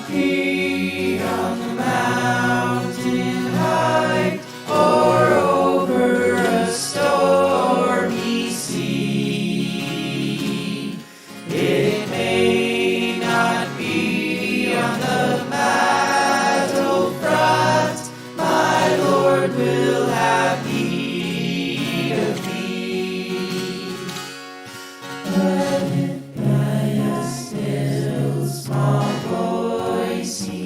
be on the mountain high or over a stormy sea. It may not be on the battlefront, my Lord will have need of me. But if by a still small voice he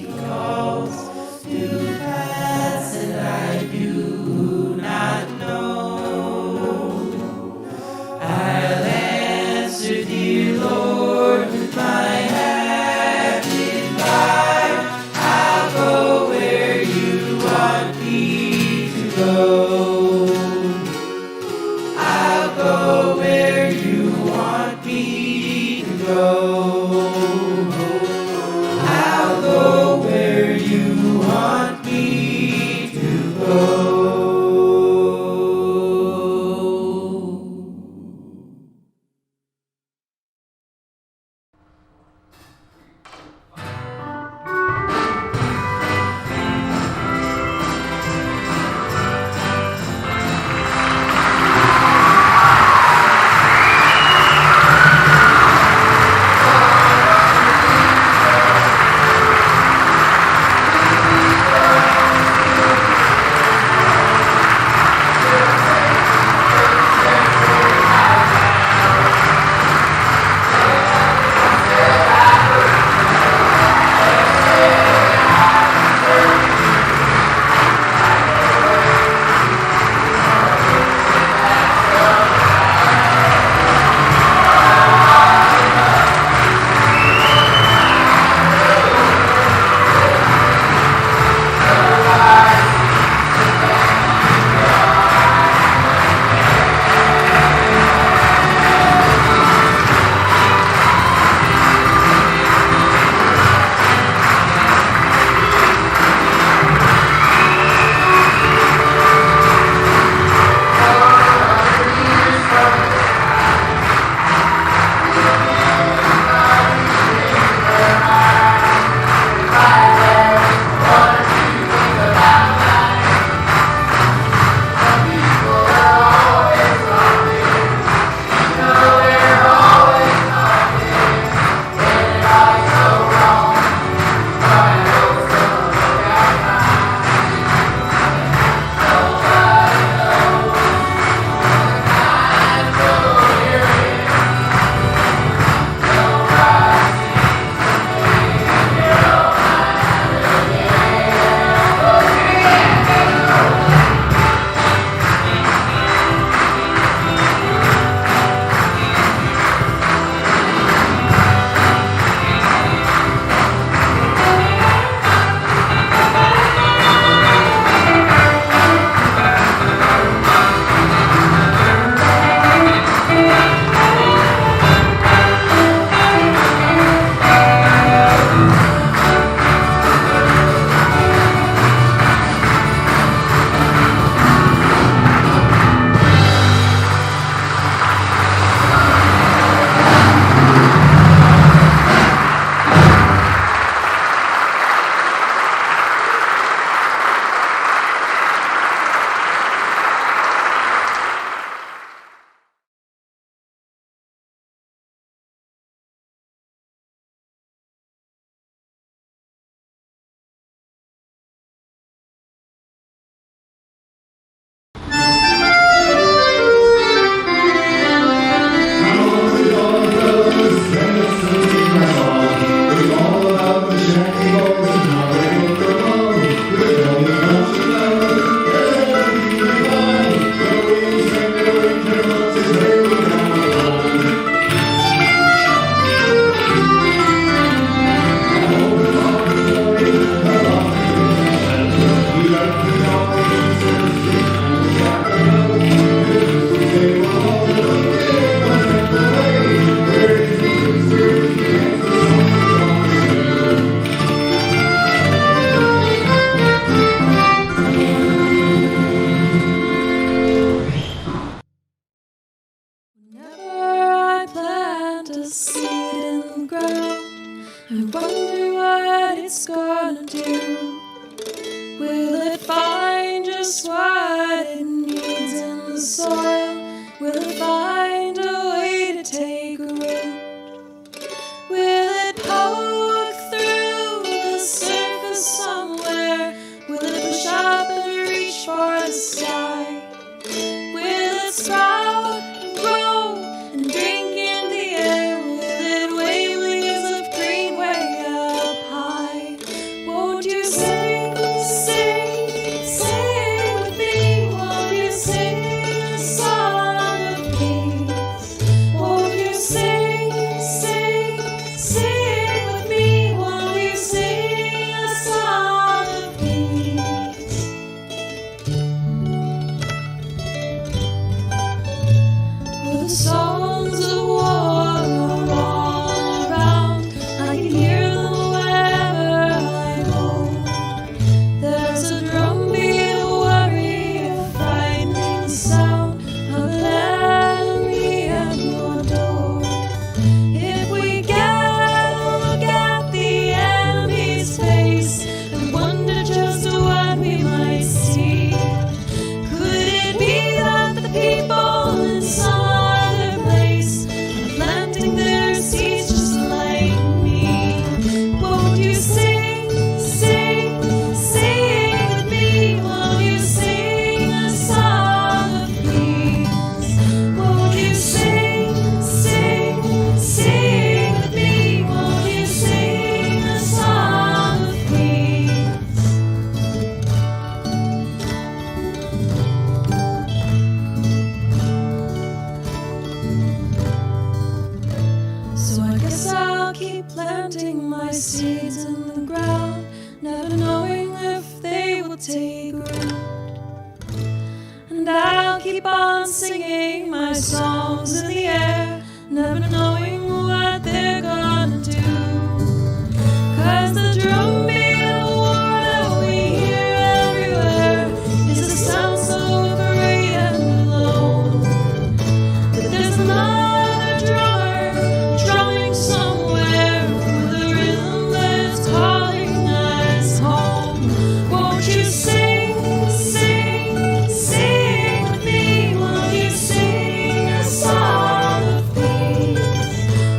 it's gonna do? Will it find just what it needs in the soil? Will it find a way to take root? Will it poke through the surface somewhere? Will it push up and reach for the sky? Will it sprout and grow and drink in the air? Will it wave leaves of green way up high? Won't you sing, sing, sing with me? Won't you sing a song of peace? Won't you sing, sing, sing with me? Won't you sing a song of peace? Well, the songs of war are all around. I can hear them wherever I go. There's a drumbeat of worry, a frightening sound of an enemy at your door. If we get a look at the enemy's face and wonder just what we might see, could it be that the people in some other place are planting their seeds just like me? Won't you sing, sing, sing with me? Won't you sing a song of peace? Won't you sing, sing, sing with me? Won't you sing a song of peace? So I guess I'll keep planting my seeds in the ground, never knowing if they will take root. And I'll keep on singing my songs in the air, never knowing what they're gonna do. 'Cause the drumbeat of war that we hear everywhere is a sound so great and low. But there's another drummer drumming somewhere with a rhythm that's calling us home. Won't you sing, sing, sing with me? Won't you sing a song of peace?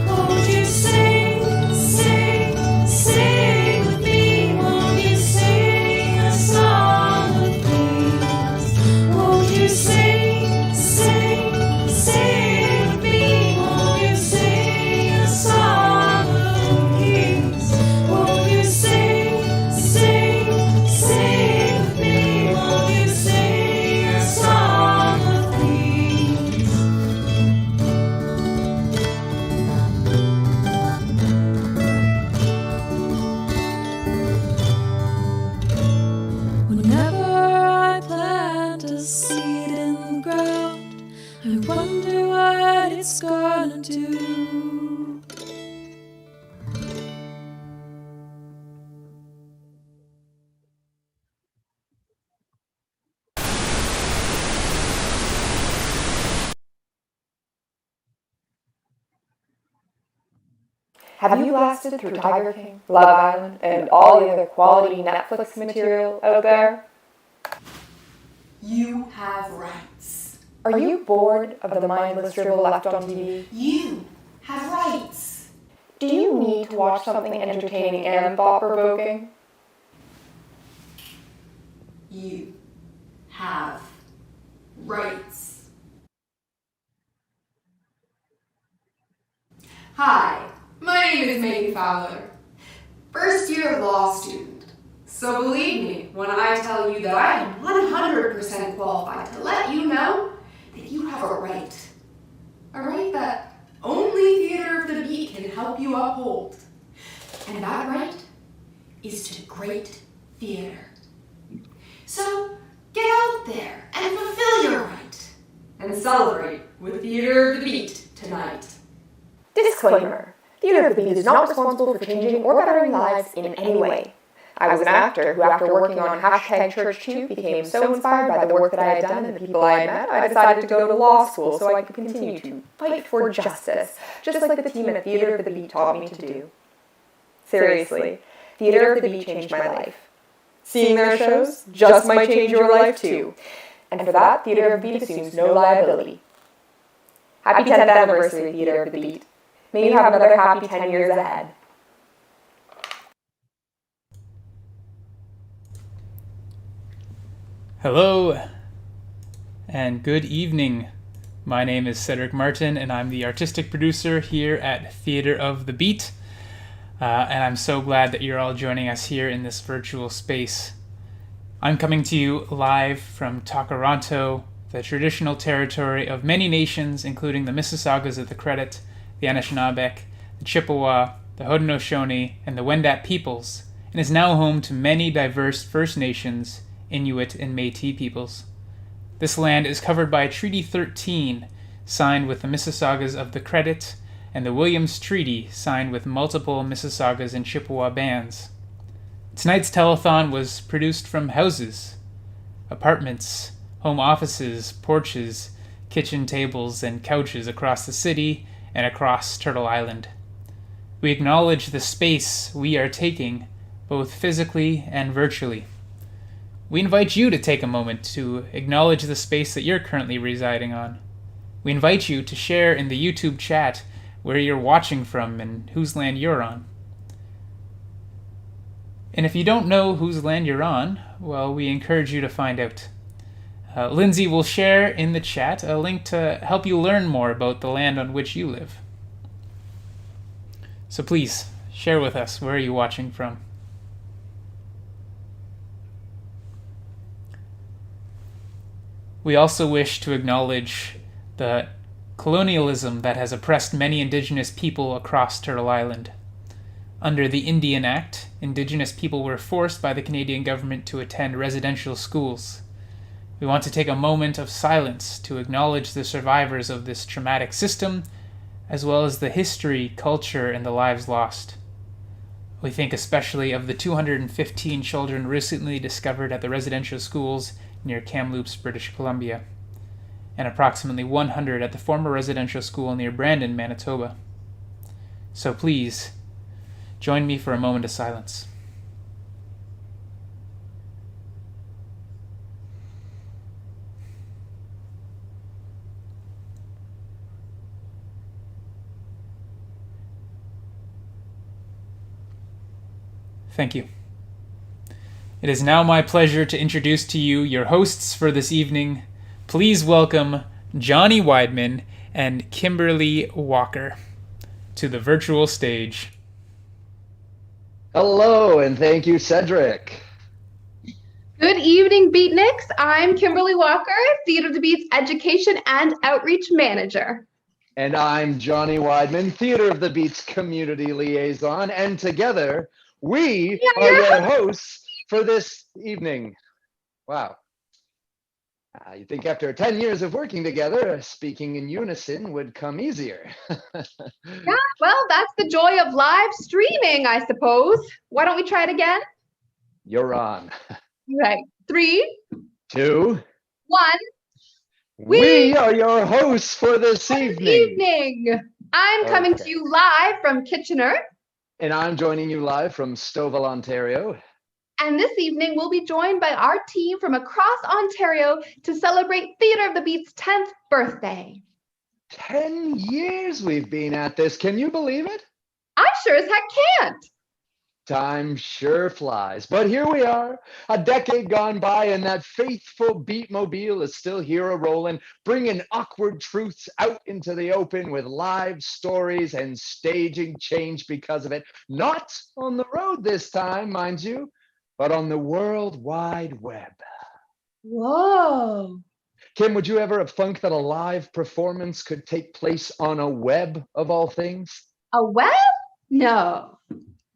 Won't you sing, sing, sing with me? Won't you sing a song of peace? Won't you sing, sing, sing with me? Won't you sing a song of peace? Won't you sing, sing, sing with me? Won't you sing a song of peace? Whenever I plant a seed in the ground, I wonder what it's gonna do. Have you blasted through Tiger King, Love Island, and all the other quality Netflix material out there? You have rights. Are you bored of the mindless dribble left on TV? You have rights. Do you need to watch something entertaining and thought-provoking? You have rights. Hi, my name is Megan Fowler, first year law student. So believe me when I tell you that I am 100% qualified to let you know that you have a right. A right that only Theater of the Beat can help you uphold. And that right is to great theater. So get out there and fulfill your right. And celebrate with Theater of the Beat tonight. Disclaimer. Theater of the Beat is not responsible for changing or bettering lives in any way. I was an actor who, after working on #Church2, became so inspired by the work that I had done and the people I had met, I decided to go to law school so I could continue to fight for justice, just like the team at Theater of the Beat taught me to do. Seriously, Theater of the Beat changed my life. Seeing their shows just might change your life too. And for that, Theater of the Beat assumes no liability. Happy 10th anniversary, Theater of the Beat. May you have another happy 10 years ahead. Hello, and good evening. My name is Cedric Martin, and I'm the artistic producer here at Theater of the Beat. And I'm so glad that you're all joining us here in this virtual space. I'm coming to you live from Toronto, the traditional territory of many nations, including the Mississaugas of the Credit, the Anishinaabeg, the Chippewa, the Haudenosaunee, and the Wendat peoples, and is now home to many diverse First Nations, Inuit, and Métis peoples. This land is covered by Treaty 13, signed with the Mississaugas of the Credit, and the Williams Treaty, signed with multiple Mississaugas and Chippewa bands. Tonight's telethon was produced from houses, apartments, home offices, porches, kitchen tables, and couches across the city and across Turtle Island. We acknowledge the space we are taking, both physically and virtually. We invite you to take a moment to acknowledge the space that you're currently residing on. We invite you to share in the YouTube chat where you're watching from and whose land you're on. And if you don't know whose land you're on, well, we encourage you to find out. Lindsay will share in the chat a link to help you learn more about the land on which you live. So please, share with us, where are you watching from? We also wish to acknowledge the colonialism that has oppressed many Indigenous people across Turtle Island. Under the Indian Act, Indigenous people were forced by the Canadian government to attend residential schools. We want to take a moment of silence to acknowledge the survivors of this traumatic system, as well as the history, culture, and the lives lost. We think especially of the 215 children recently discovered at the residential schools near Kamloops, British Columbia, and approximately 100 at the former residential school near Brandon, Manitoba. So please, join me for a moment of silence. Thank you. It is now my pleasure to introduce to you your hosts for this evening. Please welcome Johnny Weidman and Kimberly Walker to the virtual stage. Hello, and thank you, Cedric. Good evening, Beatniks. I'm Kimberly Walker, Theater of the Beat's Education and Outreach Manager. And I'm Johnny Weidman, Theater of the Beat's Community Liaison, and together we are your hosts for this evening. Wow. You'd think after 10 years of working together, speaking in unison would come easier. Yeah, well, that's the joy of live streaming, I suppose. Why don't we try it again? You're on. Right. 3, 2, 1. We are your hosts for this evening. I'm coming to you live from Kitchener. And I'm joining you live from Stouffville, Ontario. And this evening, we'll be joined by our team from across Ontario to celebrate Theater of the Beat's 10th birthday. 10 years we've been at this. Can you believe it? I sure as heck can't. Time sure flies, but here we are, a decade gone by, and that faithful Beatmobile is still here a-rolling, bringing awkward truths out into the open with live stories and staging change because of it. Not on the road this time, mind you, but on the World Wide Web. Whoa. Kim, would you ever have thunk that a live performance could take place on a web of all things? A web? No.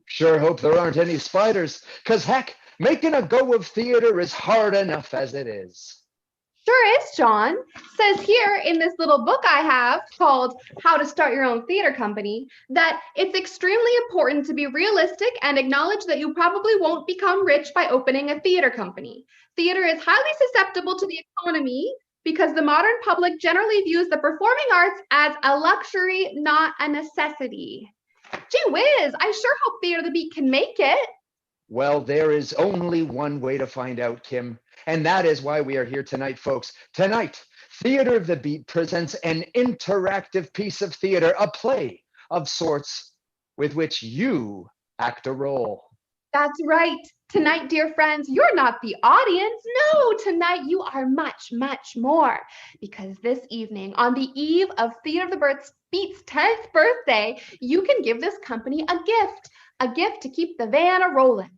Sure hope there aren't any spiders, because heck, making a go of theater is hard enough as it is. Sure is, John. Says here in this little book I have called How to Start Your Own Theater Company that it's extremely important to be realistic and acknowledge that you probably won't become rich by opening a theater company. Theater is highly susceptible to the economy because the modern public generally views the performing arts as a luxury, not a necessity. Gee whiz, I sure hope Theater of the Beat can make it. Well, there is only one way to find out, Kim, and that is why we are here tonight, folks. Tonight, Theater of the Beat presents an interactive piece of theater, a play of sorts with which you act a role. That's right. Tonight, dear friends, you're not the audience. No, tonight you are much, much more. Because this evening, on the eve of Theater of the Beat's 10th birthday, you can give this company a gift to keep the van a-rolling.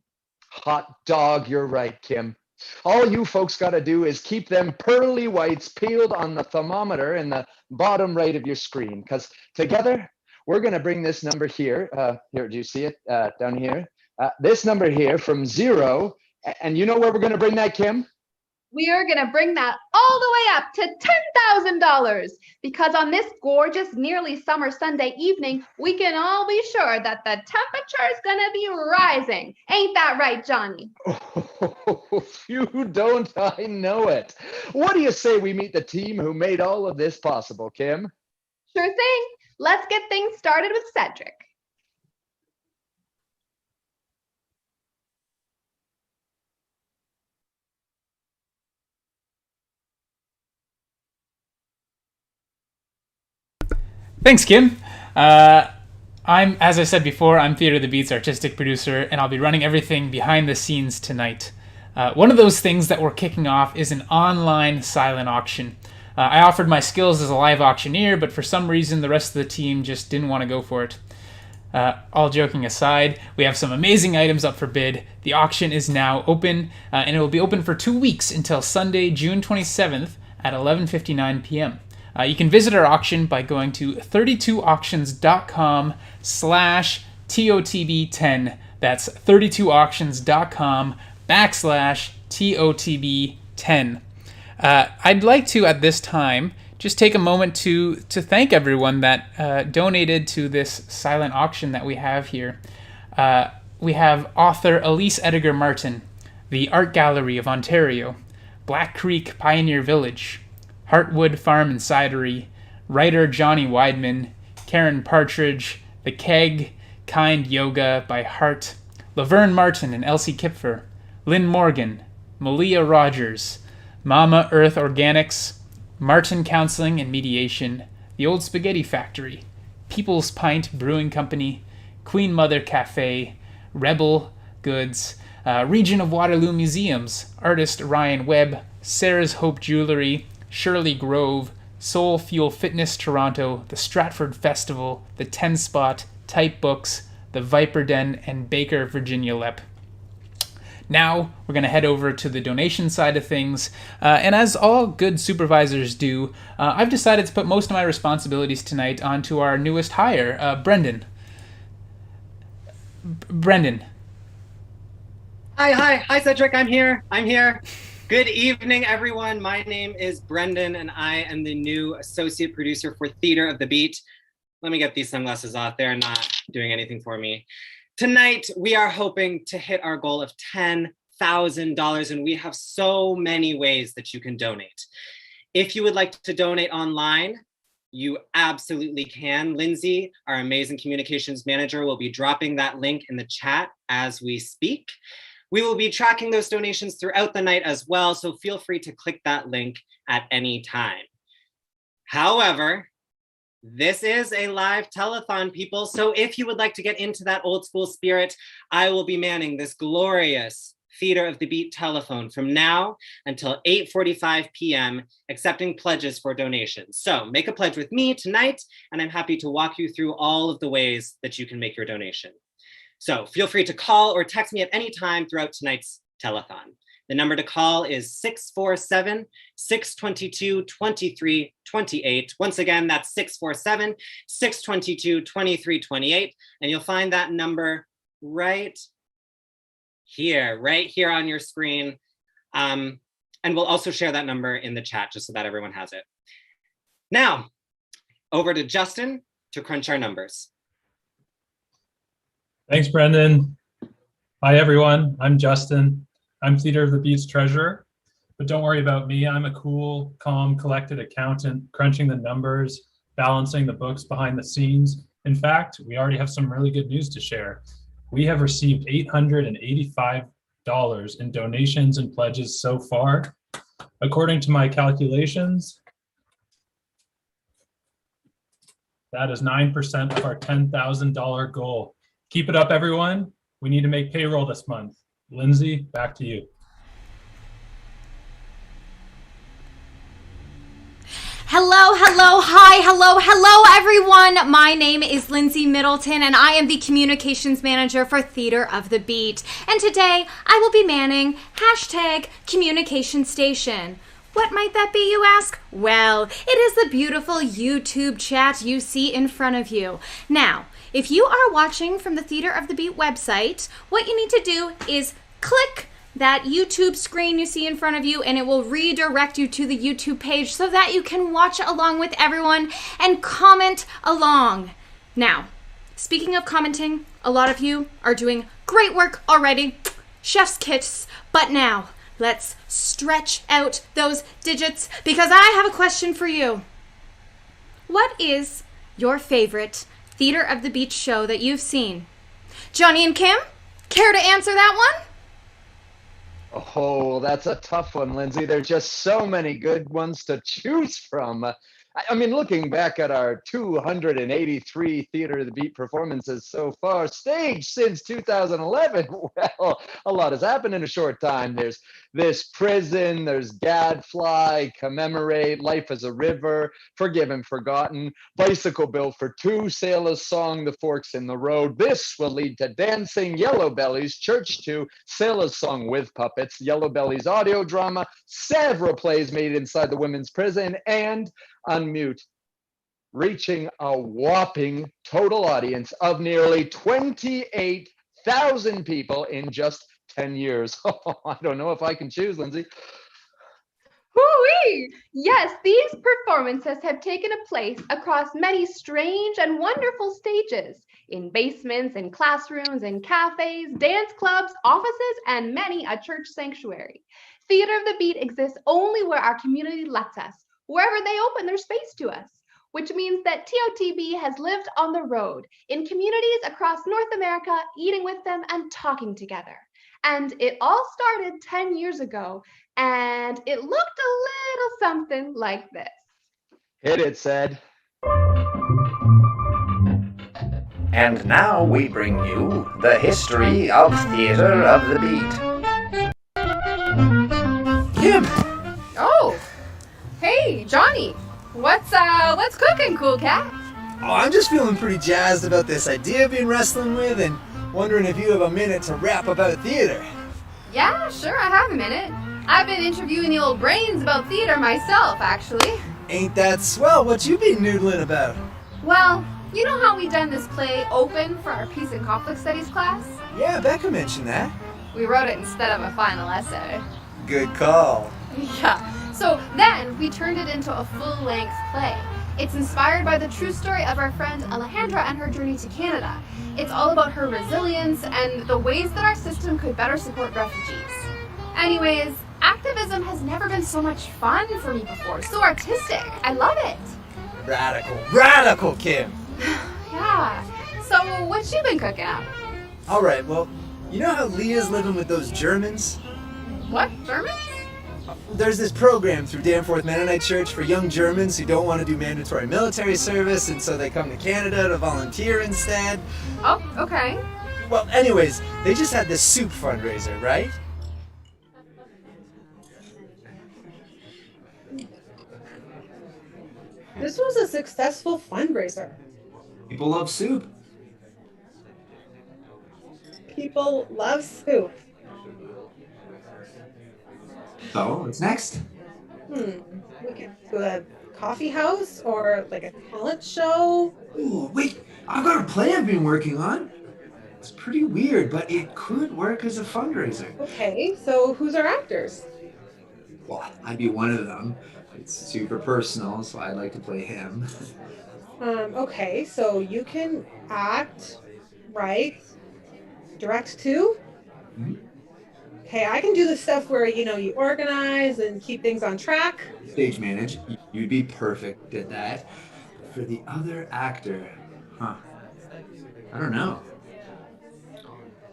Hot dog, you're right, Kim. All you folks got to do is keep them pearly whites peeled on the thermometer in the bottom right of your screen, because together we're going to bring this number here. Here, do you see it down here? This number here from 0. And you know where we're going to bring that, Kim? We are going to bring that all the way up to $10,000 because on this gorgeous, nearly summer Sunday evening, we can all be sure that the temperature is going to be rising. Ain't that right, Johnny? Oh, you don't, I know it. What do you say we meet the team who made all of this possible, Kim? Sure thing. Let's get things started with Cedric. Thanks, Kim. As I said before, I'm Theater of the Beat's artistic producer, and I'll be running everything behind the scenes tonight. One of those things that we're kicking off is an online silent auction. I offered my skills as a live auctioneer, but for some reason the rest of the team just didn't want to go for it. All joking aside, we have some amazing items up for bid. The auction is now open, and it will be open for 2 weeks until Sunday, June 27th at 11:59 p.m. You can visit our auction by going to 32auctions.com/TOTB10. That's 32auctions.com/TOTB10. I'd like to, at this time, just take a moment to thank everyone that donated to this silent auction that we have here. We have author Elise Edgar Martin, the Art Gallery of Ontario, Black Creek Pioneer Village, Heartwood Farm and Cidery, writer Johnny Weidman, Karen Partridge, The Keg, Kind Yoga by Hart, Laverne Martin and Elsie Kipfer, Lynn Morgan, Malia Rogers, Mama Earth Organics, Martin Counseling and Mediation, The Old Spaghetti Factory, People's Pint Brewing Company, Queen Mother Cafe, Rebel Goods, Region of Waterloo Museums, artist Ryan Webb, Sarah's Hope Jewelry, Shirley Grove, Soul Fuel Fitness Toronto, the Stratford Festival, the 10 Spot, Type Books, the Viper Den, and Baker Virginia Lep. Now, we're going to head over to the donation side of things, and as all good supervisors do, I've decided to put most of my responsibilities tonight onto our newest hire, Brendan. Brendan. Hi, Cedric, I'm here. Good evening, everyone. My name is Brendan, and I am the new associate producer for Theater of the Beat. Let me get these sunglasses off. They're not doing anything for me. Tonight, we are hoping to hit our goal of $10,000, and we have so many ways that you can donate. If you would like to donate online, you absolutely can. Lindsay, our amazing communications manager, will be dropping that link in the chat as we speak. We will be tracking those donations throughout the night as well, so feel free to click that link at any time. However, this is a live telethon, people, so if you would like to get into that old school spirit, I will be manning this glorious Theater of the Beat telephone from now until 8:45 p.m., accepting pledges for donations. So make a pledge with me tonight, and I'm happy to walk you through all of the ways that you can make your donation. So feel free to call or text me at any time throughout tonight's telethon. The number to call is 647-622-2328. Once again, that's 647-622-2328. And you'll find that number right here on your screen. And we'll also share that number in the chat just so that everyone has it. Now, over to Justin to crunch our numbers. Thanks, Brendan. Hi, everyone. I'm Justin. I'm Theater of the Beat's treasurer, but don't worry about me. I'm a cool, calm, collected accountant, crunching the numbers, balancing the books behind the scenes. In fact, we already have some really good news to share. We have received $885 in donations and pledges so far. According to my calculations, that is 9% of our $10,000 goal. Keep it up, everyone. We need to make payroll this month. Lindsay, back to you. Hello, everyone. My name is Lindsay Middleton, and I am the Communications Manager for Theater of the Beat. And today, I will be manning #Communication Station. What might that be, you ask? Well, it is the beautiful YouTube chat you see in front of you. Now, if you are watching from the Theater of the Beat website, what you need to do is click that YouTube screen you see in front of you, and it will redirect you to the YouTube page so that you can watch along with everyone and comment along. Now, speaking of commenting, a lot of you are doing great work already. Chef's kiss. But now, let's stretch out those digits because I have a question for you. What is your favorite Theater of the Beat show that you've seen? Johnny and Kim, care to answer that one? Oh, that's a tough one, Lindsay. There's just so many good ones to choose from. I mean, looking back at our 283 Theater of the Beat performances so far, staged since 2011, well, a lot has happened in a short time. There's This Prison, there's Gadfly, Commemorate, Life as a River, Forgive and Forgotten, Bicycle Bill for Two, Sailor's Song, The Forks in the Road. This will lead to Dancing, Yellow Bellies, Church 2, Sailor's Song with Puppets, Yellow Bellies audio drama, several plays made inside the women's prison, and Unmute, reaching a whopping total audience of nearly 28,000 people in just 10 years. Oh, I don't know if I can choose, Lindsay. Hoo-wee! Yes, these performances have taken place across many strange and wonderful stages, in basements, in classrooms, in cafes, dance clubs, offices, and many a church sanctuary. Theater of the Beat exists only where our community lets us, wherever they open their space to us, which means that TOTB has lived on the road, in communities across North America, eating with them and talking together. And it all started 10 years ago, and it looked a little something like this. Hit it, said. And now we bring you the history of Theater of the Beat. Kim! Oh, hey, Johnny. What's cooking, cool cat? Oh, I'm just feeling pretty jazzed about this idea I've been wrestling with and wondering if you have a minute to rap about theater. Yeah, sure, I have a minute. I've been interviewing the old brains about theater myself, actually. Ain't that swell? What you been noodling about? Well, you know how we done this play open for our Peace and Conflict Studies class? Yeah, Becca mentioned that. We wrote it instead of a final essay. Good call. Yeah, so then we turned it into a full-length play. It's inspired by the true story of our friend Alejandra and her journey to Canada. It's all about her resilience and the ways that our system could better support refugees. Anyways, activism has never been so much fun for me before, so artistic. I love it. Radical, Kim. Yeah, so what you been cooking up? All right, well, you know how Leah's living with those Germans? What, Germans? There's this program through Danforth Mennonite Church for young Germans who don't want to do mandatory military service, and so they come to Canada to volunteer instead. Oh, okay. Well, anyways, they just had this soup fundraiser, right? This was a successful fundraiser. People love soup. People love soup. So, what's next? We could do a coffee house or like a talent show. Ooh, wait, I've got a play I've been working on. It's pretty weird, but it could work as a fundraiser. Okay, so who's our actors? Well, I'd be one of them. It's super personal, so I'd like to play him. Okay, so you can act, write, direct too? Mm-hmm. Okay, I can do the stuff where, you organize and keep things on track. Stage manage. You'd be perfect at that. For the other actor, I don't know.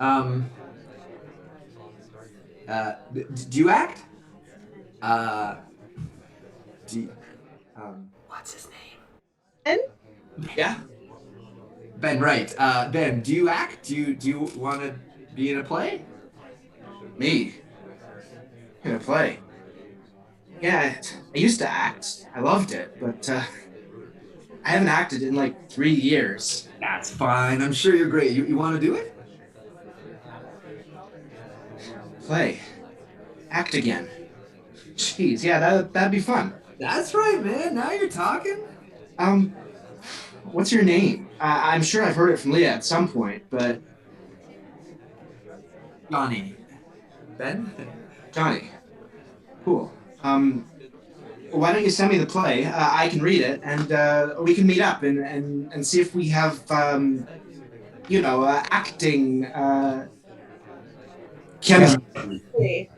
Um, do you act? Do you, what's his name? Ben? Yeah. Ben, right. Ben, do you act? Do you want to be in a play? Me? In a play? Yeah, I used to act. I loved it, but I haven't acted in like 3 years. That's fine. I'm sure you're great. You want to do it? Play. Act again. Jeez, yeah, that'd be fun. That's right, man. Now you're talking. Um, what's your name? I'm sure I've heard it from Leah at some point, but Johnny. Ben? Johnny. Cool. Why don't you send me the play? I can read it, and we can meet up and see if we have, acting, chemistry.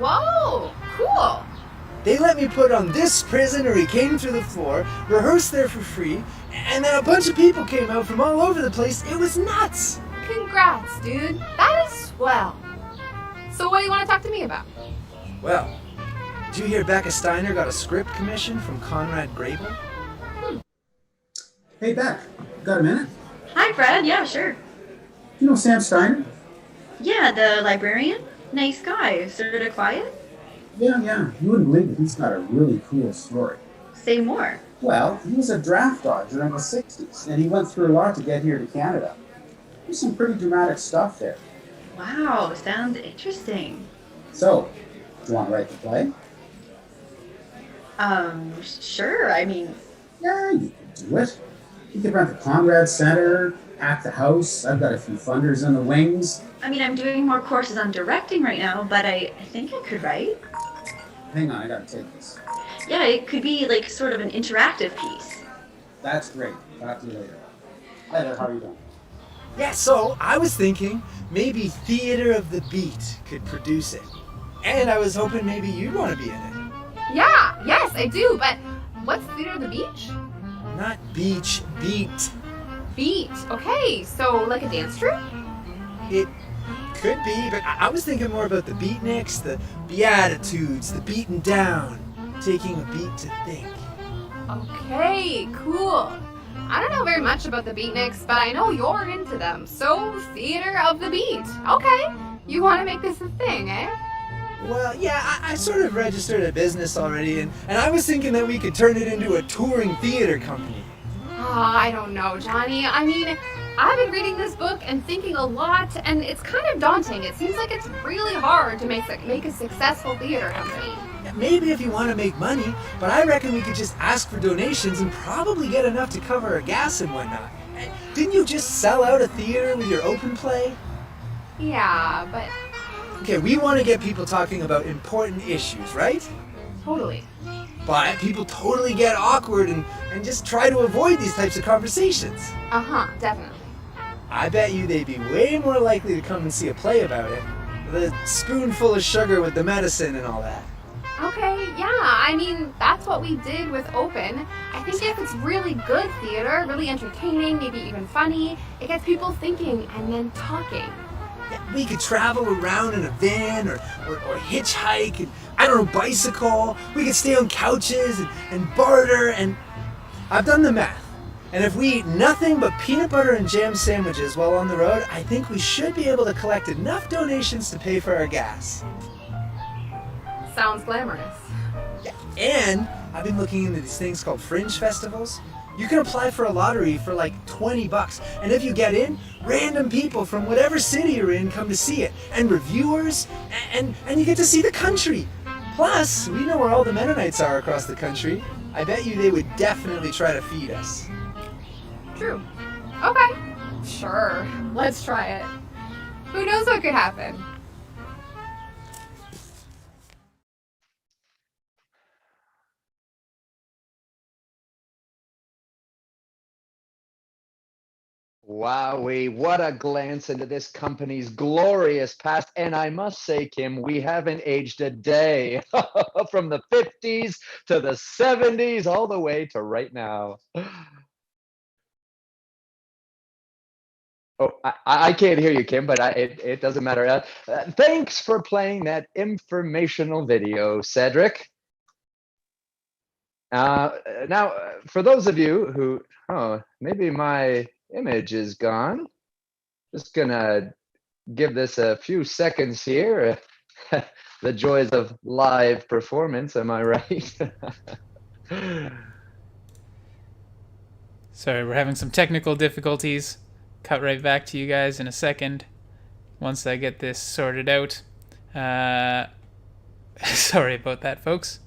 Whoa, cool. They let me put on this prisoner. He came through the floor, rehearsed there for free, and then a bunch of people came out from all over the place. It was nuts. Congrats, dude. That is swell. So what do you want to talk to me about? Well, did you hear Becca Steiner got a script commission from Conrad Grable? Hey, Beck, got a minute? Hi, Fred. Yeah, sure. You know Sam Steiner? Yeah, the librarian. Nice guy. Sort of quiet. Yeah. You wouldn't believe it. He's got a really cool story. Say more. Well, he was a draft dodger in the 60s, and he went through a lot to get here to Canada. There's some pretty dramatic stuff there. Wow, sounds interesting. So, do you want to write the play? Sure. I mean... Yeah, you could do it. You could rent the Conrad Center, act the house. I've got a few funders in the wings. I mean, I'm doing more courses on directing right now, but I think I could write. Hang on, I gotta take this. Yeah, it could be like sort of an interactive piece. That's great. Talk to you later. Hi there, how are you doing? Yeah, so I was thinking maybe Theater of the Beat could produce it. And I was hoping maybe you'd want to be in it. Yeah, yes, I do, but what's Theater of the Beach? Not beach, beat. Beat. Okay, so like a dance troupe? It could be, but I was thinking more about the beatniks, the beatitudes, the beaten down, taking a beat to think. Okay, cool. I don't know very much about the beatniks, but I know you're into them. So, Theater of the Beat. Okay, you want to make this a thing, eh? Well, yeah, I sort of registered a business already, and I was thinking that we could turn it into a touring theater company. I don't know, Johnny. I mean, I've been reading this book and thinking a lot, and it's kind of daunting. It seems like it's really hard to make a successful theater company. Maybe if you want to make money, but I reckon we could just ask for donations and probably get enough to cover our gas and whatnot. Didn't you just sell out a theater with your open play? Yeah, but... Okay, we want to get people talking about important issues, right? Totally. But people totally get awkward and just try to avoid these types of conversations. Uh-huh, definitely. I bet you they'd be way more likely to come and see a play about it. The spoonful of sugar with the medicine and all that. Okay, yeah, I mean, that's what we did with Open. I think if it's really good theater, really entertaining, maybe even funny, it gets people thinking and then talking. Yeah, we could travel around in a van or hitchhike and, I don't know, bicycle. We could stay on couches and barter and... I've done the math. And if we eat nothing but peanut butter and jam sandwiches while on the road, I think we should be able to collect enough donations to pay for our gas. Sounds glamorous. Yeah, and I've been looking into these things called fringe festivals. You can apply for a lottery for like $20, and if you get in, random people from whatever city you're in come to see it, and reviewers, and you get to see the country. Plus, we know where all the Mennonites are across the country. I bet you they would definitely try to feed us. True. Okay. Sure. Let's try it. Who knows what could happen? Wowee, what a glance into this company's glorious past. And I must say, Kim, we haven't aged a day from the 50s to the 70s, all the way to right now. Oh, I can't hear you, Kim, but it doesn't matter. Thanks for playing that informational video, Cedric. Now, for those of you who, oh, maybe my image is gone. Just gonna give this a few seconds here. The joys of live performance, am I right? Sorry, we're having some technical difficulties. Cut right back to you guys in a second once I get this sorted out. Sorry about that, folks.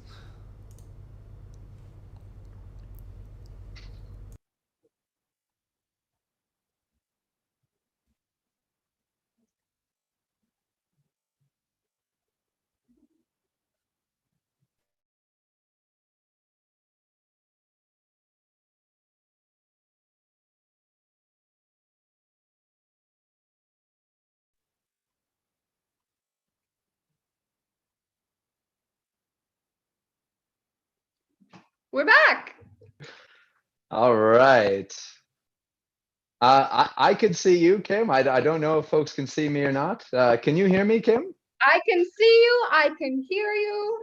We're back. All right. I can see you, Kim. I don't know if folks can see me or not. Can you hear me, Kim? I can see you. I can hear you.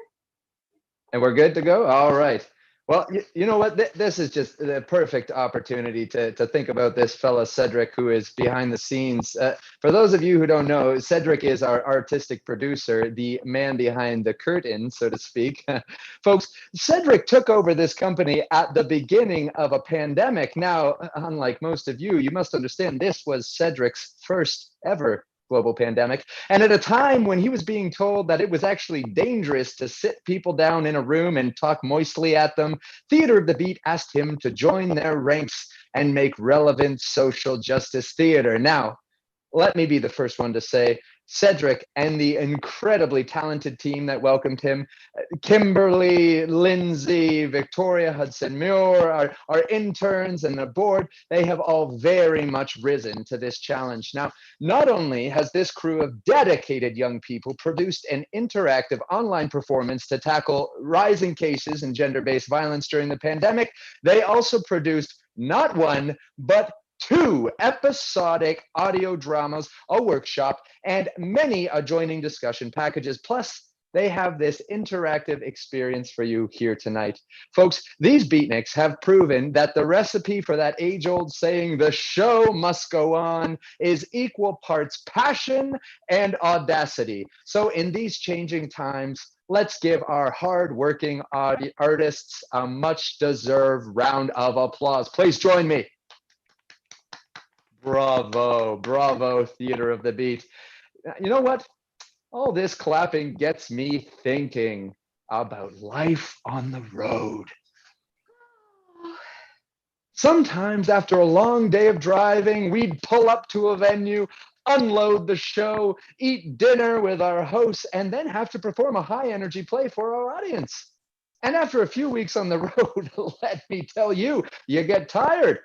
And we're good to go? All right. Well, you know what? This is just the perfect opportunity to think about this fella, Cedric, who is behind the scenes. For those of you who don't know, Cedric is our artistic producer, the man behind the curtain, so to speak. Folks, Cedric took over this company at the beginning of a pandemic. Now, unlike most of you, you must understand this was Cedric's first ever global pandemic. And at a time when he was being told that it was actually dangerous to sit people down in a room and talk moistly at them, Theater of the Beat asked him to join their ranks and make relevant social justice theater. Now, let me be the first one to say, Cedric and the incredibly talented team that welcomed him, Kimberly, Lindsay, Victoria Hudson-Muir, our interns and the board, they have all very much risen to this challenge. Now, not only has this crew of dedicated young people produced an interactive online performance to tackle rising cases in gender-based violence during the pandemic, they also produced not one, but 2 episodic audio dramas, a workshop, and many adjoining discussion packages. Plus, they have this interactive experience for you here tonight. Folks, these beatniks have proven that the recipe for that age-old saying, the show must go on, is equal parts passion and audacity. So in these changing times, let's give our hard-working artists a much-deserved round of applause. Please join me. Bravo, bravo, Theater of the Beat. You know what? All this clapping gets me thinking about life on the road. Sometimes after a long day of driving, we'd pull up to a venue, unload the show, eat dinner with our hosts, and then have to perform a high-energy play for our audience. And after a few weeks on the road, let me tell you, you get tired.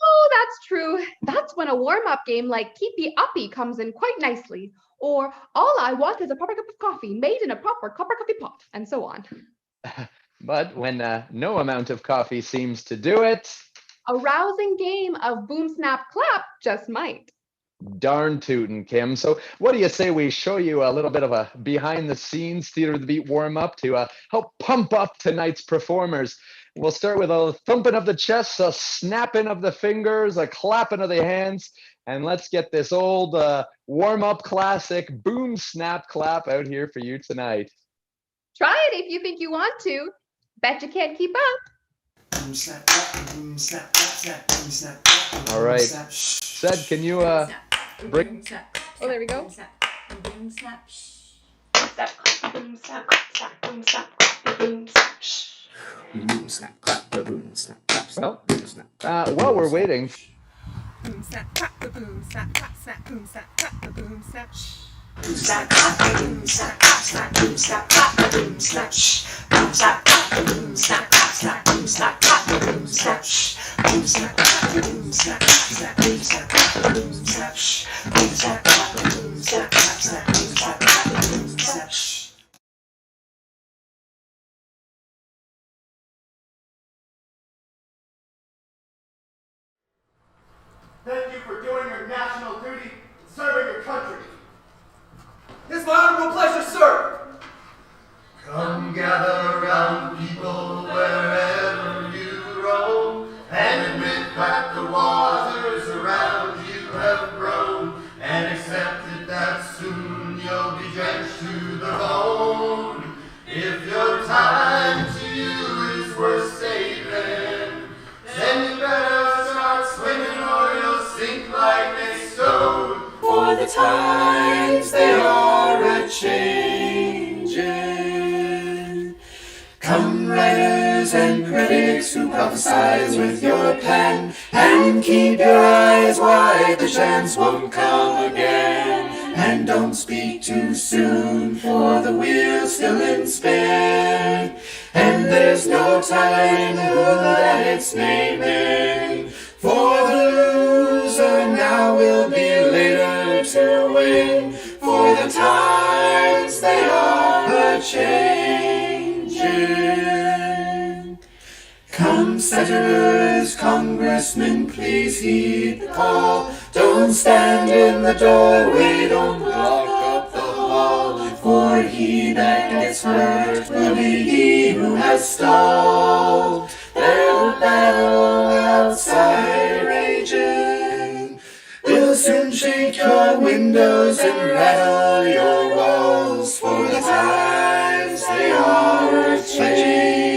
Oh, that's true. That's when a warm-up game like Keepy Uppy comes in quite nicely. Or all I want is a proper cup of coffee made in a proper copper coffee pot, and so on. But when no amount of coffee seems to do it, a rousing game of boom, snap, clap just might. Darn tootin', Kim. So what do you say we show you a little bit of a behind-the-scenes Theater of the Beat warm-up to help pump up tonight's performers? We'll start with a thumping of the chest, a snapping of the fingers, a clapping of the hands, and let's get this old warm-up classic boom, snap, clap out here for you tonight. Try it if you think you want to. Bet you can't keep up. Boom, snap, clap, boom, snap, clap, snap, boom, snap, clap, all right. Sed, can you bring... Oh, there we go. Boom, snap, Boom, snap, clap, boom, snap, clap, boom, snap, Boom, snap, clap, boom, snap, clap, well, boom, snap. while we're waiting... Boom, snap, clap, boom, snap, clap, snap, boom, snap, clap, boom, snap, boom, snap, clap, boom, snap, clap, snap, boom, snap, clap, boom, snap, boom, snap, clap, boom, snap, clap, snap, boom, snap, clap, boom, snap, boom, snap, clap, boom, snap, clap, snap, boom, snap, clap, boom, snap, boom, snap, clap, boom, snap, clap, snap, boom, snap, clap, boom, snap. Thank you for doing your national soon you'll be drenched to the bone. If your time to you is worth saving, then you better start swimming or you'll sink like a stone. For the times they are a-changing. Come writers and critics who prophesize with your pen, and keep your eyes wide, the chance won't come again. And don't speak too soon, for the wheel's still in spin, and there's no telling who that it's naming. For the loser now will be later to win, for the times they are a-changing. Come senators, congressmen, please heed the call. Don't stand in the doorway, don't block up the hall. For he that gets hurt will be he who has stalled. There'll battle outside raging, we'll soon shake your windows and rattle your walls. For the times they are a-changing.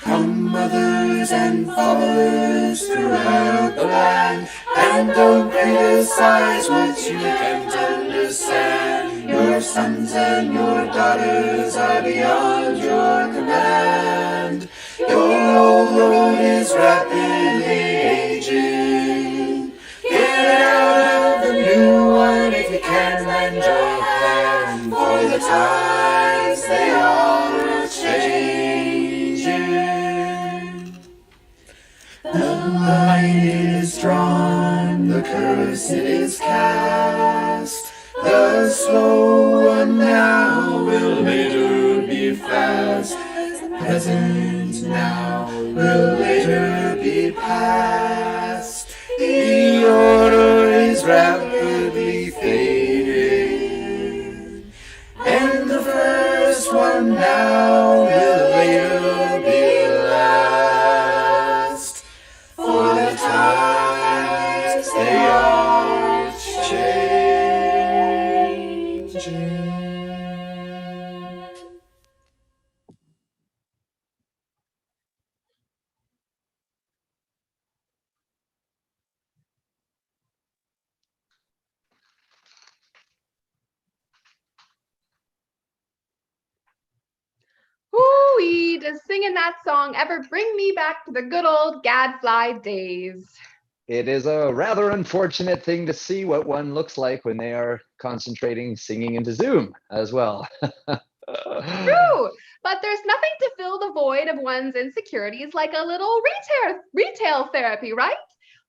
Come mothers and fathers throughout the land, and don't criticize what you can't understand. Your sons and your daughters are beyond your command. Your old road is rapidly aging. Get out of the new one if you can lend your hand, for the times they are a-changing. The line is drawn, the curse it is cast. The slow one now will later be fast. The present now will later be past. The order is rapidly fading, and the first one now will later be last. For the times they are changing. Ooh-wee, does singing that song ever bring me back to the good old gadfly days? It is a rather unfortunate thing to see what one looks like when they are concentrating singing into Zoom as well. True, but there's nothing to fill the void of one's insecurities like a little retail therapy, right?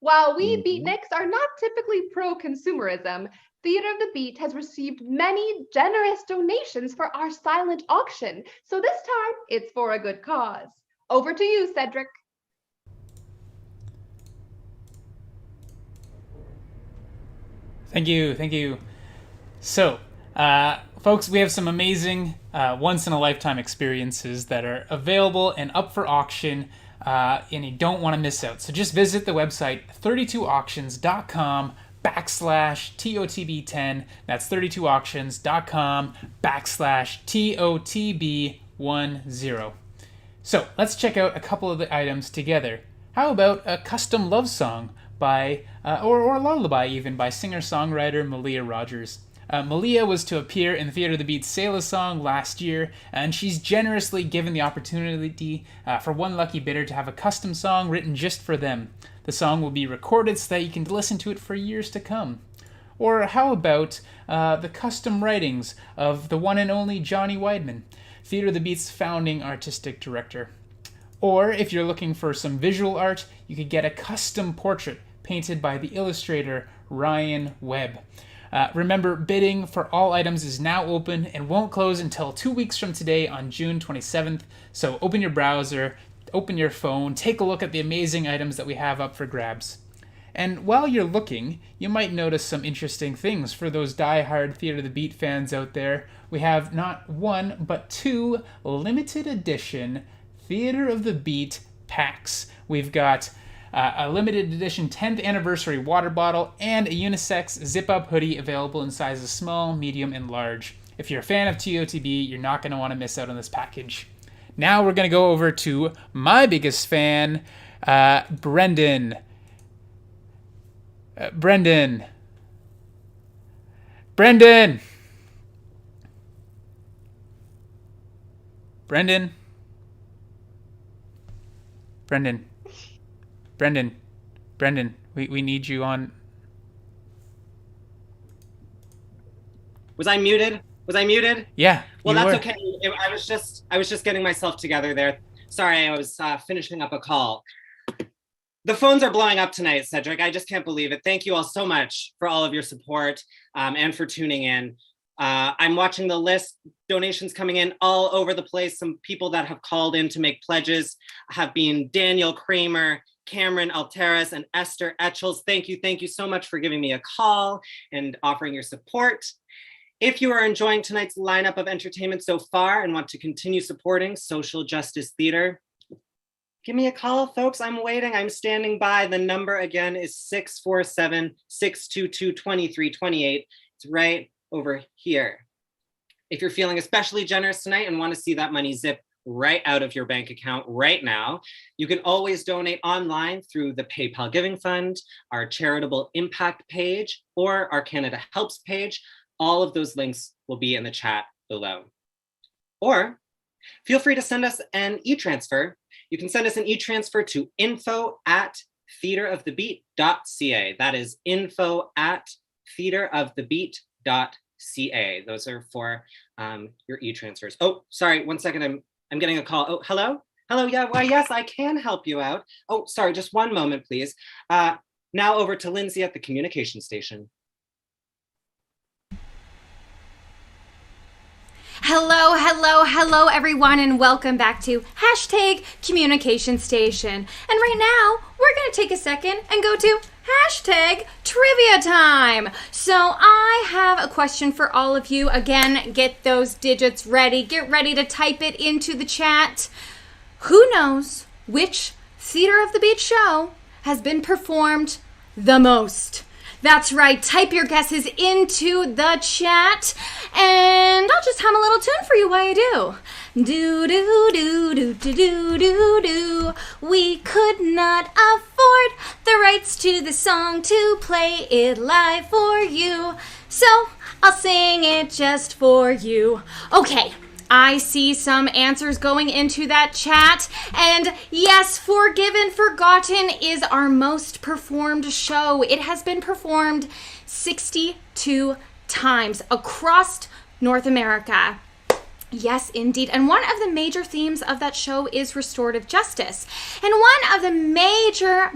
While we beatniks are not typically pro-consumerism, Theater of the Beat has received many generous donations for our silent auction, so this time it's for a good cause. Over to you, Cedric. Thank you. So, folks, we have some amazing once-in-a-lifetime experiences that are available and up for auction, and you don't want to miss out. So just visit the website 32auctions.com/TOTB10. That's 32auctions.com/TOTB10. So let's check out a couple of the items together. How about a custom love song by, or a lullaby even, by singer-songwriter Malia Rogers? Malia was to appear in the Theater of the Beat Sail-a-Song last year, and she's generously given the opportunity for one lucky bidder to have a custom song written just for them. The song will be recorded so that you can listen to it for years to come. Or how about the custom writings of the one and only Johnny Weidman, Theater of the Beat's founding artistic director. Or if you're looking for some visual art, you could get a custom portrait painted by the illustrator Ryan Webb. Remember, bidding for all items is now open and won't close until 2 weeks from today on June 27th. So open your browser, open your phone, take a look at the amazing items that we have up for grabs. And while you're looking, you might notice some interesting things for those die-hard Theater of the Beat fans out there. We have not one, but two limited edition Theater of the Beat packs. We've got a limited edition 10th anniversary water bottle, and a unisex zip-up hoodie available in sizes small, medium, and large. If you're a fan of TOTB, you're not going to want to miss out on this package. Now we're going to go over to my biggest fan, Brendan. Brendan. Brendan. Brendan. Brendan. Brendan. Brendan. We need you on. Was I muted? Was I muted? Yeah. Well, that's were. okay. I was just getting myself together there. Sorry, I was finishing up a call. The phones are blowing up tonight, Cedric. I just can't believe it. Thank you all so much for all of your support and for tuning in. I'm watching the list, donations coming in all over the place. Some people that have called in to make pledges have been Daniel Kramer, Cameron Alteras, and Esther Etchels. Thank you so much for giving me a call and offering your support. If you are enjoying tonight's lineup of entertainment so far and want to continue supporting social justice theater, give me a call, folks. I'm waiting. I'm standing by. The number again is 647-622-2328. It's right over here. If you're feeling especially generous tonight and want to see that money zip right out of your bank account right now, you can always donate online through the PayPal Giving Fund, our charitable impact page, or our Canada Helps page. All of those links will be in the chat below. Or feel free to send us an e-transfer. You can send us an e-transfer to info@theaterofthebeat.ca. That is info@theaterofthebeat.ca. Those are for your e-transfers. Oh, sorry, 1 second. I'm getting a call. Oh, hello? Hello, yeah, why, yes, I can help you out. Oh, sorry, just 1 moment, please. Now over to Lindsay at the communication station. Hello, everyone, and welcome back to #Communication Station. And right now, we're going to take a second and go to #Trivia Time. So I have a question for all of you. Again, get those digits ready. Get ready to type it into the chat. Who knows which Theater of the Beat show has been performed the most? That's right, type your guesses into the chat, and I'll just hum a little tune for you while you do. Do do do do do do do do. We could not afford the rights to the song to play it live for you, so I'll sing it just for you. Okay. I see some answers going into that chat, and yes, Forgiven Forgotten is our most performed show. It has been performed 62 times across North America. Yes, indeed. And one of the major themes of that show is restorative justice. And one of the major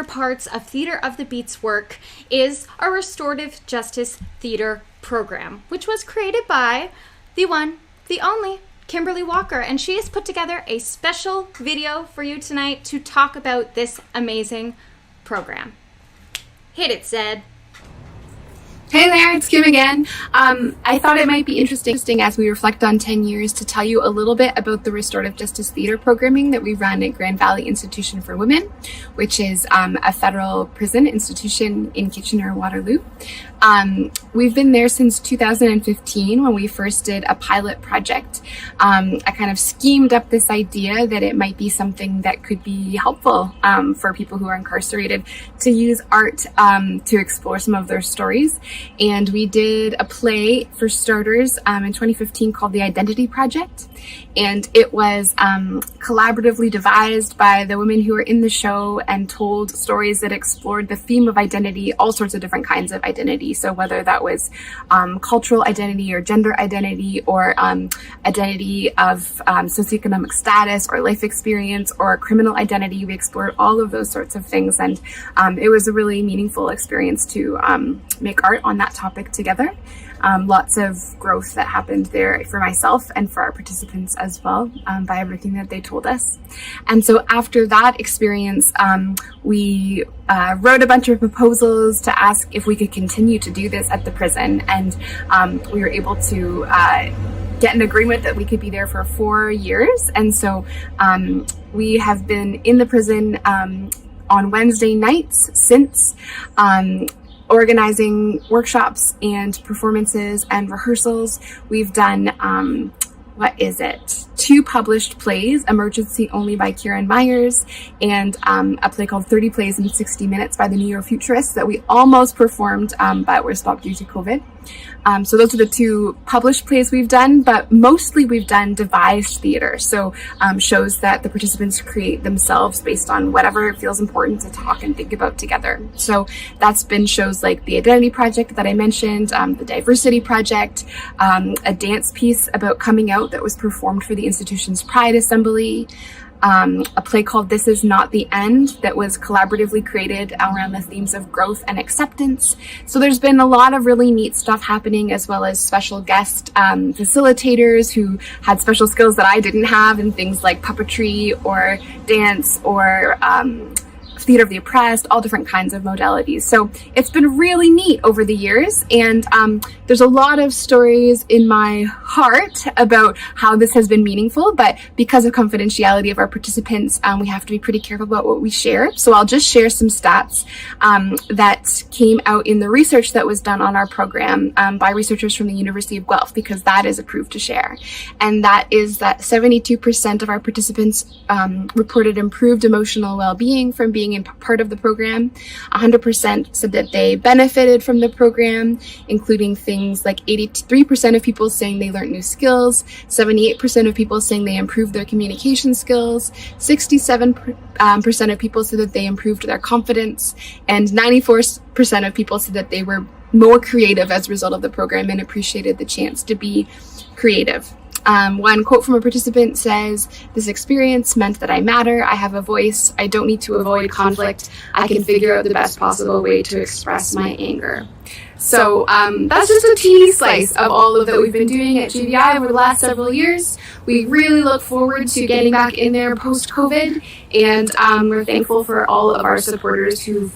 parts of Theater of the Beat's work is our restorative justice theater program, which was created by the one, the only, Kimberly Walker, and she has put together a special video for you tonight to talk about this amazing program. Hit it, Zed. Hey there, it's Kim again. I thought it might be interesting as we reflect on 10 years to tell you a little bit about the restorative justice theater programming that we run at Grand Valley Institution for Women, which is a federal prison institution in Kitchener-Waterloo. We've been there since 2015 when we first did a pilot project. I kind of schemed up this idea that it might be something that could be helpful for people who are incarcerated to use art to explore some of their stories. And we did a play for starters in 2015 called The Identity Project. And it was collaboratively devised by the women who were in the show and told stories that explored the theme of identity, all sorts of different kinds of identity. So whether that was cultural identity or gender identity or identity of socioeconomic status or life experience or criminal identity, we explored all of those sorts of things. And it was a really meaningful experience to make art on that topic together. Lots of growth that happened there for myself and for our participants as well, by everything that they told us. And so after that experience, we wrote a bunch of proposals to ask if we could continue to do this at the prison. And we were able to get an agreement that we could be there for 4 years. And so we have been in the prison on Wednesday nights since, organizing workshops and performances and rehearsals. We've done 2 published plays, Emergency Only by Kieran Myers, and a play called 30 Plays in 60 Minutes by the Neo-Futurists that we almost performed, but were stopped due to COVID. So those are the 2 published plays we've done, but mostly we've done devised theater. So shows that the participants create themselves based on whatever feels important to talk and think about together. So that's been shows like the Identity Project that I mentioned, the Diversity Project, a dance piece about coming out that was performed for the institution's Pride Assembly, a play called This Is Not the End that was collaboratively created around the themes of growth and acceptance. So there's been a lot of really neat stuff happening, as well as special guest facilitators who had special skills that I didn't have in things like puppetry or dance or theater of the oppressed, all different kinds of modalities. So it's been really neat over the years, and there's a lot of stories in my heart about how this has been meaningful, but because of confidentiality of our participants, we have to be pretty careful about what we share. So I'll just share some stats that came out in the research that was done on our program by researchers from the University of Guelph, because that is approved to share. And that is that 72% of our participants reported improved emotional well-being from being part of the program. 100% said that they benefited from the program, including things like 83% of people saying they learned new skills, 78% of people saying they improved their communication skills, 67% of people said that they improved their confidence, and 94% of people said that they were more creative as a result of the program and appreciated the chance to be creative. One quote from a participant says, "This experience meant that I matter, I have a voice, I don't need to avoid conflict, I can figure out the best possible way to express my anger." So that's just a teeny slice of all of that we've been doing at GVI over the last several years. We really look forward to getting back in there post-COVID, and we're thankful for all of our supporters who've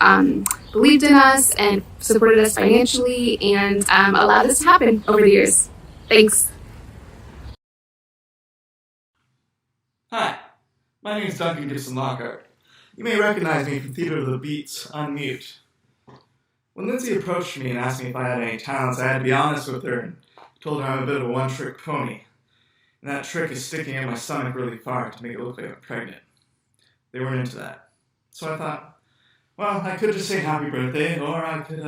believed in us and supported us financially and allowed this to happen over the years. Thanks. Hi, my name is Duncan Gibson Lockhart. You may recognize me from Theater of the Beats on Mute. When Lindsay approached me and asked me if I had any talents, I had to be honest with her and told her I'm a bit of a one-trick pony. And that trick is sticking in my stomach really far to make it look like I'm pregnant. They weren't into that. So I thought, well, I could just say happy birthday, or I could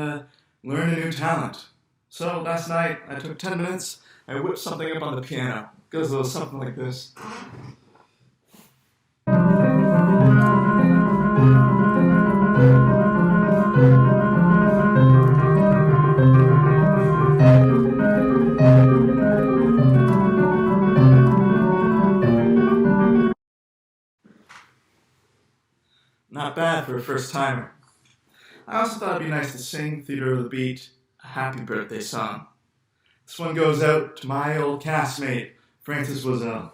learn a new talent. So last night, I took 10 minutes, I whipped something up on the piano. It goes a little something like this. Not bad for a first-timer. I also thought it'd be nice to sing Theater of the Beat a happy birthday song. This one goes out to my old castmate, Francis Wazell.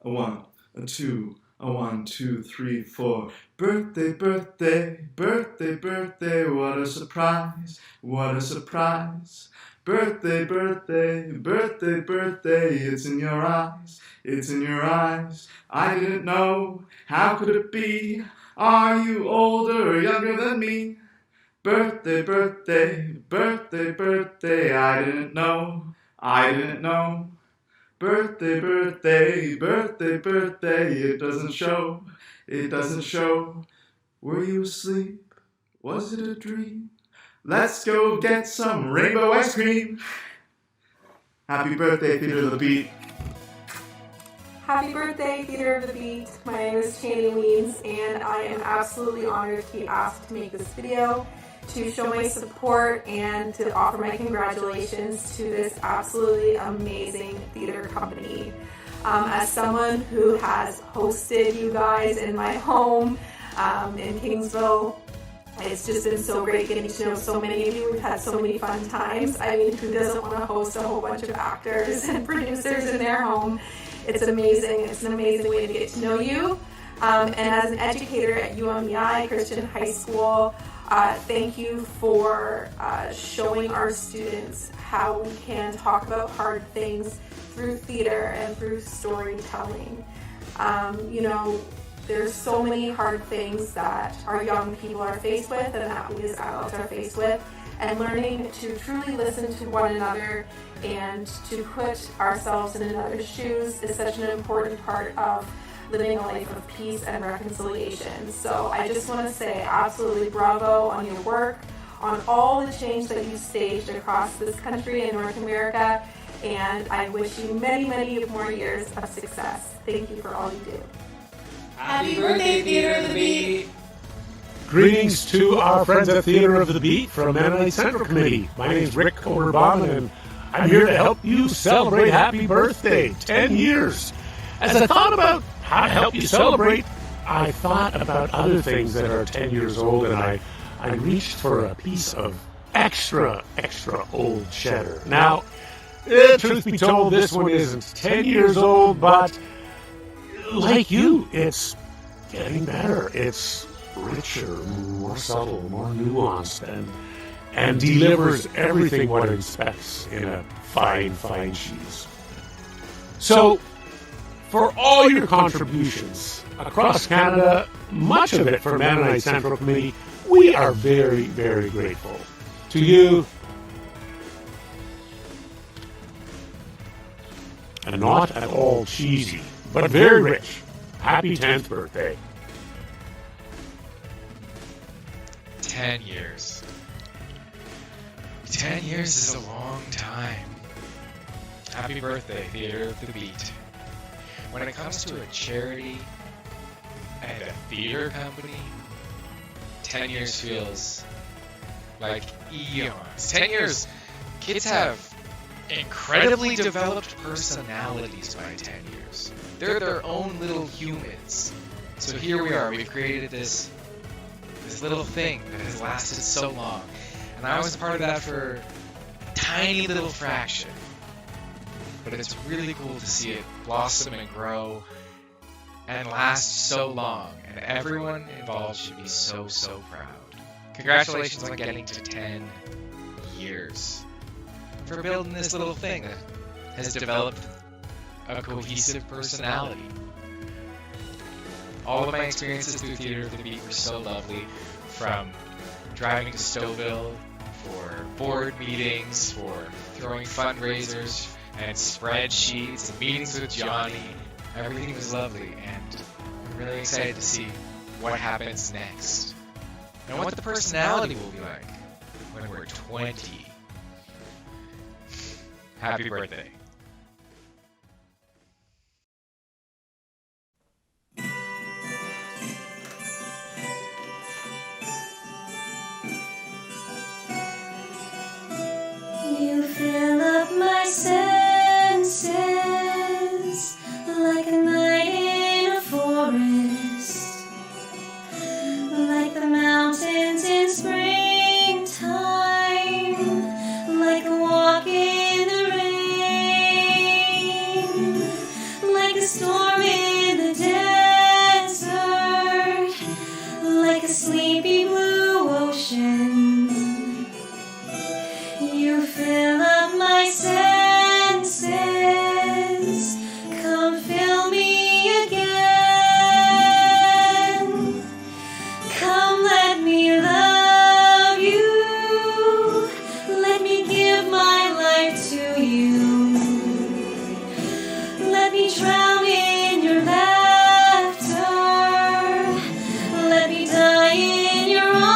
A 1, a 2, a 1, 2, 3, 4. Birthday, birthday, birthday, birthday, what a surprise, what a surprise. Birthday, birthday, birthday, birthday, it's in your eyes, it's in your eyes. I didn't know, how could it be? Are you older or younger than me? Birthday, birthday, birthday, birthday, I didn't know, I didn't know. Birthday, birthday, birthday, birthday, it doesn't show, it doesn't show. Were you asleep? Was it a dream? Let's go get some rainbow ice cream. Happy birthday, Theater of the Beat. Happy birthday, Theater of the Beat. My name is Chaney Weens, and I am absolutely honored to be asked to make this video to show my support and to offer my congratulations to this absolutely amazing theater company. As someone who has hosted you guys in my home in Kingsville, it's just been so great getting to know so many of you. We've had so many fun times. I mean, who doesn't want to host a whole bunch of actors and producers in their home? It's amazing. It's an amazing way to get to know you. And as an educator at UMEI Christian High School, Thank you for showing our students how we can talk about hard things through theater and through storytelling. There's so many hard things that our young people are faced with and that we as adults are faced with. And learning to truly listen to one another and to put ourselves in another's shoes is such an important part of living a life of peace and reconciliation. So I just want to say absolutely bravo on your work, on all the change that you've staged across this country and North America, and I wish you many, many more years of success. Thank you for all you do. Happy birthday, Theater of the Beat! Greetings to our friends at Theater of the Beat from Mennonite Central Committee. My name is Rick Oberbauman, and I'm here to help you celebrate happy birthday, 10 years. As I thought about how to help you celebrate, I thought about other things that are 10 years old, and I reached for a piece of extra old cheddar. Now, truth be told, this one isn't 10 years old, but like you, it's getting better. It's richer, more subtle, more nuanced, and delivers everything one expects in a fine cheese. So, for all your contributions across Canada, much of it from Mennonite Central Committee, we are very, very grateful. To you, and not at all cheesy, but very rich, happy 10th birthday. 10 years. 10 years is a long time. Happy birthday, Theater of the Beat. When it comes to a charity and a theater company, 10 years feels like eons. 10 years, kids have incredibly developed personalities by 10 years. They're their own little humans. So here we are, we've created this little thing that has lasted so long. And I was part of that for a tiny little fraction. But it's really cool to see it blossom and grow and last so long. And everyone involved should be so proud. Congratulations on getting to 10 years. For building this little thing that has developed a cohesive personality. All of my experiences through Theater of the Beat were so lovely, from driving to Stouffville for board meetings, for throwing fundraisers and spreadsheets and meetings with Johnny. Everything was lovely, and I'm really excited to see what happens next and what the personality will be like when we're 20. Happy birthday. You fill up my senses like a night in a forest, like the mountains in springtime, like a walk in the rain, like a storm in the desert, like a sleepy blue ocean. You fill up my senses, come fill me again. Come let me love you, let me give my life to you. Let me drown in your laughter, let me die in your arms.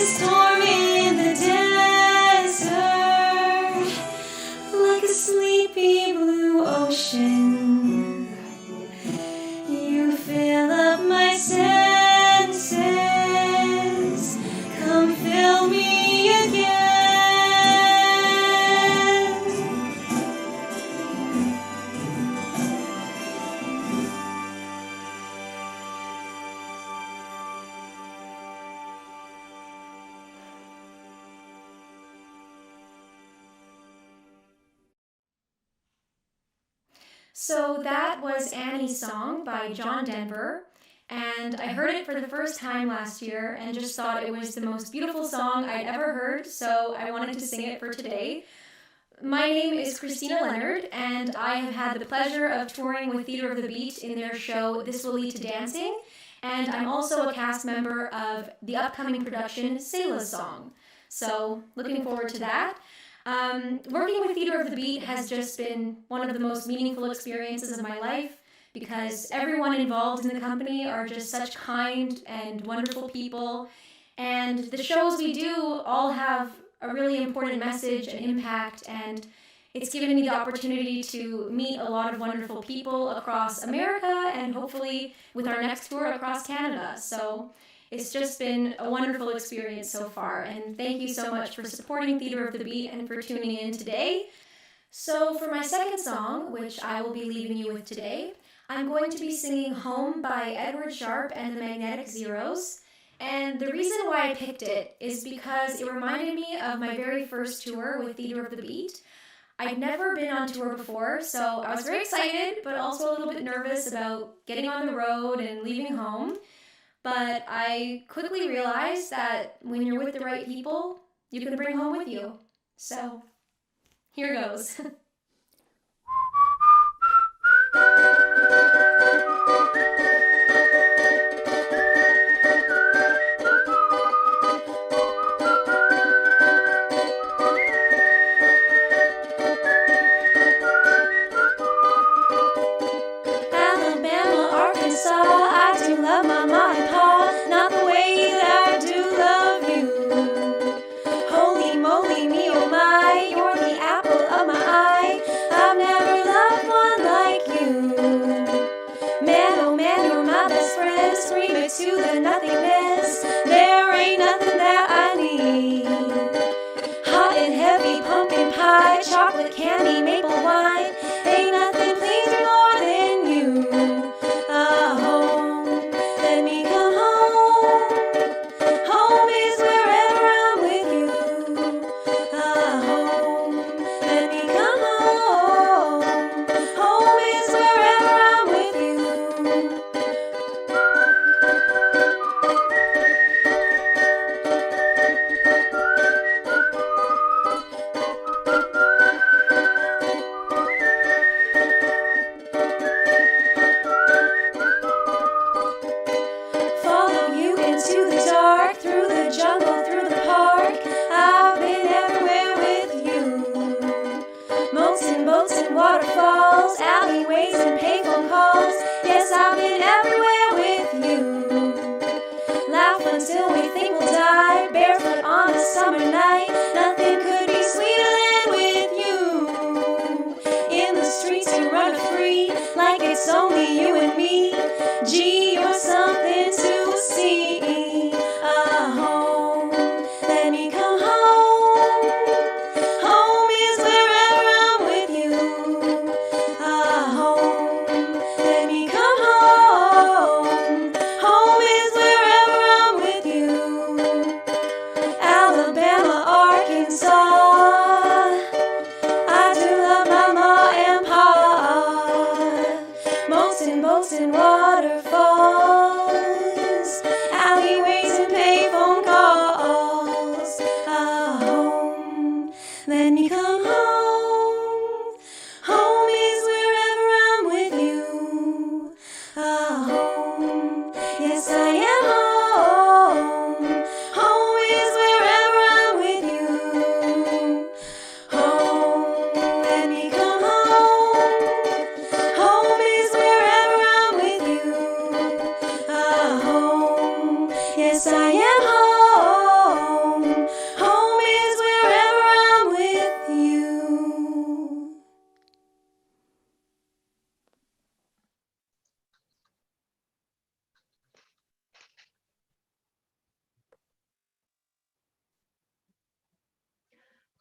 Storm in the desert. So that was Annie's song by John Denver, and I heard it for the first time last year and just thought it was the most beautiful song I'd ever heard, so I wanted to sing it for today. My name is Christina Leonard, and I have had the pleasure of touring with Theater of the Beat in their show This Will Lead to Dancing, and I'm also a cast member of the upcoming production Selah's Song. So, looking forward to that. Working with Theater of the Beat has just been one of the most meaningful experiences of my life because everyone involved in the company are just such kind and wonderful people, and the shows we do all have a really important message and impact, and it's given me the opportunity to meet a lot of wonderful people across America and hopefully with our next tour across Canada. So it's just been a wonderful experience so far, and thank you so much for supporting Theater of the Beat and for tuning in today. So for my second song, which I will be leaving you with today, I'm going to be singing Home by Edward Sharpe and the Magnetic Zeros. And the reason why I picked it is because it reminded me of my very first tour with Theater of the Beat. I'd never been on tour before, so I was very excited, but also a little bit nervous about getting on the road and leaving home. But I quickly realized that when you're with the right people, you can bring home with you. So, here goes. Alabama, Arkansas, I do love my mom and pa, not the way that I do love you. Holy moly, me oh my, you're the apple of my eye. I've never loved one like you. Man, oh man, you're my best friend, scream it to the nothingness. There ain't nothing that I need. Hot and heavy pumpkin pie, chocolate candy, maple wine. Ain't nothing please me more than you. Home, let me come home. Home is wherever I'm with you. Home, let me come home. Home is wherever I'm with you. Follow you into the dark, through the jungle, through the park. I've been everywhere with you. Moats and boats and waterfalls, alleyways and payphone calls. Yes, I've been everywhere with you. Laugh until we think we'll die, barefoot on a summer night. Nothing could be sweeter than with you. In the streets you run free, like it's only you and me. Gee, you're something to see. Home, let me come home. Home is wherever I'm with you. Home, let me come home. Home is wherever I'm with you. Alabama, Arkansas, I do love my ma and pa. Moats and boats and waterfalls, alleyways and payphone calls. Home, let me come home. Home is wherever I'm with you. Home, yes I am home. Home is wherever I'm with you. Home, let me come home. Home is wherever I'm with you. Home, yes I am home. Home is wherever I'm with you.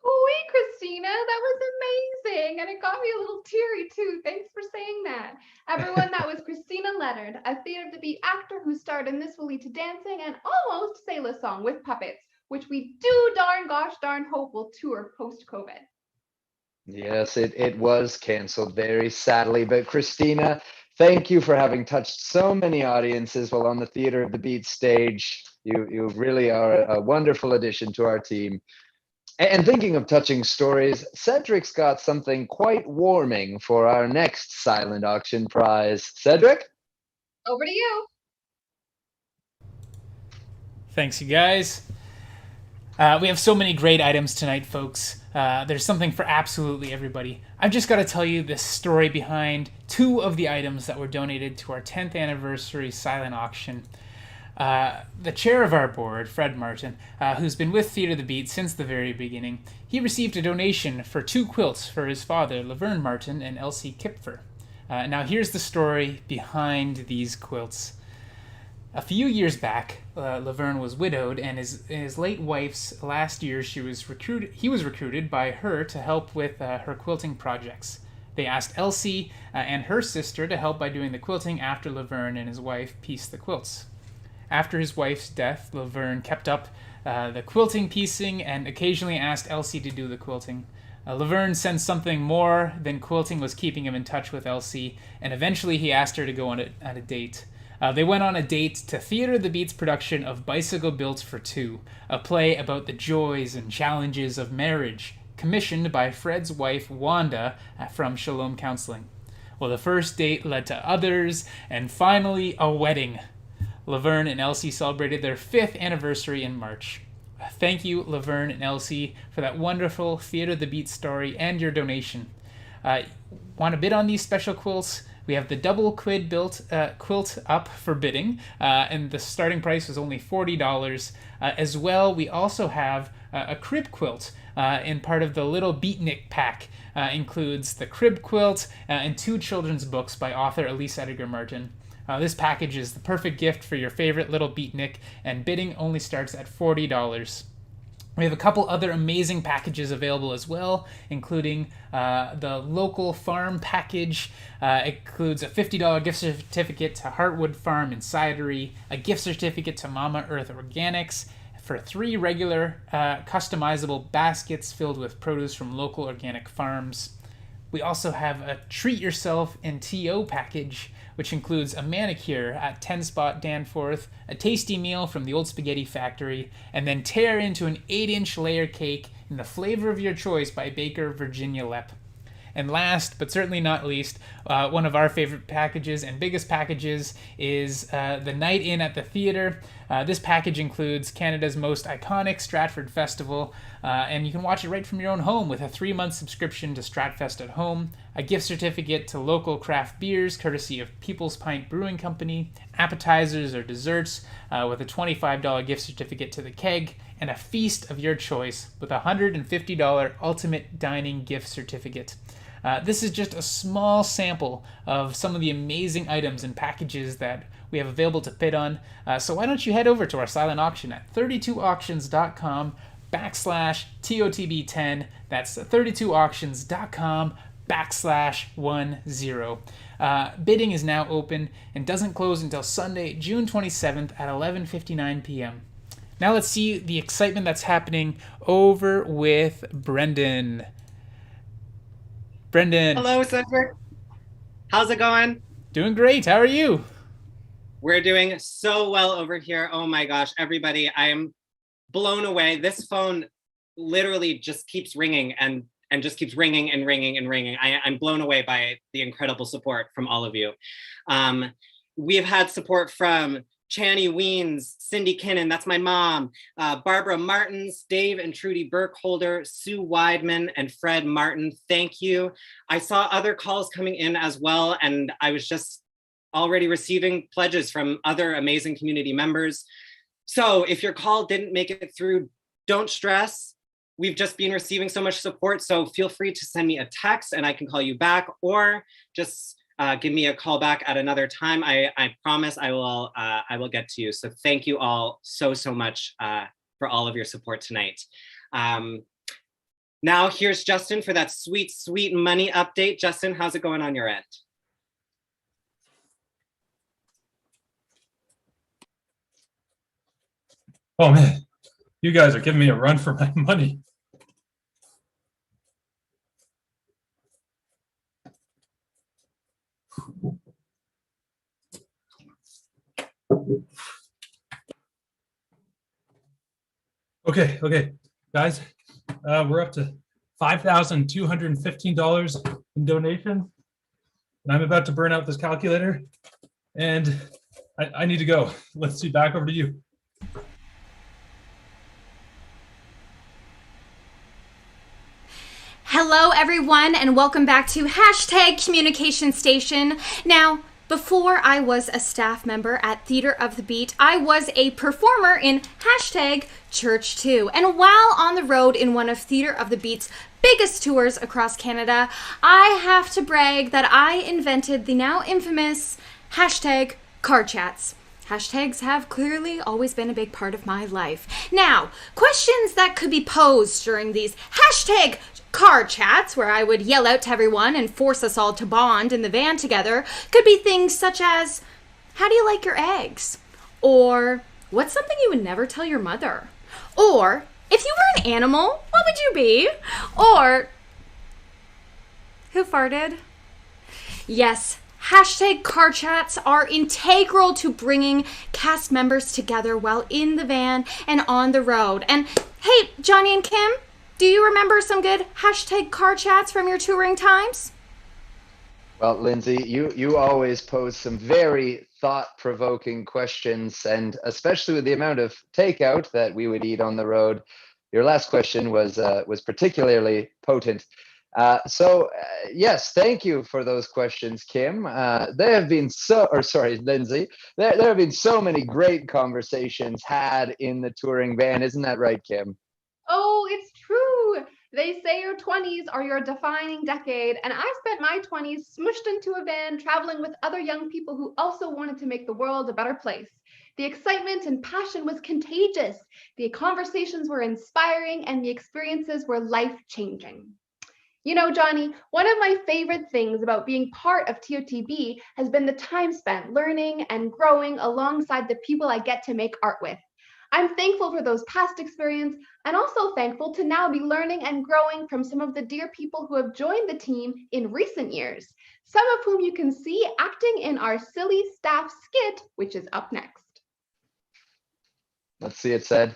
Wait, Christina, that was amazing. And it got me a little teary too. Thanks for saying that. Everyone, that was Christina Leonard, a Theater of the Beat actor who starred in This Will Lead to Dancing and almost Selah's Song with puppets, which we do darn gosh darn hope will tour post-COVID. Yes, it was canceled very sadly. But Christina, thank you for having touched so many audiences while on the Theater of the Beat stage. You really are a wonderful addition to our team. And thinking of touching stories, Cedric's got something quite warming for our next silent auction prize. Cedric? Over to you. Thanks, you guys. We have so many great items tonight, folks. There's something for absolutely everybody. I've just got to tell you the story behind two of the items that were donated to our 10th anniversary silent auction. The chair of our board, Fred Martin, who's been with Theater of the Beat since the very beginning, he received a donation for 2 quilts for his father, Laverne Martin, and Elsie Kipfer. Now here's the story behind these quilts. A few years back, Laverne was widowed, and his late wife's last year, he was recruited by her to help with her quilting projects. They asked Elsie and her sister to help by doing the quilting after Laverne and his wife pieced the quilts. After his wife's death, Laverne kept up the quilting piecing and occasionally asked Elsie to do the quilting. Laverne sensed something more than quilting was keeping him in touch with Elsie, and eventually he asked her to go on a date. They went on a date to Theater of the Beat's production of Bicycle Built for Two, a play about the joys and challenges of marriage, commissioned by Fred's wife Wanda from Shalom Counseling. Well, the first date led to others, and finally a wedding. Laverne and Elsie celebrated their 5th anniversary in March. Thank you, Laverne and Elsie, for that wonderful Theater of the Beat story and your donation. Want to bid on these special quilts? We have the double quid quilt up for bidding, and the starting price was only $40. As well, we also have a crib quilt in part of the Little Beatnik pack. Includes the crib quilt and 2 children's books by author Elise Edgar Martin. This package is the perfect gift for your favorite Little Beatnik, and bidding only starts at $40. We have a couple other amazing packages available as well, including the local farm package. It includes a $50 gift certificate to Heartwood Farm and Cidery, a gift certificate to Mama Earth Organics, for 3 regular customizable baskets filled with produce from local organic farms. We also have a Treat Yourself and TO package, which includes a manicure at 10 Spot Danforth, a tasty meal from the Old Spaghetti Factory, and then tear into an 8-inch layer cake in the flavor of your choice by baker Virginia Lepp. And last, but certainly not least, one of our favorite packages and biggest packages is the Night In at the Theatre. This package includes Canada's most iconic Stratford Festival, and you can watch it right from your own home with a 3-month subscription to Stratfest at Home, a gift certificate to local craft beers courtesy of People's Pint Brewing Company, appetizers or desserts with a $25 gift certificate to The Keg, and a feast of your choice with a $150 Ultimate Dining gift certificate. This is just a small sample of some of the amazing items and packages that we have available to bid on. So why don't you head over to our silent auction at 32auctions.com/TOTB10. That's 32auctions.com/10. Bidding is now open and doesn't close until Sunday, June 27th at 11:59 p.m. Now let's see the excitement that's happening over with Brendan. Brendan. Hello, Cedric. How's it going? Doing great. How are you? We're doing so well over here. Oh my gosh, everybody, I am blown away. This phone literally just keeps ringing and just keeps ringing and ringing and ringing. I'm blown away by the incredible support from all of you. We have had support from Channy Weens, Cindy Kinnan, that's my mom, Barbara Martins, Dave and Trudy Burkholder, Sue Weidman, and Fred Martin. Thank you. I saw other calls coming in as well, and I was just already receiving pledges from other amazing community members. So if your call didn't make it through, don't stress. We've just been receiving so much support, so feel free to send me a text and I can call you back, or just give me a call back at another time. I promise I will get to you. So thank you all so much for all of your support tonight. Now here's Justin for that sweet money update. Justin, how's it going on your end? Oh man, you guys are giving me a run for my money. Okay, guys, we're up to $5,215 in donations, and I'm about to burn out this calculator, and I need to go. Let's see, back over to you. Hello, everyone, and welcome back to Hashtag Communication Station. Now, before I was a staff member at Theater of the Beat, I was a performer in Hashtag Church 2. And while on the road in one of Theater of the Beat's biggest tours across Canada, I have to brag that I invented the now infamous Hashtag Car Chats. Hashtags have clearly always been a big part of my life. Now, questions that could be posed during these Hashtag car chats, where I would yell out to everyone and force us all to bond in the van together, could be things such as, how do you like your eggs? Or, what's something you would never tell your mother? Or, if you were an animal, what would you be? Or, who farted? Yes, Hashtag car chats are integral to bringing cast members together while in the van and on the road. And hey, Johnny and Kim, do you remember some good Hashtag car chats from your touring times? Well, Lindsay, you always pose some very thought-provoking questions, and especially with the amount of takeout that we would eat on the road, your last question was particularly potent. Yes, thank you for those questions, Kim. There have been Lindsay. There have been so many great conversations had in the touring van, isn't that right, Kim? Oh, it's true. They say your 20s are your defining decade, and I spent my 20s smushed into a van traveling with other young people who also wanted to make the world a better place. The excitement and passion was contagious. The conversations were inspiring, and the experiences were life-changing. You know, Johnny, one of my favorite things about being part of TOTB has been the time spent learning and growing alongside the people I get to make art with. I'm thankful for those past experiences and also thankful to now be learning and growing from some of the dear people who have joined the team in recent years, some of whom you can see acting in our Silly Staff skit, which is up next. Let's see it said.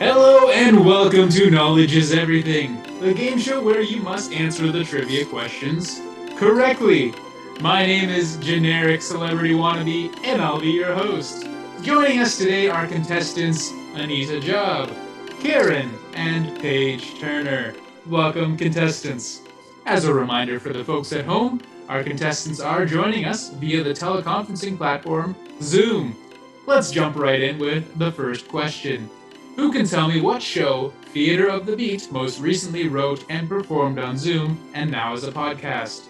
Hello and welcome to Knowledge is Everything, the game show where you must answer the trivia questions correctly. My name is Generic Celebrity Wannabe, and I'll be your host. Joining us today are contestants Anita Job, Karen, and Paige Turner. Welcome, contestants. As a reminder for the folks at home, our contestants are joining us via the teleconferencing platform Zoom. Let's jump right in with the first question. Who can tell me what show Theater of the Beat most recently wrote and performed on Zoom and now is a podcast?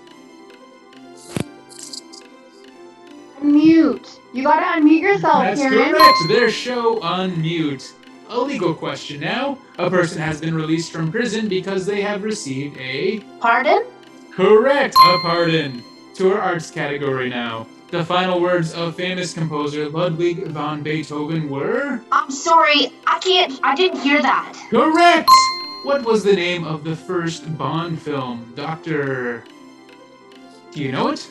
Unmute. You gotta unmute yourself, That's Karen. correct. Their show Unmute. A legal question now. A person has been released from prison because they have received a... Pardon? Correct, a pardon. To our arts category now. The final words of famous composer Ludwig van Beethoven were... I'm sorry, I didn't hear that. Correct! What was the name of the first Bond film, Dr... Do you know it?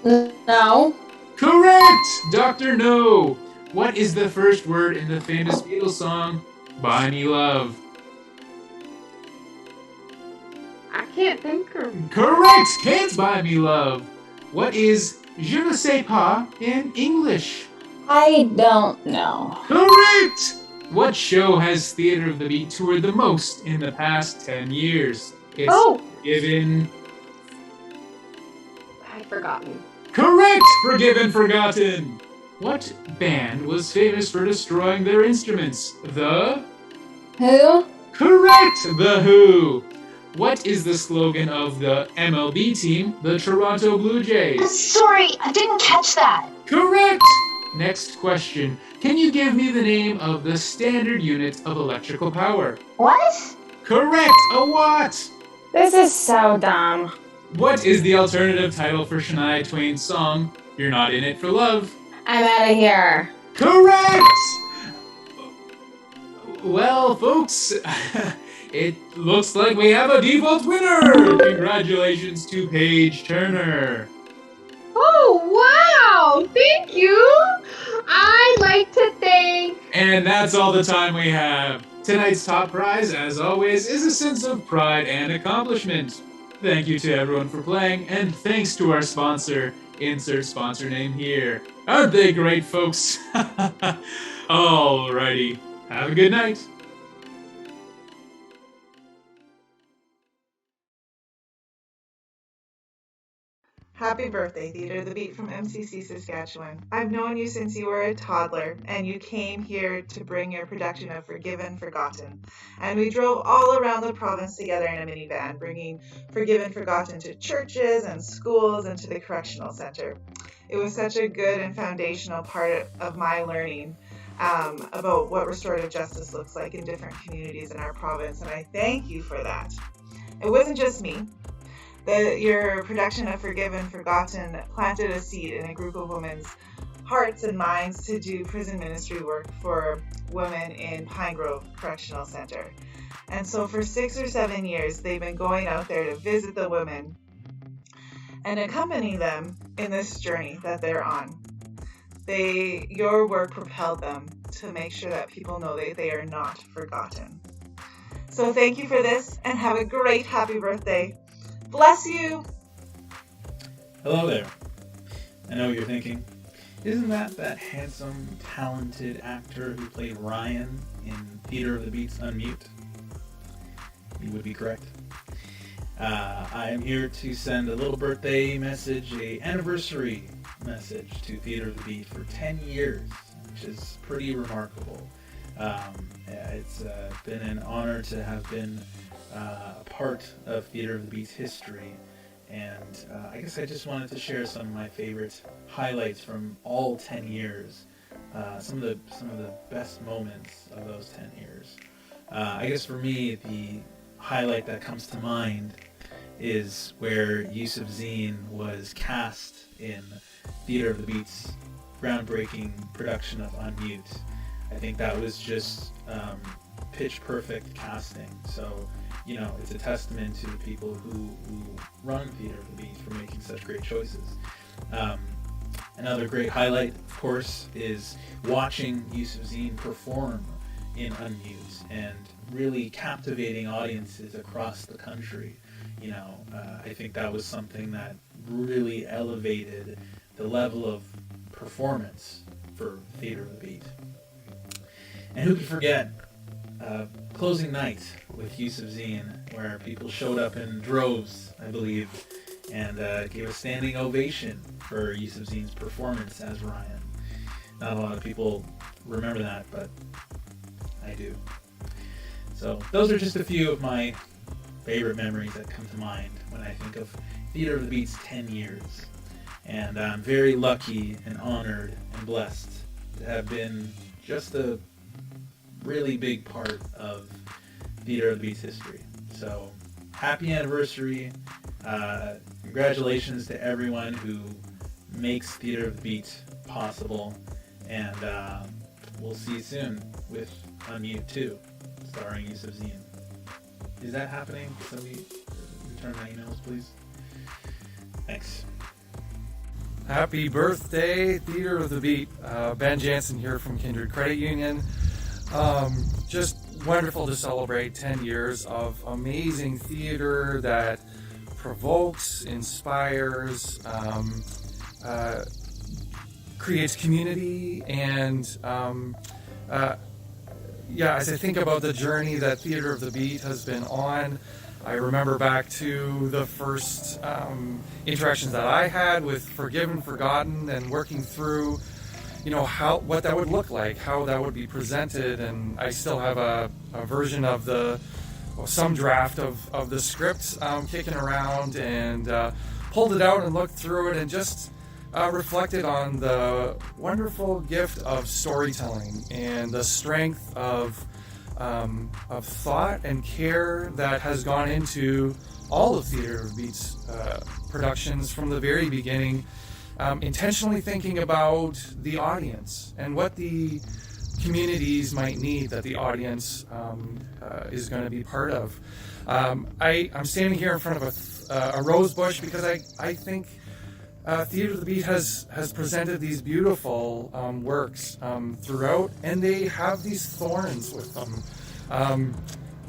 No. Correct! Dr. No! What is the first word in the famous Beatles song, Buy Me Love? I can't think of... Correct! Can't buy me love. What is je ne sais pas in English? I don't know. Correct! What show has Theater of the Beat toured the most in the past 10 years? It's Forgiven... I've forgotten. Correct! Forgiven Forgotten! What band was famous for destroying their instruments? The... Who? Correct! The Who! What is the slogan of the MLB team, the Toronto Blue Jays? Sorry, I didn't catch that. Correct! Next question. Can you give me the name of the standard unit of electrical power? What? Correct! A watt! This is so dumb. What is the alternative title for Shania Twain's song, You're Not In It For Love? I'm out of here. Correct! Well, folks, it looks like we have a default winner! Congratulations to Paige Turner. Oh, wow! Thank you! I'd like to thank... And that's all the time we have. Tonight's top prize, as always, is a sense of pride and accomplishment. Thank you to everyone for playing, and thanks to our sponsor. Insert sponsor name here. Aren't they great, folks? Alrighty. Have a good night. Happy birthday, Theater of the Beat from MCC Saskatchewan. I've known you since you were a toddler, and you came here to bring your production of Forgiven Forgotten. And we drove all around the province together in a minivan, bringing Forgiven Forgotten to churches and schools and to the correctional center. It was such a good and foundational part of my learning about what restorative justice looks like in different communities in our province, and I thank you for that. It wasn't just me. Your production of Forgiven Forgotten planted a seed in a group of women's hearts and minds to do prison ministry work for women in Pine Grove Correctional Center. And so for 6 or 7 years, they've been going out there to visit the women and accompany them in this journey that they're on. Your work propelled them to make sure that people know that they are not forgotten. So thank you for this, and have a great happy birthday. Bless you! Hello there. I know what you're thinking. Isn't that handsome, talented actor who played Ryan in Theater of the Beat's Unmute? You would be correct. I am here to send a little birthday message, a anniversary message to Theater of the Beat for 10 years, which is pretty remarkable. It's been an honor to have been a part of Theater of the Beat's history, and I guess I just wanted to share some of my favorite highlights from all 10 years, some of the best moments of those 10 years. I guess for me, the highlight that comes to mind is where Yusuf Zine was cast in Theater of the Beat's groundbreaking production of Unmute. I think that was just pitch perfect casting. So, you know, it's a testament to the people who run Theater of the Beat for making such great choices. Another great highlight, of course, is watching Yusuf Zine perform in Unmute and really captivating audiences across the country. You know, I think that was something that really elevated the level of performance for Theater of the Beat. And who could forget closing night with Yusuf Zine, where people showed up in droves, I believe, and gave a standing ovation for Yusuf Zine's performance as Ryan. Not a lot of people remember that, but I do. So those are just a few of my favorite memories that come to mind when I think of Theater of the Beat's 10 years. And I'm very lucky and honored and blessed to have been just a really big part of Theater of the Beat's history. So happy anniversary. Congratulations to everyone who makes Theater of the Beat possible. And we'll see you soon with Unmute 2, starring Yusuf Zine. Is that happening? Can somebody return my emails, please? Thanks. Happy birthday, Theater of the Beat. Ben Jansen here from Kindred Credit Union. Just wonderful to celebrate 10 years of amazing theater that provokes, inspires, creates community, and as I think about the journey that Theater of the Beat has been on, I remember back to the first interactions that I had with Forgiven Forgotten and working through, what that would look like, how that would be presented, and I still have a version of some draft of the script kicking around, and pulled it out and looked through it and just reflected on the wonderful gift of storytelling and the strength of thought and care that has gone into all of Theater of the Beat's productions from the very beginning, intentionally thinking about the audience and what the communities might need that the audience is going to be part of. I'm standing here in front of a rose bush because I think Theater of the Beat has presented these beautiful works throughout, and they have these thorns with them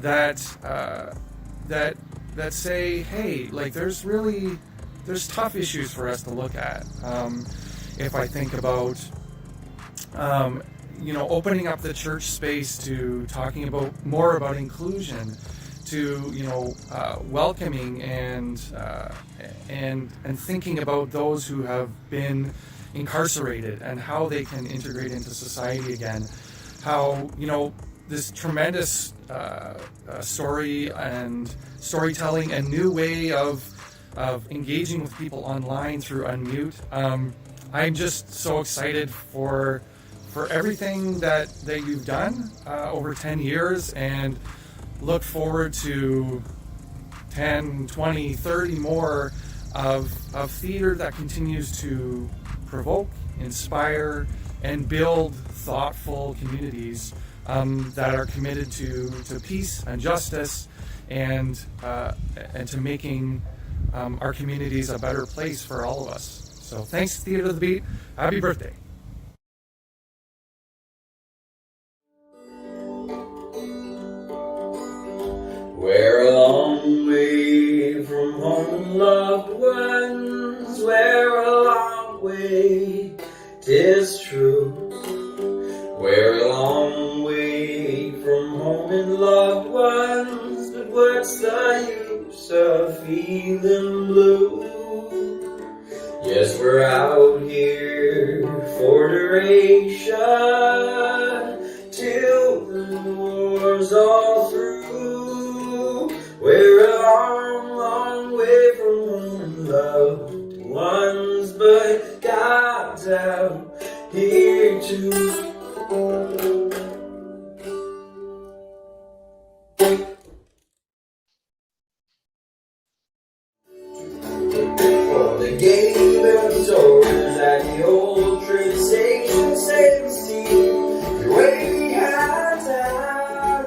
that say, hey, like there's tough issues for us to look at. If I think about opening up the church space to talking more about inclusion, to welcoming and thinking about those who have been incarcerated and how they can integrate into society again. How this tremendous story and storytelling and new way of engaging with people online through Unmute. I'm just so excited for everything that you've done over 10 years, and look forward to 10, 20, 30 more of theater that continues to provoke, inspire, and build thoughtful communities that are committed to peace and justice, and to making our communities a better place for all of us. So thanks, Theater of the Beat. Happy birthday. We're a long way from home and loved ones. We're a long way, 'tis true. We're a long way from home and loved ones, but what's the use of feeling blue? Yes, we're out here for duration, till the war's all through. We're a long, long way from home and loved ones, but God's out here too. For the game of swords at the old train station, safe sea, you're way out of town.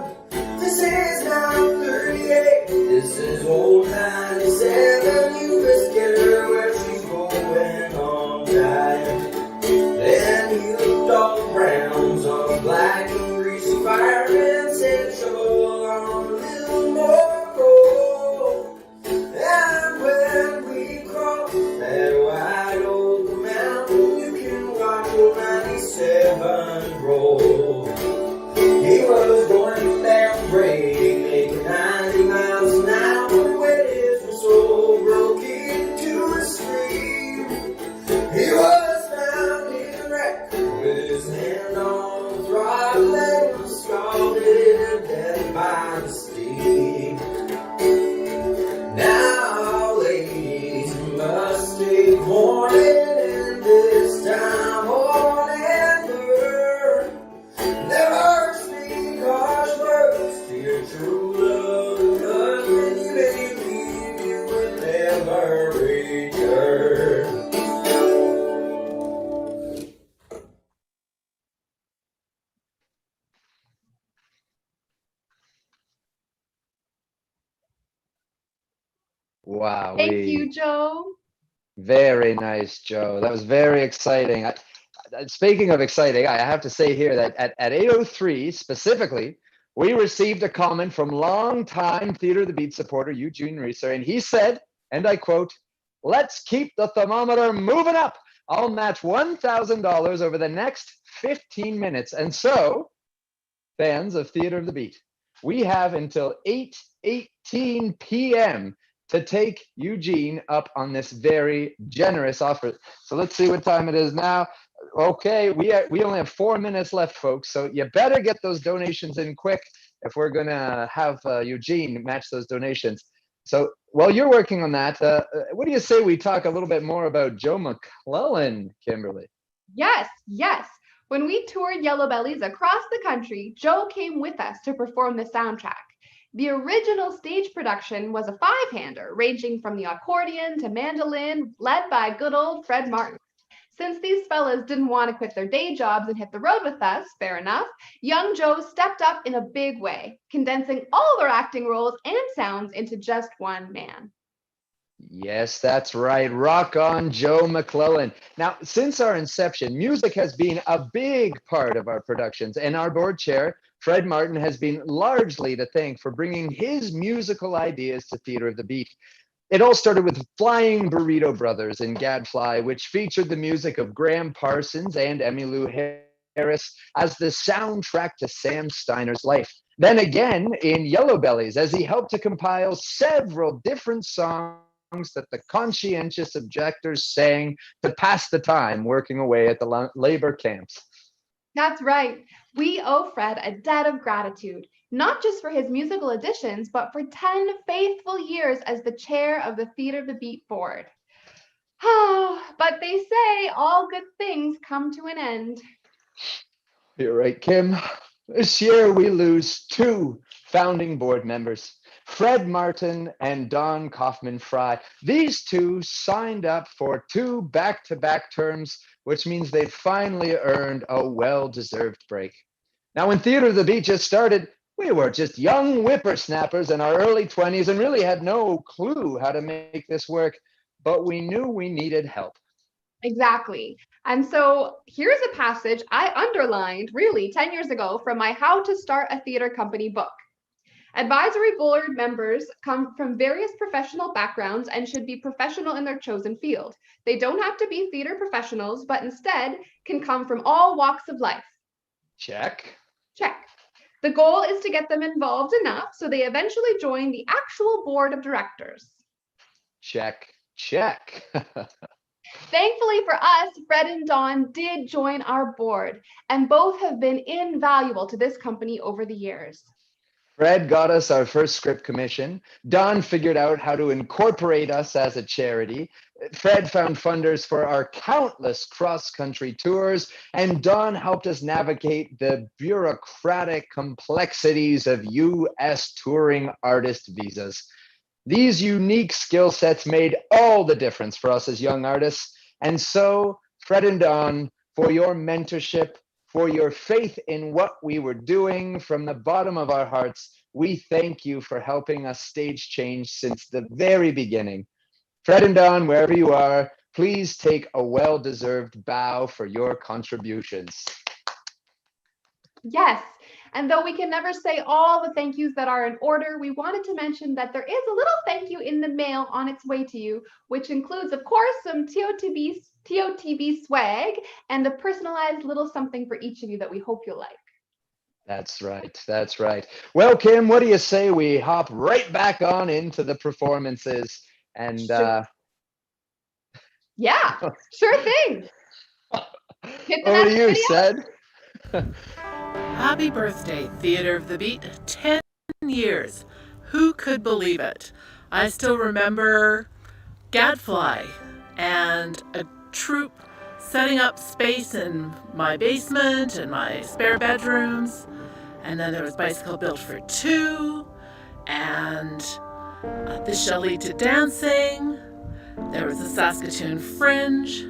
This is not 38, this is old 97. You best get her where she's going on time. Then he looked all browns on a black and greasy fire and said, trouble on a little more coal. And when we cross that wide open mountain, you can watch your 97 roll. He was going down grade, making 90 miles an hour when his whistle broke into a scream. He was found in a wreck with his hand on the throttle and was scalded to death by the steam. Now, ladies, you must take warning, and this time on and learn. Never speak harsh words to your true love, because when you may leave, you will never return. Wow. Thank you, Joe. Very nice, Joe. That was very exciting. Speaking of exciting, I have to say here that at 8:03 specifically, we received a comment from longtime Theater of the Beat supporter Eugene Reeser, and he said, and I quote, "Let's keep the thermometer moving up. I'll match $1,000 over the next 15 minutes." And so, fans of Theater of the Beat, we have until 8:18 p.m. to take Eugene up on this very generous offer. So let's see what time it is now. Okay, we only have 4 minutes left, folks. So you better get those donations in quick if we're gonna have Eugene match those donations. So while you're working on that, what do you say we talk a little bit more about Joe McClellan, Kimberly? Yes, yes. When we toured Yellow Bellies across the country, Joe came with us to perform the soundtrack. The original stage production was a five-hander, ranging from the accordion to mandolin, led by good old Fred Martin. Since these fellas didn't want to quit their day jobs and hit the road with us, fair enough, young Joe stepped up in a big way, condensing all their acting roles and sounds into just one man. Yes, that's right. Rock on, Joe McClellan. Now, since our inception, music has been a big part of our productions, and our board chair, Fred Martin, has been largely to thank for bringing his musical ideas to Theater of the Beat. It all started with Flying Burrito Brothers in Gadfly, which featured the music of Graham Parsons and Emmylou Harris as the soundtrack to Sam Steiner's life. Then again in Yellow Bellies, as he helped to compile several different songs that the conscientious objectors sang to pass the time working away at the labor camps. That's right. We owe Fred a debt of gratitude, not just for his musical additions, but for 10 faithful years as the chair of the Theater of the Beat board. Oh, but they say all good things come to an end. You're right, Kim. This year we lose 2 founding board members, Fred Martin and Don Kaufman-Fry. These 2 signed up for 2 back-to-back terms, which means they finally earned a well-deserved break. Now, when Theater of the Beat just started, we were just young whippersnappers in our early 20s and really had no clue how to make this work, but we knew we needed help. Exactly. And so here's a passage I underlined really 10 years ago from my How to Start a Theater Company book. Advisory board members come from various professional backgrounds and should be professional in their chosen field. They don't have to be theater professionals, but instead can come from all walks of life. Check. Check. The goal is to get them involved enough so they eventually join the actual board of directors. Check. Check. Thankfully for us, Fred and Don did join our board, and both have been invaluable to this company over the years. Fred got us our first script commission. Don figured out how to incorporate us as a charity. Fred found funders for our countless cross-country tours, and Don helped us navigate the bureaucratic complexities of U.S. touring artist visas. These unique skill sets made all the difference for us as young artists. And so, Fred and Don, for your mentorship, for your faith in what we were doing from the bottom of our hearts, we thank you for helping us stage change since the very beginning. Fred and Don, wherever you are, please take a well-deserved bow for your contributions. Yes, and though we can never say all the thank yous that are in order, we wanted to mention that there is a little thank you in the mail on its way to you, which includes, of course, some TOTB swag and a personalized little something for each of you that we hope you'll like. That's right. That's right. Well, Kim, what do you say we hop right back on into the performances? And yeah, sure thing. Over to you, Sed. Happy birthday, Theater of the Beat. 10 years. Who could believe it? I still remember Gadfly and a troupe setting up space in my basement and my spare bedrooms. And then there was Bicycle Built for Two and This Shall Lead to Dancing. There was the Saskatoon Fringe.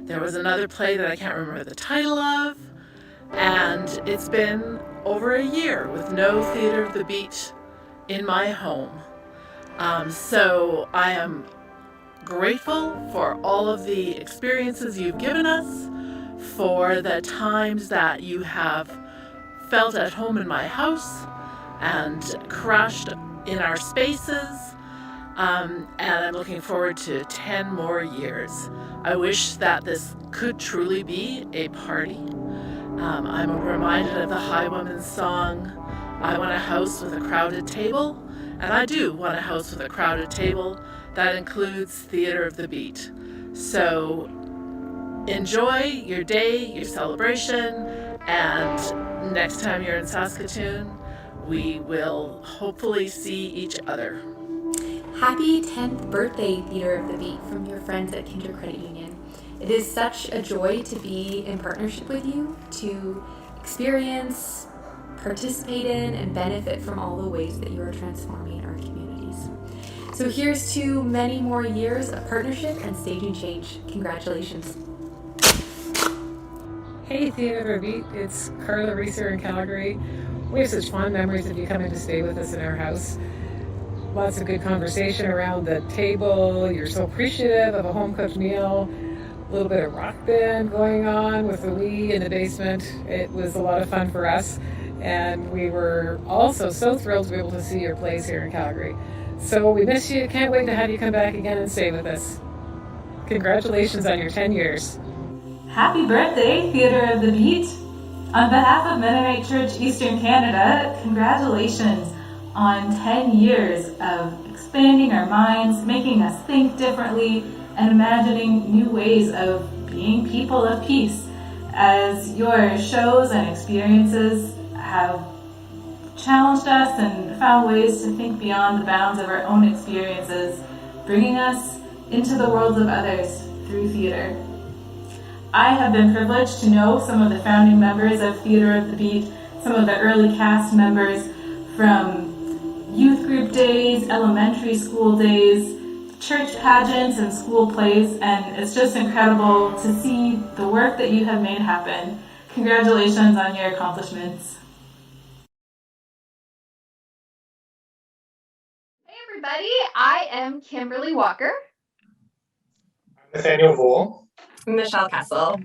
There was another play that I can't remember the title of. And it's been over a year with no Theater of the Beat in my home. So I am grateful for all of the experiences you've given us, for the times that you have felt at home in my house and crashed in our spaces. And I'm looking forward to 10 more years. I wish that this could truly be a party. I'm reminded of the Highwoman's song, I Want a House with a Crowded Table, and I do want a house with a crowded table that includes Theater of the Beat. So enjoy your day, your celebration, and next time you're in Saskatoon, we will hopefully see each other. Happy 10th birthday, Theater of the Beat, from your friends at Kinder Credit Union. It is such a joy to be in partnership with you, to experience, participate in, and benefit from all the ways that you are transforming our communities. So here's to many more years of partnership and staging change. Congratulations. Hey, Theater of the Beat, it's Carla Reeser in Calgary. We have such fond memories of you coming to stay with us in our house. Lots of good conversation around the table. You're so appreciative of a home-cooked meal. A little bit of rock band going on with the Wii in the basement. It was a lot of fun for us. And we were also so thrilled to be able to see your plays here in Calgary. So we miss you. Can't wait to have you come back again and stay with us. Congratulations on your 10 years. Happy birthday, Theater of the Beat. On behalf of Mennonite Church Eastern Canada, congratulations on 10 years of expanding our minds, making us think differently, and imagining new ways of being people of peace. As your shows and experiences have challenged us and found ways to think beyond the bounds of our own experiences, bringing us into the worlds of others through theater. I have been privileged to know some of the founding members of Theater of the Beat, some of the early cast members from youth group days, elementary school days, church pageants and school plays, and it's just incredible to see the work that you have made happen. Congratulations on your accomplishments. Hey everybody, I am Kimberly Walker. Nathaniel Vole. Michelle Castle.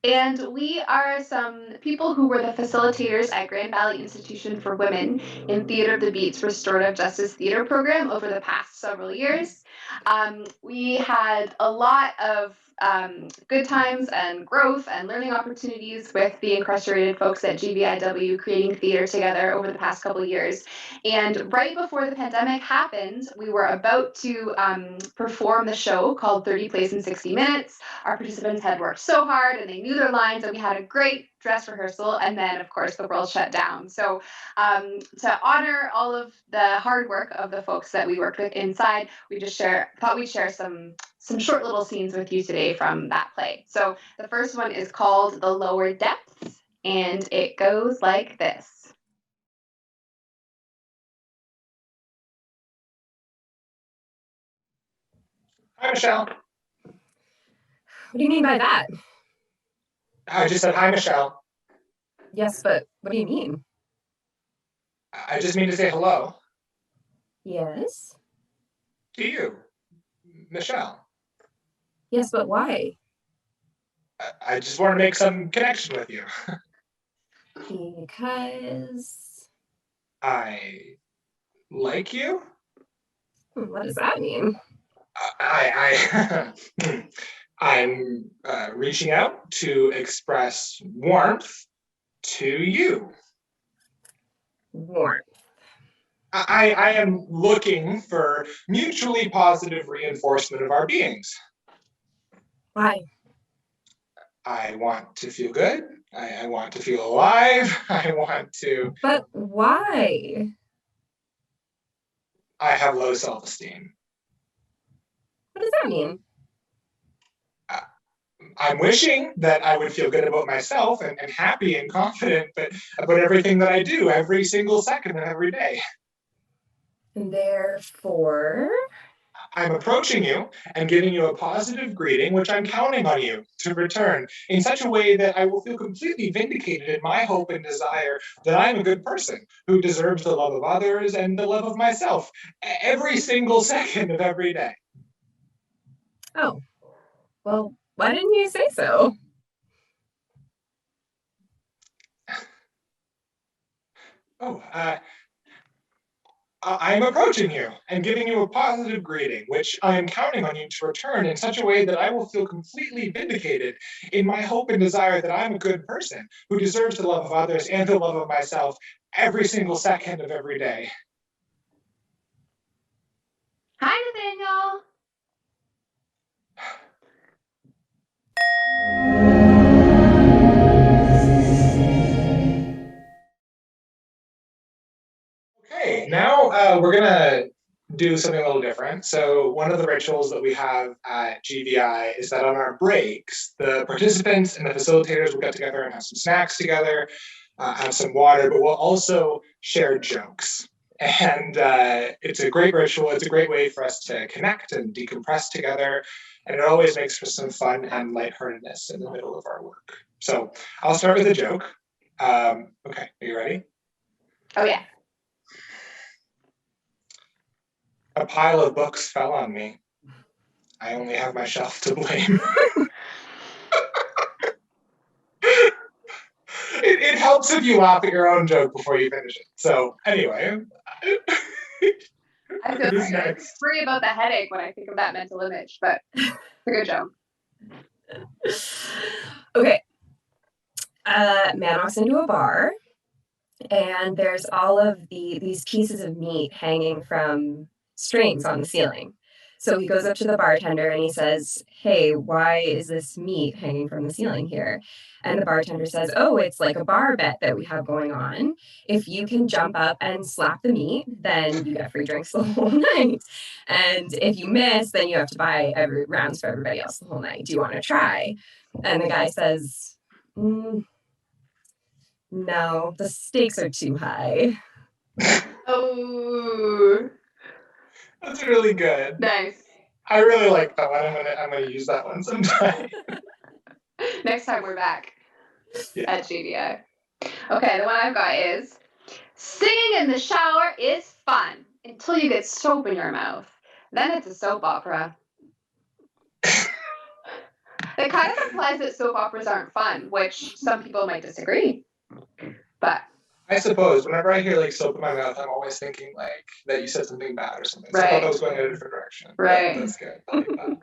And we are some people who were the facilitators at Grand Valley Institution for Women in Theater of the Beat's Restorative Justice Theater program over the past several years. We had a lot of good times and growth and learning opportunities with the incarcerated folks at GVIW creating theater together over the past couple of years. And right before the pandemic happened, we were about to perform the show called 30 Plays in 60 Minutes. Our participants had worked so hard and they knew their lines, and we had a great dress rehearsal, and then of course the world shut down. So to honor all of the hard work of the folks that we worked with inside, we just thought we'd share some short little scenes with you today from that play. So the first one is called The Lower Depths, and it goes like this. Hi, Michelle. What do you mean by that? I just said hi, Michelle. Yes, but what do you mean? I just mean to say hello. Yes? To you, Michelle. Yes, but why? I just want to make some connection with you. Because... I like you? What does that mean? I'm reaching out to express warmth to you. Warmth. I am looking for mutually positive reinforcement of our beings. Why? I want to feel good. I want to feel alive. I want to... But why? I have low self-esteem. What does that mean? I'm wishing that I would feel good about myself and happy and confident about everything that I do every single second of every day. And therefore... I'm approaching you and giving you a positive greeting, which I'm counting on you to return in such a way that I will feel completely vindicated in my hope and desire that I'm a good person who deserves the love of others and the love of myself every single second of every day. Oh, well, why didn't you say so? I'm approaching you and giving you a positive greeting, which I am counting on you to return in such a way that I will feel completely vindicated in my hope and desire that I'm a good person who deserves the love of others and the love of myself every single second of every day. Hi, Nathaniel. Okay, now we're gonna do something a little different. So one of the rituals that we have at GVI is that on our breaks, the participants and the facilitators will get together and have some snacks together, have some water, but we'll also share jokes. And it's a great ritual. It's a great way for us to connect and decompress together. And it always makes for some fun and lightheartedness in the middle of our work. So I'll start with a joke. Okay, are you ready? Oh, yeah. A pile of books fell on me. I only have myself to blame. It helps if you laugh at your own joke before you finish it. So anyway. I feel Who's like next? worry about the headache when I think of that mental image, but it's a good joke. Okay. Man walks into a bar, and there's all of these pieces of meat hanging from strings on the ceiling. So he goes up to the bartender and he says, "Hey, why is this meat hanging from the ceiling here?" And the bartender says, "Oh, it's like a bar bet that we have going on. If you can jump up and slap the meat, then you get free drinks the whole night. And if you miss, then you have to buy every rounds for everybody else the whole night. Do you want to try?" And the guy says, "No, the stakes are too high." Oh, That's really good. nice. I really like that one. I'm gonna use that one sometime. Next time we're back at GDI. Okay, the one I've got is singing in the shower is fun until you get soap in your mouth. Then it's a soap opera. It kind of implies that soap operas aren't fun, which some people might disagree. But I suppose whenever I hear like soap in my mouth, I'm always thinking like that you said something bad or something. So I thought Right. I was going in a different direction. Right. Yeah, that's good. I like that.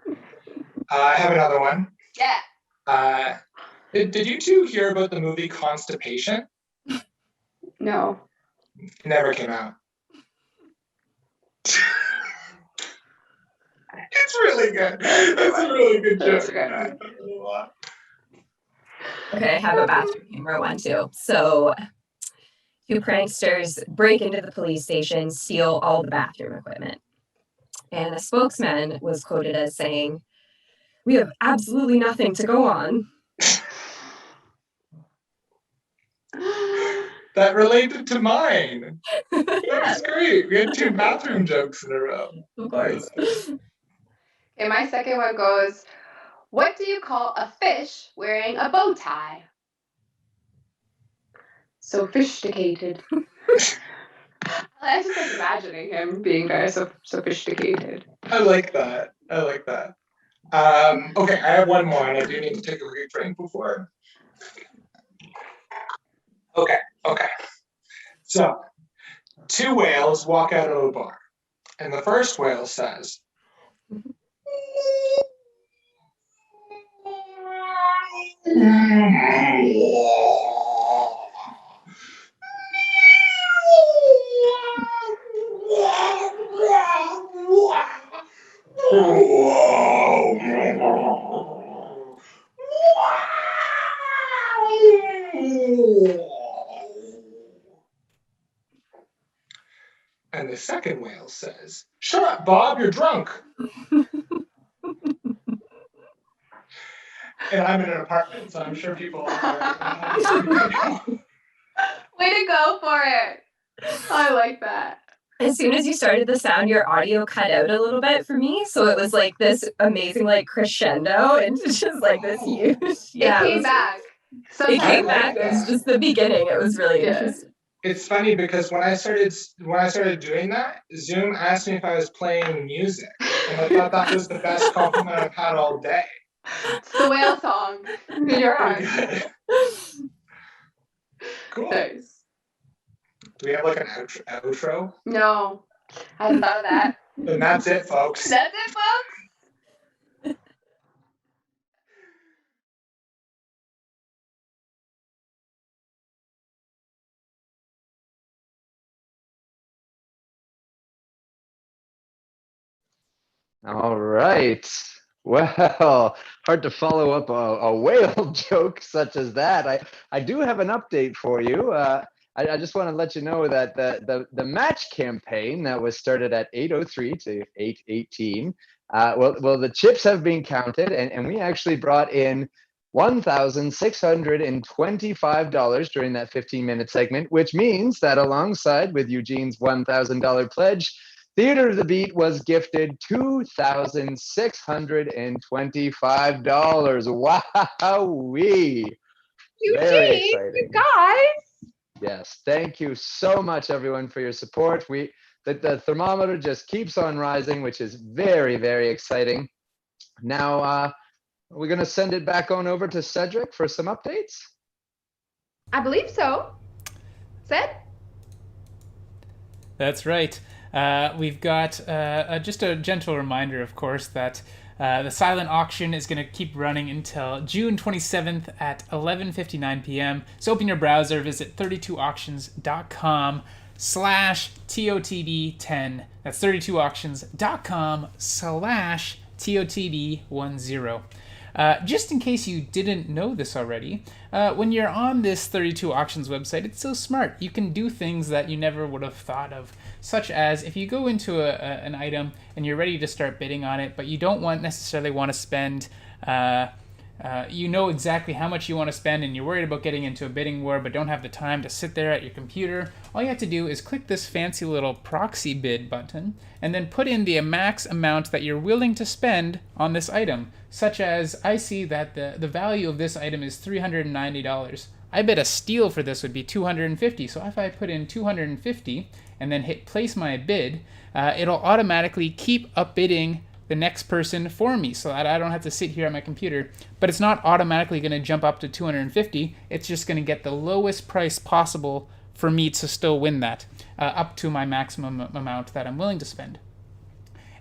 I have another one. Yeah. Did you two hear about the movie Constipation? No. It never came out. It's really good. It's a really good joke. Okay, I have a bathroom humor one too. So, two pranksters break into the police station, steal all the bathroom equipment. And a spokesman was quoted as saying, "We have absolutely nothing to go on." That related to mine. That was great. We had 2 bathroom jokes in a row. Of course. Okay, my second one goes, what do you call a fish wearing a bow tie? Sophisticated. I just like imagining him being very sophisticated. I like that. I like that. Okay, I have one more, and I do need to take a quick drink before. Okay. So, 2 whales walk out of a bar, and the first whale says, and the second whale says, "Shut up, Bob, you're drunk." And I'm in an apartment, so I'm sure people are. Way to go for it. I like that. As soon as you started the sound, your audio cut out a little bit for me. So it was like this amazing like crescendo and just like this huge. Yeah, It came back. It came back. It was just the beginning. It was really interesting. It's funny because when I started doing that, Zoom asked me if I was playing music, and I thought that was the best compliment I've had all day. It's the whale song in your heart. Cool. Nice. Do we have like an outro? No, I hadn't thought of that. And that's it, folks. That's it, folks. All right. Well, hard to follow up a whale joke such as that. I do have an update for you. I just want to let you know that the match campaign that was started at 8:03 to 8:18. Well, the chips have been counted, and we actually brought in $1,625 during that 15-minute segment, which means that alongside with Eugene's $1,000 pledge, Theater of the Beat was gifted $2,625. Wowee! Very Eugene, exciting. you guys. Yes, thank you so much, everyone, for your support. The thermometer just keeps on rising, which is very, very exciting. Now, we're going to send it back on over to Cedric for some updates. I believe so. Sid? That's right. We've got just a gentle reminder, of course, that the silent auction is going to keep running until June 27th at 11:59 p.m. So open your browser, visit 32auctions.com/TOTB10. That's 32auctions.com/TOTB10. Just in case you didn't know this already, when you're on this 32 Auctions website, it's so smart. You can do things that you never would have thought of, such as if you go into an item and you're ready to start bidding on it, but you don't necessarily want to spend, you know exactly how much you want to spend and you're worried about getting into a bidding war but don't have the time to sit there at your computer, all you have to do is click this fancy little proxy bid button and then put in the max amount that you're willing to spend on this item, such as I see that the value of this item is $390. I bet a steal for this would be $250. So if I put in $250 and then hit place my bid, it'll automatically keep upbidding the next person for me so that I don't have to sit here at my computer. But it's not automatically going to jump up to $250. It's just going to get the lowest price possible for me to still win that, up to my maximum amount that I'm willing to spend.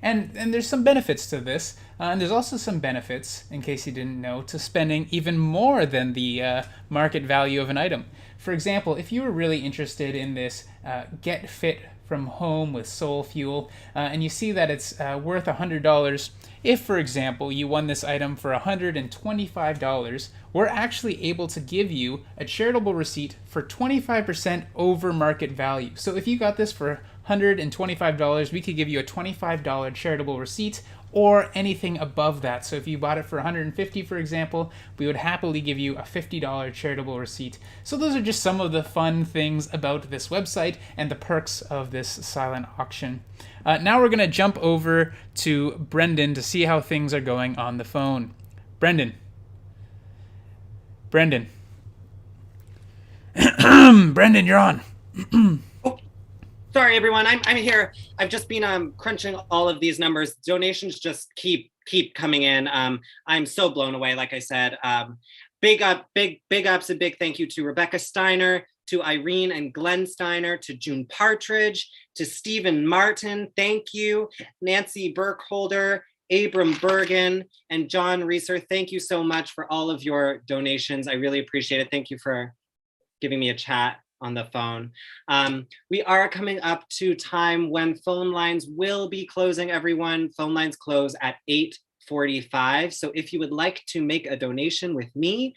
And there's some benefits to this, and there's also some benefits, in case you didn't know, to spending even more than the market value of an item. For example, if you were really interested in this Get Fit from Home with Soul Fuel, and you see that it's worth $100, if, for example, you won this item for $125, we're actually able to give you a charitable receipt for 25% over market value. So if you got this for $125, we could give you a $25 charitable receipt or anything above that. So if you bought it for $150, for example, we would happily give you a $50 charitable receipt. So those are just some of the fun things about this website and the perks of this silent auction. Now we're going to jump over to Brendan to see how things are going on the phone. Brendan. Brendan, you're on. Sorry, everyone. I'm here. I've just been crunching all of these numbers. Donations just keep coming in. I'm so blown away. Like I said, big ups and big thank you to Rebecca Steiner, to Irene and Glenn Steiner, to June Partridge, to Stephen Martin. Thank you, Nancy Burkholder, Abram Bergen, and John Reeser. Thank you so much for all of your donations. I really appreciate it. Thank you for giving me a chat on the phone. We are coming up to time when phone lines will be closing, everyone. Phone lines close at 8:45. So if you would like to make a donation with me,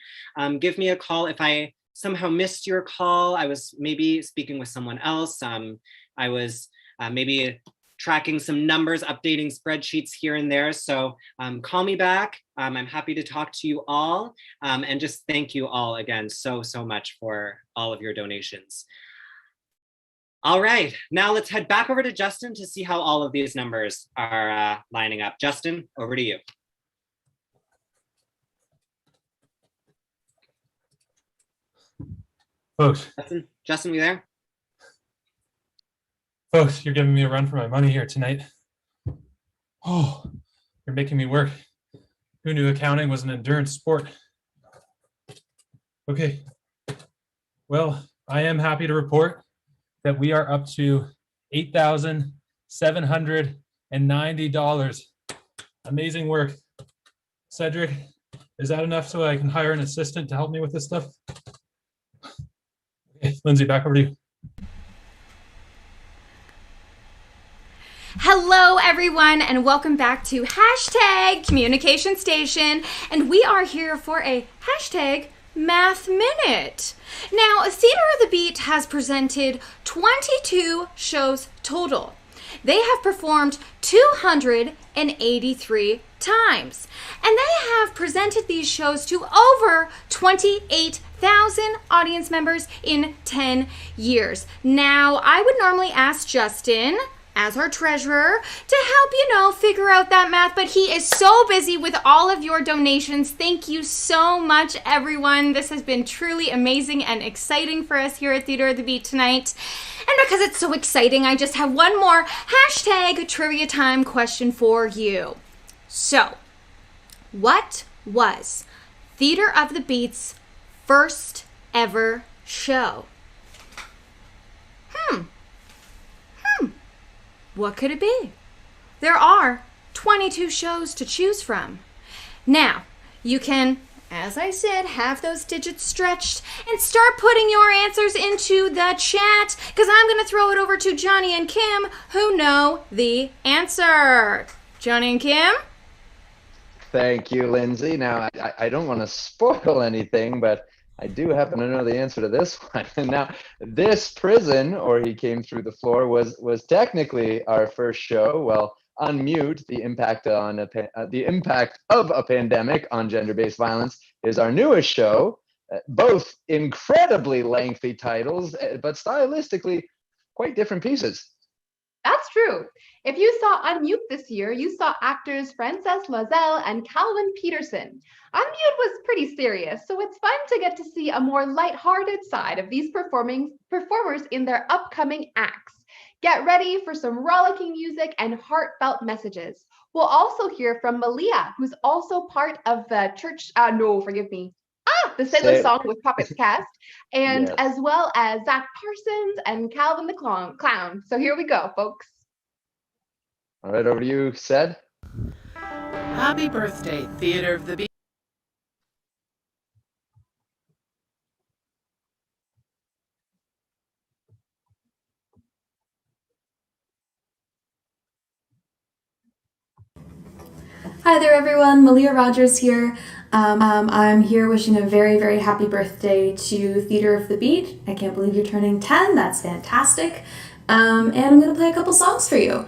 give me a call. If I somehow missed your call, I was maybe speaking with someone else. I was maybe tracking some numbers, updating spreadsheets here and there. So call me back. I'm happy to talk to you all. And just thank you all again so much for all of your donations. All right, now let's head back over to Justin to see how all of these numbers are lining up. Justin, over to you. Folks. Justin, we there? Folks, you're giving me a run for my money here tonight. Oh, you're making me work. Who knew accounting was an endurance sport? Okay. Well, I am happy to report that we are up to $8,790. Amazing work. Cedric, is that enough so I can hire an assistant to help me with this stuff? Okay, Lindsay, back over to you. Hello, everyone, and welcome back to hashtag Communication Station. And we are here for a hashtag Math Minute. Now, Theater of the Beat has presented 22 shows total. They have performed 283 times, and they have presented these shows to over 28,000 audience members in 10 years. Now, I would normally ask Justin as our treasurer to help, figure out that math, but he is so busy with all of your donations. Thank you so much, everyone. This has been truly amazing and exciting for us here at Theater of the Beat tonight. And because it's so exciting, I just have one more hashtag trivia time question for you. So, what was Theater of the Beat's first ever show? What could it be? There are 22 shows to choose from. Now, you can, as I said, have those digits stretched and start putting your answers into the chat, because I'm going to throw it over to Johnny and Kim, who know the answer. Johnny and Kim? Thank you, Lindsay. Now, I don't want to spoil anything, but I do happen to know the answer to this one. Now, this prison, or He Came Through the Floor, was technically our first show. Well, Unmute, the impact of a pandemic on gender-based violence, is our newest show. Both incredibly lengthy titles, but stylistically quite different pieces. That's true. If you saw Unmute this year, you saw actors Frances Loisel and Calvin Peterson. Unmute was pretty serious, so it's fun to get to see a more lighthearted side of these performers in their upcoming acts. Get ready for some rollicking music and heartfelt messages. We'll also hear from Malia, who's also part of the the Sailor Song with Puppets cast, and Yes. as well as Zach Parsons and Calvin the Clown. So here we go, folks. All right, over to you, Sed. Happy birthday, Theater of the Beat. Hi there, everyone. Malia Rogers here. I'm here wishing a very, very happy birthday to Theater of the Beat. I can't believe you're turning 10. That's fantastic. And I'm going to play a couple songs for you.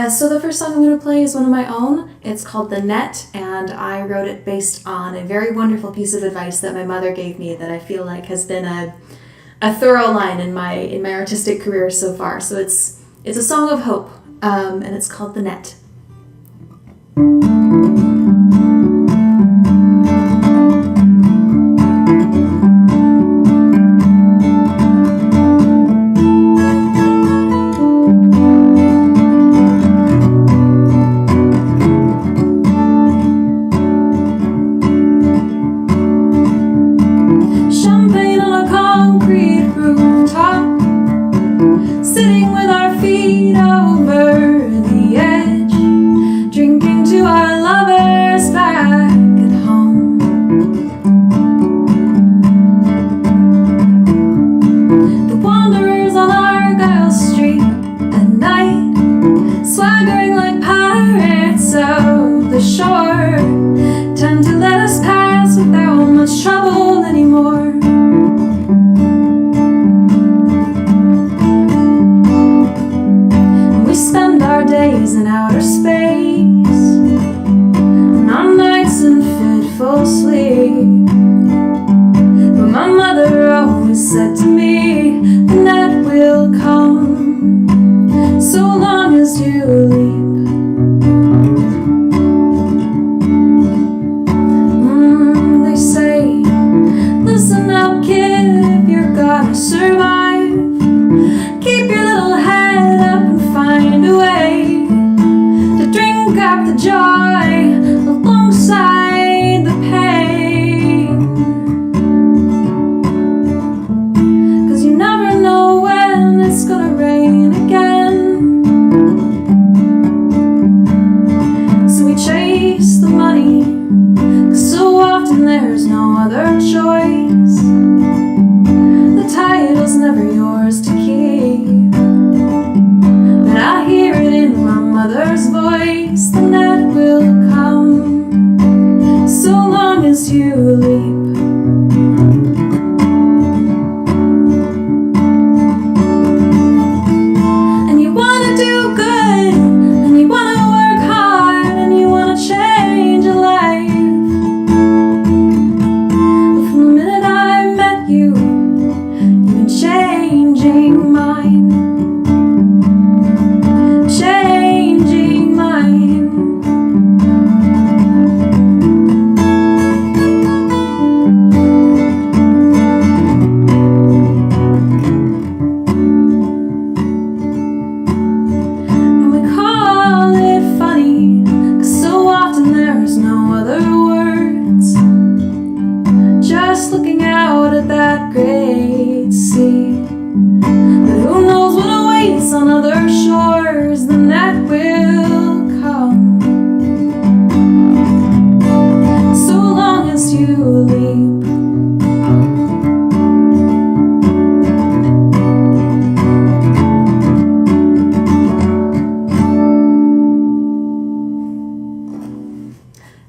So the first song I'm going to play is one of my own. It's called The Net, and I wrote it based on a very wonderful piece of advice that my mother gave me that I feel like has been a thorough line in my artistic career so far. So it's a song of hope, and it's called The Net. Champagne on a concrete rooftop, sitting with our feet over the edge, drinking to our lovers back at home. The wanderers on Argyle Street at night, swaggering like pirates of the shore, tend to let us pass without much trouble anymore. We spend our days in outer space, and our nights in fitful sleep. But my mother always said to me, the net will come, so long as you leap. They say, listen up, kid, if you're gonna survive, keep your little head up and find a way to drink up the joy alongside the pain. 'Cause you never know when it's gonna rain again. So we chase the money, 'cause so often there's no other choice. The title's never yours to keep, but I hear it in my mother's voice. The net will come, so long as you leap. And you wanna do good, and you wanna work hard, and you wanna change your life. But from the minute I met you, you've been changing mine. just looking out at that great sea. But who knows what awaits on other shores, then that will come. So long as you leap.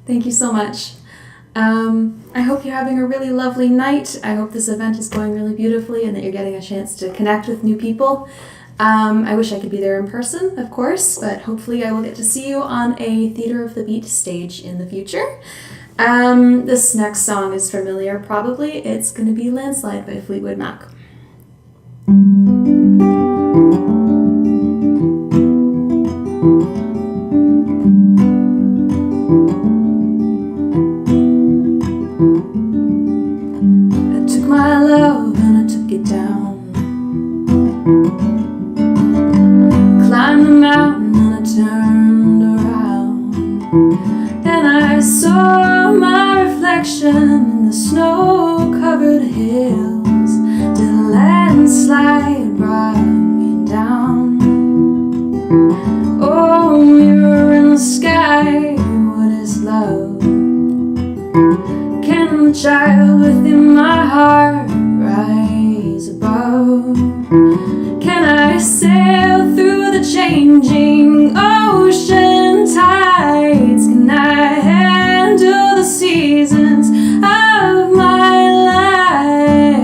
Thank you so much. I hope you're having a really lovely night. I hope this event is going really beautifully and that you're getting a chance to connect with new people. I wish I could be there in person, of course, but hopefully I will get to see you on a Theater of the Beat stage in the future. This next song is familiar, probably. It's going to be Landslide by Fleetwood Mac. My love and I took it down. Climbed the mountain and I turned around, and I saw my reflection in the snow-covered hills. Did a landslide brought me down? Oh, mirror in the sky, what is love? Can the child within my heart rise above? Can I sail through the changing ocean tides? Can I handle the seasons of my life?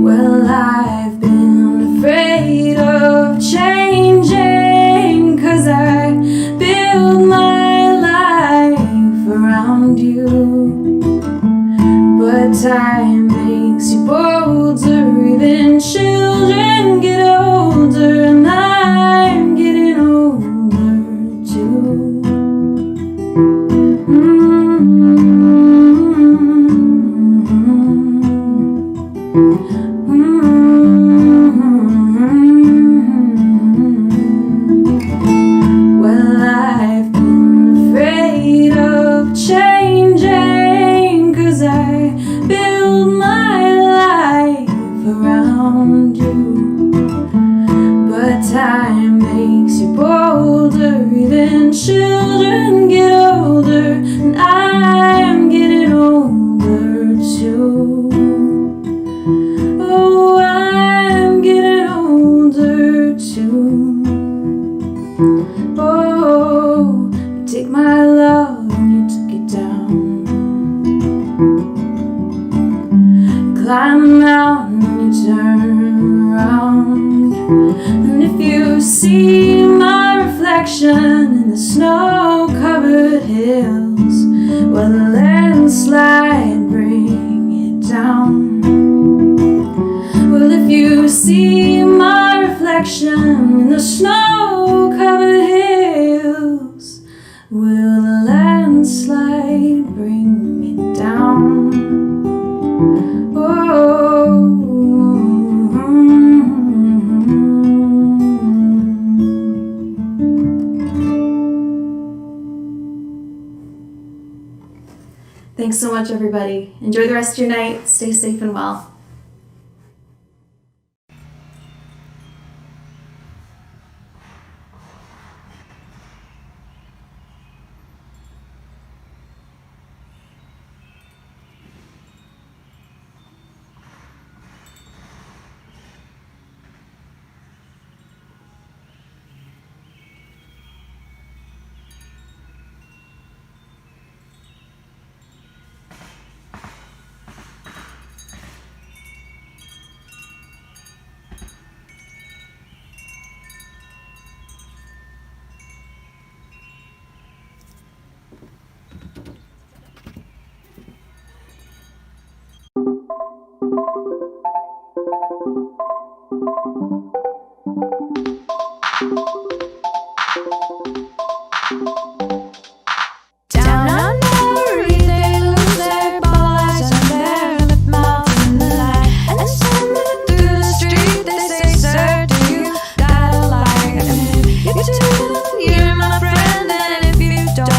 Well, I've been afraid of changing, 'cause I build my life around you. But time makes you bolder, even children get older, and I'm getting older too. Well, I've been afraid of changing, 'cause I build my life around you. But time makes you bolder, even children get older, and I'm getting older too. Oh, I'm getting older too. Oh, you take my love and you took it down. Climb the mountain and you turn around, and if you see my reflection in the snow-covered hills, well, the landslide bring it down. Well, if you see my reflection in the snow-covered hills, will the landslide bring me down? Oh. Thanks so much, everybody. Enjoy the rest of your night. Stay safe and well. Down under, they lose their ballast and their lip mouth in the light. And stumbling through the street, they say, "Sir, do you got a light?" And if you do, you're my friend, and if you don't,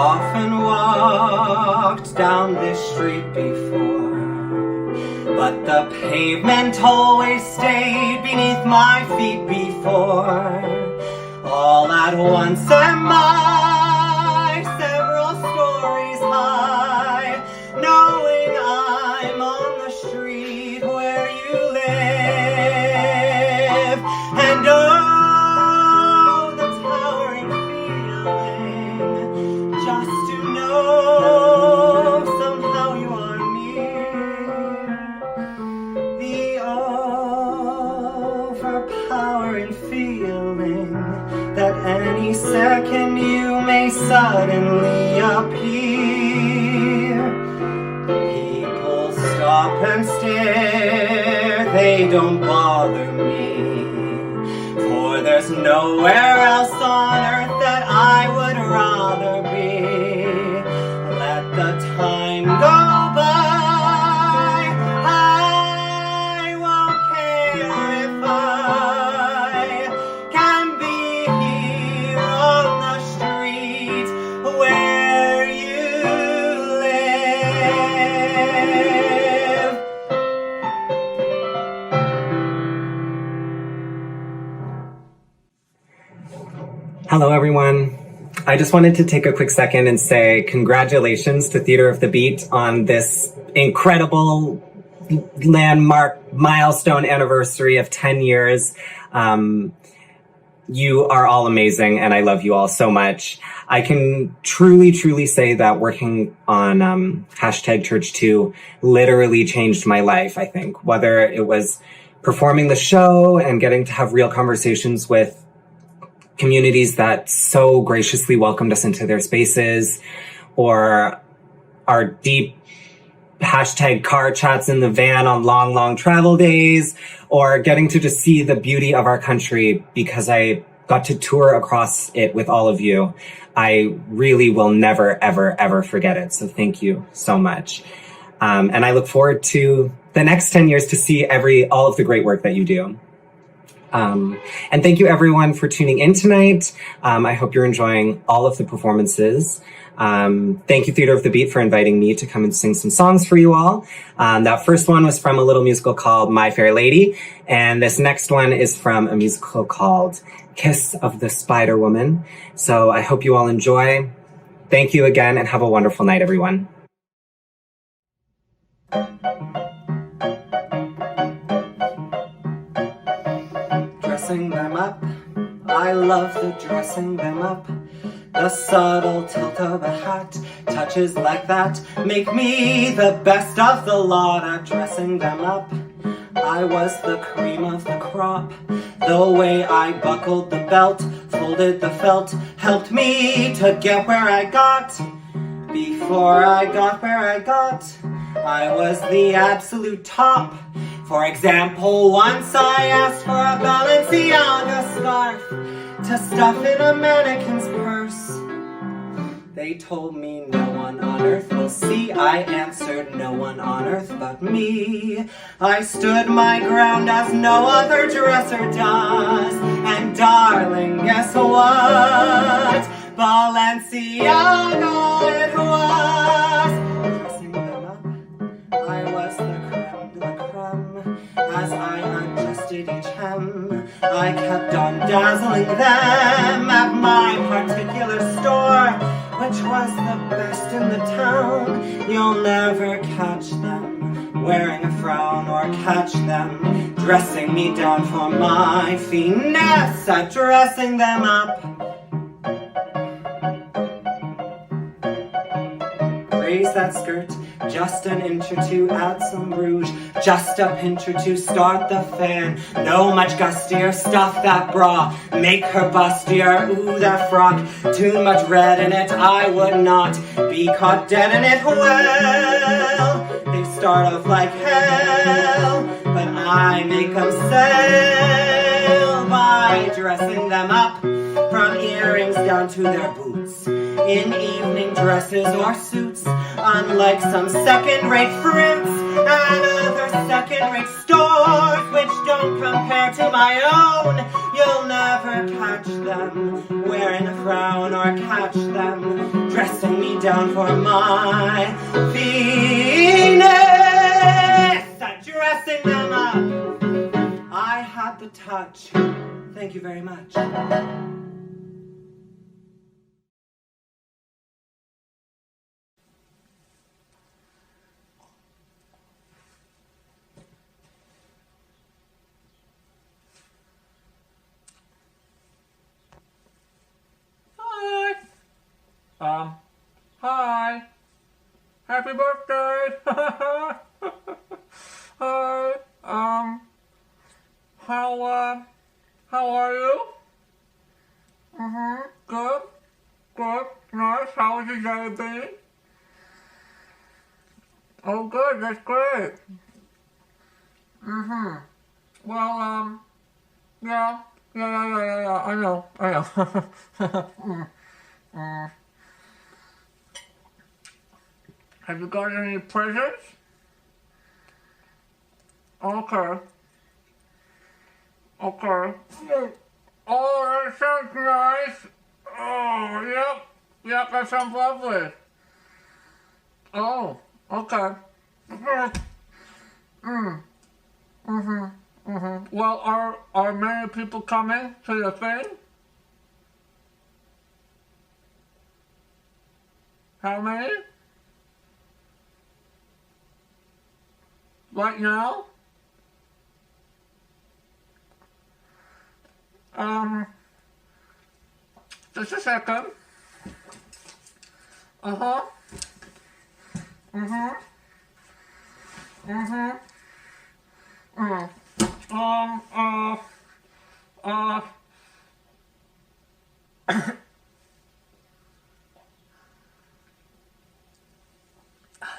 often walked down this street before, but the pavement always stayed beneath my feet before. All at once am I several stories high, knowing I'm on the street where you live. And oh, the towering feeling just to know somehow you are near. The overpowering feeling that any second you may suddenly appear. People stop and stare, they don't bother me, for there's nowhere else on earth that I would rather be. Let the time go by, I won't care if I can be here on the street where you live. Hello, everyone. I just wanted to take a quick second and say congratulations to Theater of the Beat on this incredible landmark milestone anniversary of 10 years. You are all amazing, and I love you all so much. I can truly say that working on hashtag Church2 literally changed my life, I think. Whether it was performing the show and getting to have real conversations with communities that so graciously welcomed us into their spaces, or our deep hashtag car chats in the van on long travel days, or getting to just see the beauty of our country because I got to tour across it with all of you. I really will never, ever forget it. So thank you so much. And I look forward to the next 10 years to see all of the great work that you do. And thank you everyone for tuning in tonight. I hope you're enjoying all of the performances. Thank you, Theater of the Beat, for inviting me to come and sing some songs for you all. That first one was from a little musical called My Fair Lady, and this next one is from a musical called Kiss of the Spider Woman. So I hope you all enjoy. Thank you again, and have a wonderful night, everyone. Dressing them up, I love the dressing them up. The subtle tilt of a hat, touches like that make me the best of the lot at dressing them up. I was the cream of the crop. The way I buckled the belt, folded the felt, helped me to get where I got. Before I got where I got, I was the absolute top. For example, once I asked for a Balenciaga scarf to stuff in a mannequin's purse. They told me no one on earth will see. I answered no one on earth but me. I stood my ground as no other dresser does. And darling, guess what? Balenciaga it was. Dressing them up, I was the creme de la creme. As I adjusted each hem, I kept on dazzling them at my particular store, which was the best in the town. You'll never catch them wearing a frown or catch them dressing me down for my finesse at dressing them up. Raise that skirt just an inch or two, add some rouge, just a pinch or two, start the fan, no much gustier, stuff that bra, make her bustier, ooh that frock, too much red in it, I would not be caught dead in it. Well, they start off like hell, but I make them sail by dressing them up, from earrings down to their boots, in evening dresses or suits, unlike some second-rate fruits and other second-rate stores which don't compare to my own. You'll never catch them wearing a frown or catch them dressing me down for my Venus, dressing them up. I had the touch. Thank you very much. Hi. Happy birthday. Hi. How are you? Good. Good. Nice. How was your day been? Oh, good. That's great. Well, yeah. I know. Have you got any presents? Okay. Okay. Oh, that sounds nice. Oh, yep, that sounds lovely. Oh, okay. Well, are many people coming to the thing? How many? Right now? Just a second.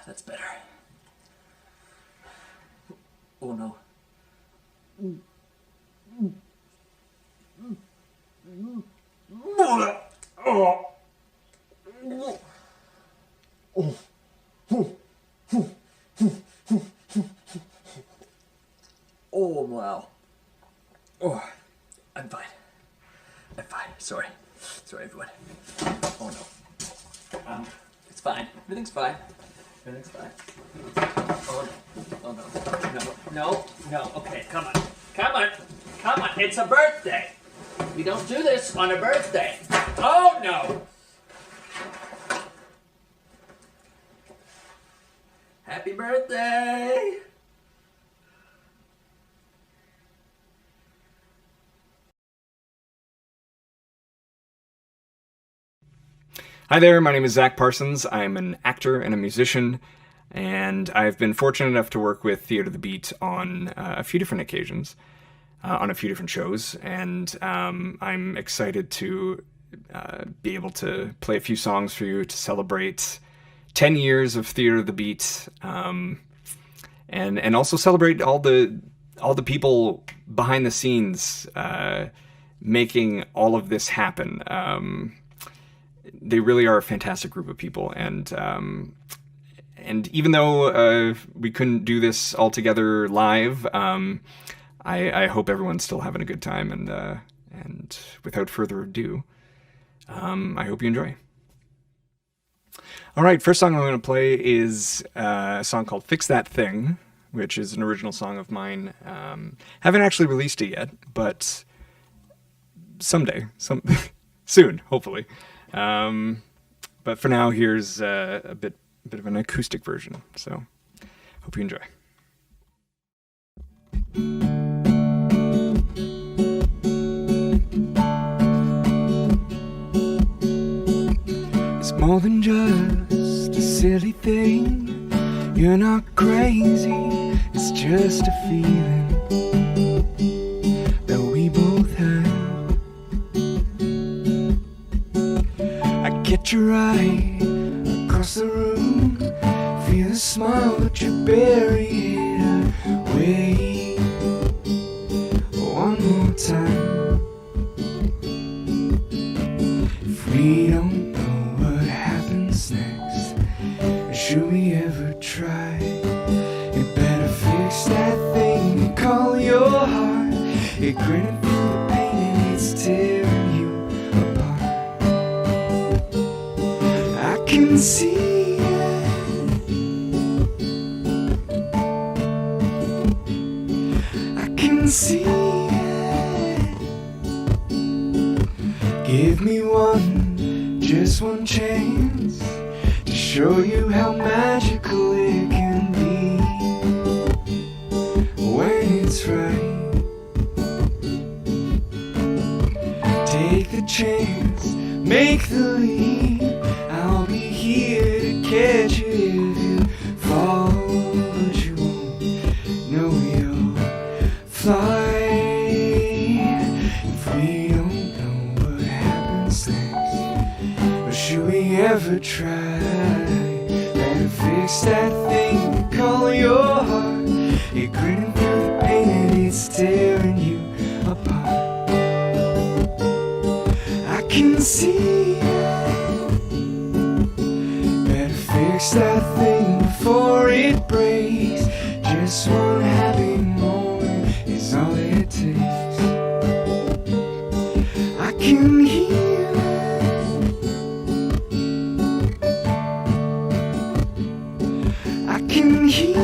That's better. Oh no. Oh wow. Oh, I'm fine. Sorry everyone. Oh no. It's fine. Everything's fine. Oh no. No. Okay, come on. It's a birthday. We don't do this on a birthday. Oh no. Happy birthday. Hi there, my name is Zach Parsons. I'm an actor and a musician, and I've been fortunate enough to work with Theater of the Beat on a few different occasions, on a few different shows, and I'm excited to be able to play a few songs for you to celebrate 10 years of Theater of the Beat, and also celebrate all the people behind the scenes making all of this happen. They really are a fantastic group of people, and even though we couldn't do this all together live, I hope everyone's still having a good time, and without further ado, I hope you enjoy. All right, first song I'm going to play is a song called Fix That Thing, which is an original song of mine. Haven't actually released it yet, but someday, soon, hopefully. But for now, here's a bit of an acoustic version, so hope you enjoy. It's more than just a silly thing. You're not crazy, it's just a feeling that we both have. Get your eye across the room, feel the smile, but you bury it away. One more time. If we don't know what happens next, should we ever try? You better fix that thing you call your heart. You're grinning through the pain see it. I can see it. Give me one, just one chance to show you how magical it can be when it's right. Take the chance, make the leap. I'll be here to catch you if you fall, but you won't know you'll fly. If we don't know what happens next, or should we ever try? Better fix that thing you call your heart. You're grinning through the pain and it's tearing you apart. I can see it. Better fix that thing before it breaks. Just one happy moment is all it takes. I can hear it. I can hear it.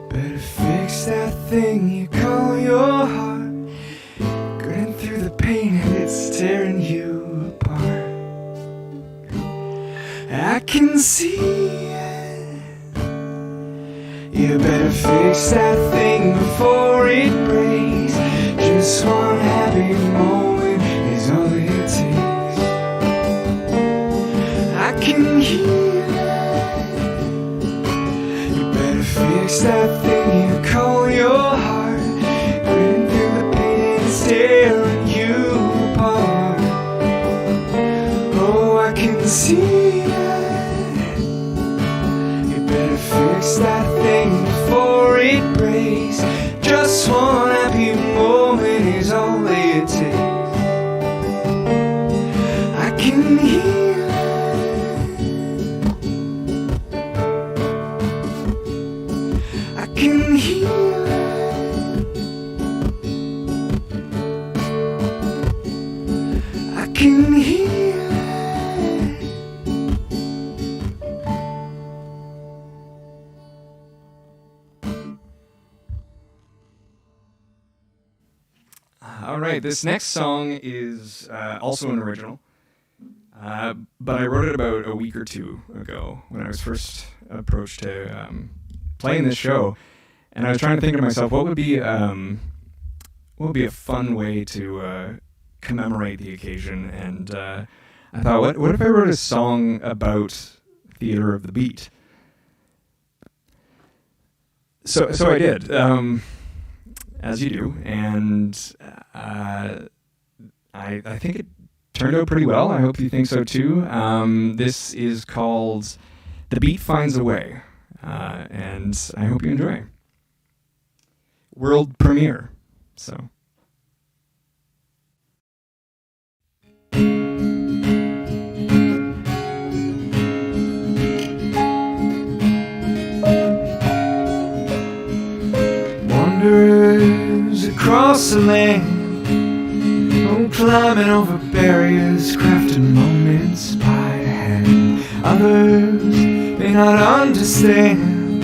Better fix that thing you call your heart. Grinning through the pain and it's tearing you apart. I can see it. You better fix that thing before it breaks. Just one happy moment is all it takes. I can hear it. You better fix that thing you call your heart. Grinning through the pain and tearing you apart. Oh, I can see it. You better fix that thing before it breaks. Just one happy moment is all it takes. I can hear it. I can hear it. I can hear it. All right, this next song is also an original, but I wrote it about a week or two ago when I was first approached to play in this show, and I was trying to think to myself, what would be a fun way to commemorate the occasion, and I thought, what if I wrote a song about Theater of the Beat? So I did. As you do, and I think it turned out pretty well. I hope you think so too. This is called The Beat Finds a Way, and I hope you enjoy. World premiere, so. Wanderers across the land, climbing over barriers, crafting moments by hand. Others may not understand,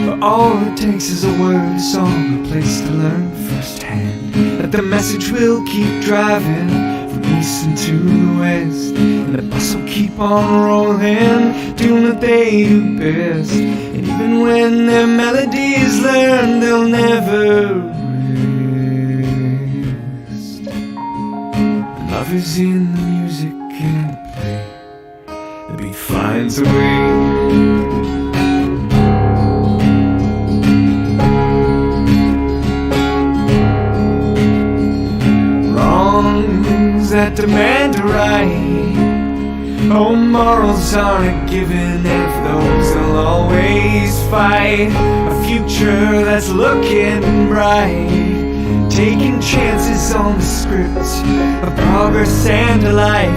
but all it takes is a word, a song, a place to learn firsthand. That the message will keep driving from east into the west, and the bus will keep on rolling, doing what they do best. And even when their melodies learn, they'll never rest. Love is in the music and the play. The beat finds a way. Wrongs that demand a right Oh, morals aren't a given, and for those they'll always fight. A future that's looking bright. Taking chances on the script of progress and a life,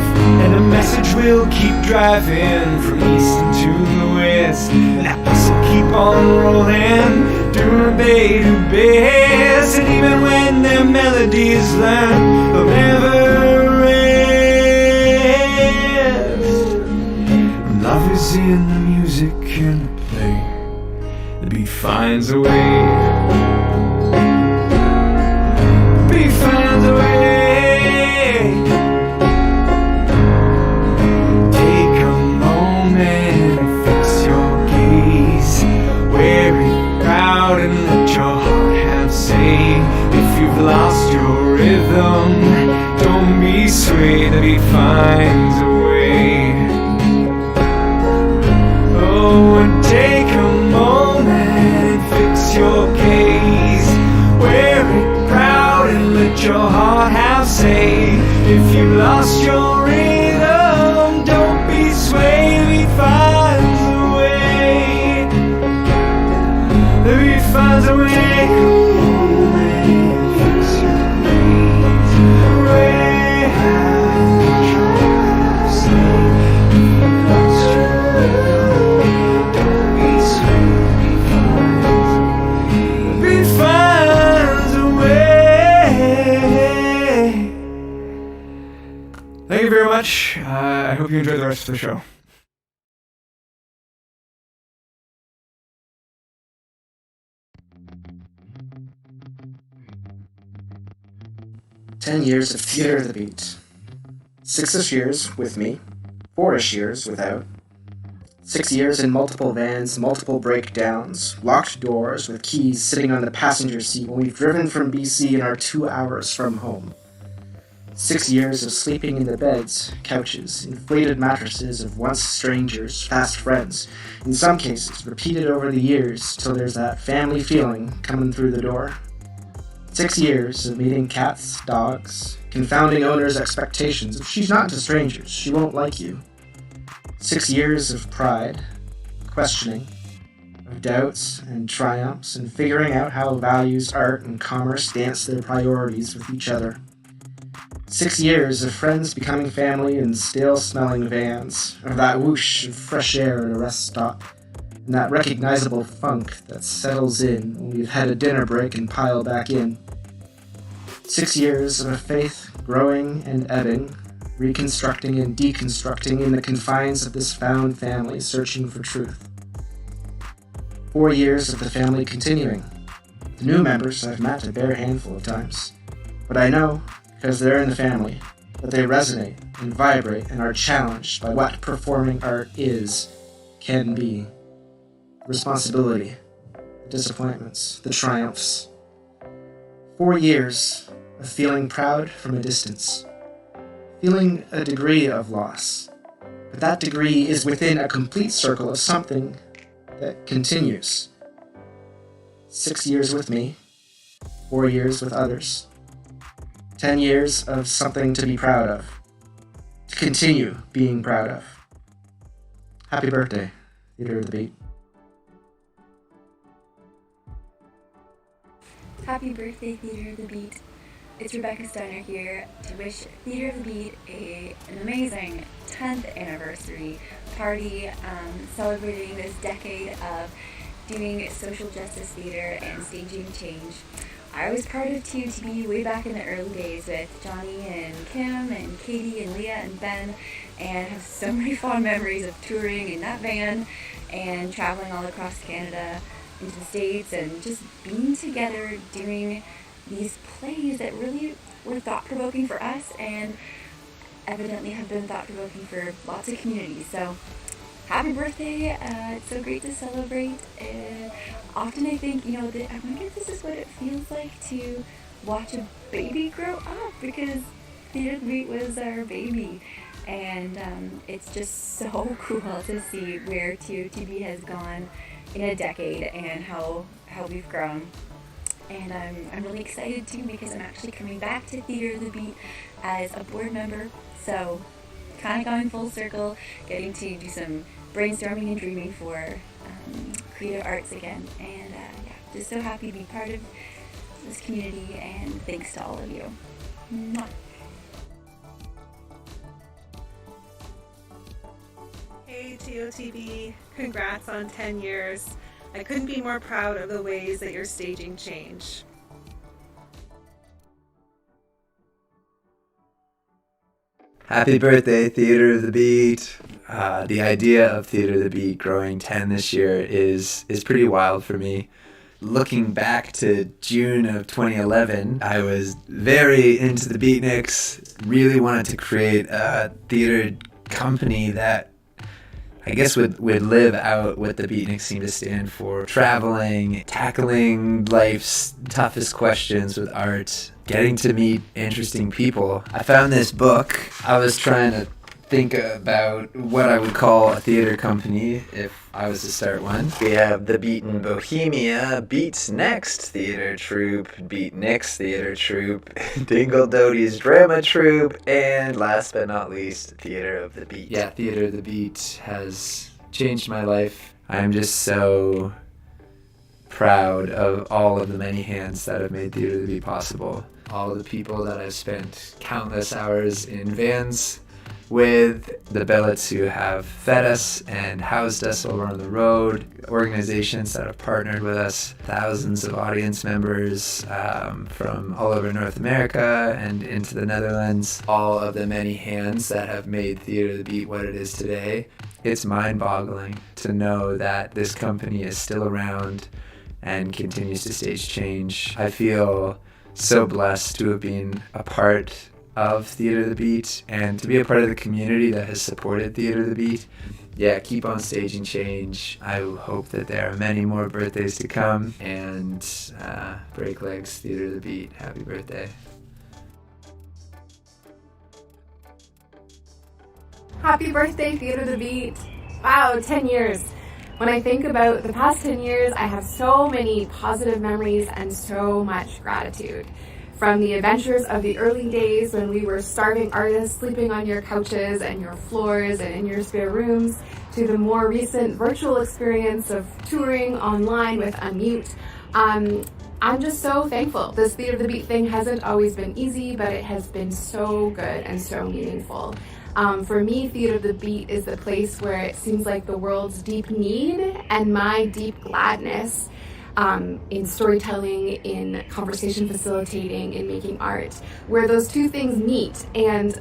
and a message will keep driving from east into the west. That bus will keep on rolling, doing they do best. And even when their melodies learn, they'll never rest. Love is in the music and the play. The beat finds a way. Finds a way. Take a moment and fix your gaze. Wear it proud and let your heart have say. If you've lost your rhythm, don't be swayed. The beat finds a way. Oh, and take a moment and fix your gaze. Wear it proud and let your heart have say. If you lost your rhythm, don't be swayed. He finds a way. He finds a way. Fix your ways. Way let your heart say. If you lost your rhythm, don't be swayed. He finds a way. He finds a way. Thank you very much. I hope you enjoy the rest of the show. "10 years of Theater of the Beat. 6-ish years with me, 4-ish years without. 6 years in multiple vans, multiple breakdowns, locked doors with keys sitting on the passenger seat when we've driven from BC in our 2 hours from home. 6 years of sleeping in the beds, couches, inflated mattresses of once strangers, fast friends, in some cases repeated over the years till there's that family feeling coming through the door. 6 years of meeting cats, dogs, confounding owners' expectations. If she's not to strangers, she won't like you. 6 years of pride, questioning, of doubts and triumphs, and figuring out how values, art, and commerce dance their priorities with each other. 6 years of friends becoming family in stale-smelling vans, of that whoosh of fresh air at a rest stop, and that recognizable funk that settles in when we've had a dinner break and pile back in. 6 years of a faith growing and ebbing, reconstructing and deconstructing in the confines of this found family searching for truth. 4 years of the family continuing. The new members I've met a bare handful of times, but I know, because they're in the family, that they resonate and vibrate and are challenged by what performing art is, can be. Responsibility, the disappointments, the triumphs. 4 years of feeling proud from a distance, feeling a degree of loss, but that degree is within a complete circle of something that continues. 6 years with me, 4 years with others. 10 years of something to be proud of, to continue being proud of. Happy birthday, Theater of the Beat. Happy birthday, Theater of the Beat. It's Rebecca Steiner here to wish Theater of the Beat an amazing 10th anniversary party, celebrating this decade of doing social justice theater and staging change. I was part of TOTB way back in the early days with Johnny and Kim and Katie and Leah and Ben, and have so many fond memories of touring in that van and traveling all across Canada into the States and just being together doing these plays that really were thought-provoking for us and evidently have been thought-provoking for lots of communities. So happy birthday. It's so great to celebrate. Often I think, I wonder if this is what it feels like to watch a baby grow up, because Theater of the Beat was our baby. And it's just so cool to see where TOTB has gone in a decade and how we've grown. And I'm really excited too, because I'm actually coming back to Theater of the Beat as a board member. So kind of going full circle, getting to do some brainstorming and dreaming for creative arts again. And just so happy to be part of this community, and thanks to all of you. Mwah. Hey TOTB, congrats on 10 years. I couldn't be more proud of the ways that you're staging change. Happy birthday, Theater of the Beat. The idea of Theater of the Beat growing 10 this year is pretty wild for me. Looking back to June of 2011, I was very into the Beatniks, really wanted to create a theater company that I guess would live out what the Beatniks seem to stand for. Traveling, tackling life's toughest questions with art, getting to meet interesting people. I found this book. I was trying to think about what I would call a theater company if I was to start one. We have the Beaten Bohemia, Beats Next Theater Troupe, Beatniks Theater Troupe, Dingle Doty's Drama Troupe, and last but not least, Theater of the Beat. Yeah, Theater of the Beat has changed my life. I'm just so proud of all of the many hands that have made Theater of the Beat possible. All of the people that I've spent countless hours in vans with, the billets who have fed us and housed us all on the road, organizations that have partnered with us, thousands of audience members from all over North America and into the Netherlands, all of the many hands that have made Theater of the Beat what it is today. It's mind-boggling to know that this company is still around and continues to stage change. I feel so blessed to have been a part of Theater of the Beat and to be a part of the community that has supported Theater of the Beat. Yeah, keep on staging change. I hope that there are many more birthdays to come, and break legs, Theater of the Beat. Happy birthday. Happy birthday, Theater of the Beat. Wow, 10 years. When I think about the past 10 years, I have so many positive memories and so much gratitude. From the adventures of the early days when we were starving artists sleeping on your couches and your floors and in your spare rooms, to the more recent virtual experience of touring online with Unmute. I'm just so thankful. This Theater of the Beat thing hasn't always been easy, but it has been so good and so meaningful. For me, Theater of the Beat is the place where it seems like the world's deep need and my deep gladness in storytelling, in conversation facilitating, in making art, where those two things meet. And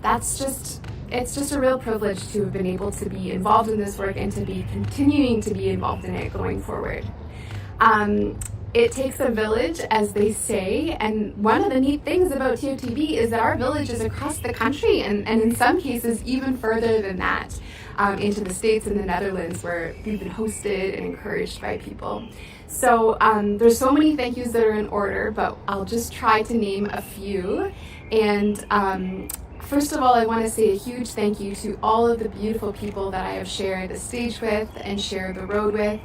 it's just a real privilege to have been able to be involved in this work and to be continuing to be involved in it going forward. It takes a village, as they say, and one of the neat things about TOTB is that our village is across the country, and in some cases even further than that, into the States and the Netherlands, where we've been hosted and encouraged by people. So there's so many thank yous that are in order, but I'll just try to name a few. And first of all, I want to say a huge thank you to all of the beautiful people that I have shared the stage with and shared the road with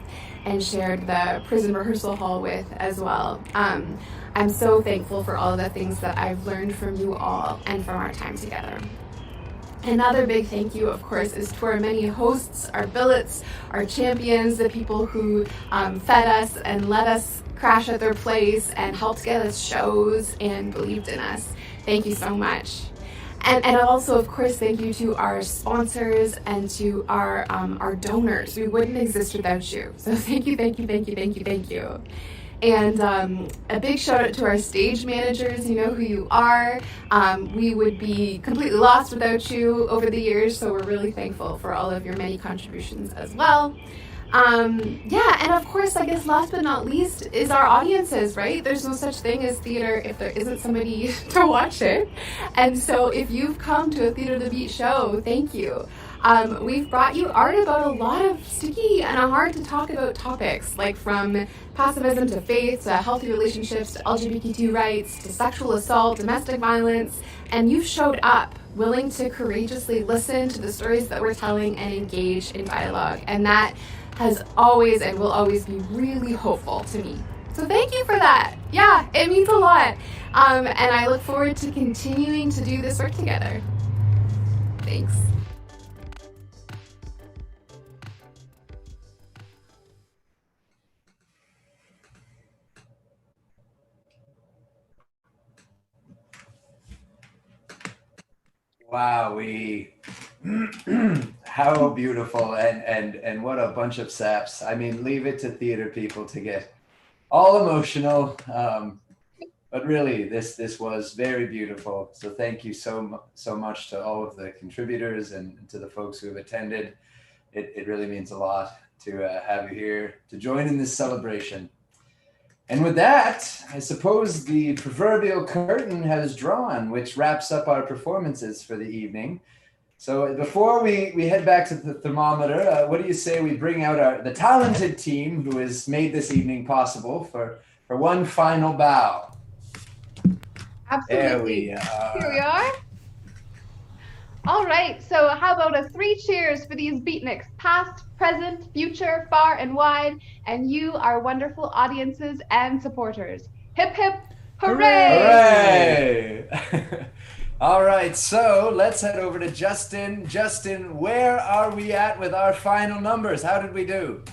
and shared the prison rehearsal hall with as well. I'm so thankful for all of the things that I've learned from you all and from our time together. Another big thank you, of course, is to our many hosts, our billets, our champions, the people who fed us and let us crash at their place and helped get us shows and believed in us. Thank you so much. And also, of course, thank you to our sponsors and to our donors. We wouldn't exist without you. So thank you, thank you, thank you, thank you, thank you. And a big shout out to our stage managers. You know who you are. We would be completely lost without you over the years, so we're really thankful for all of your many contributions as well. Yeah, and of course, I guess last but not least is our audiences, right? There's no such thing as theater if there isn't somebody to watch it. And so if you've come to a Theater of the Beat show, thank you. We've brought you art about a lot of sticky and hard to talk about topics, like from pacifism to faith, to healthy relationships, to LGBTQ rights, to sexual assault, domestic violence, and you've showed up willing to courageously listen to the stories that we're telling and engage in dialogue. And that has always and will always be really hopeful to me. So thank you for that. Yeah, it means a lot. And I look forward to continuing to do this work together. Thanks. Wow, how beautiful and what a bunch of saps. I mean, leave it to theater people to get all emotional. But really, this was very beautiful. So thank you so much to all of the contributors and to the folks who have attended. It really means a lot to have you here to join in this celebration. And with that, I suppose the proverbial curtain has drawn, which wraps up our performances for the evening. So before we head back to the thermometer, what do you say we bring out the talented team who has made this evening possible for one final bow? Absolutely. There we are. Here we are. All right, so how about a 3 cheers for these beatniks, past, present, future, far and wide, and you, our wonderful audiences and supporters. Hip, hip, hooray! Hooray! All right, so let's head over to Justin. Justin, where are we at with our final numbers? How did we do?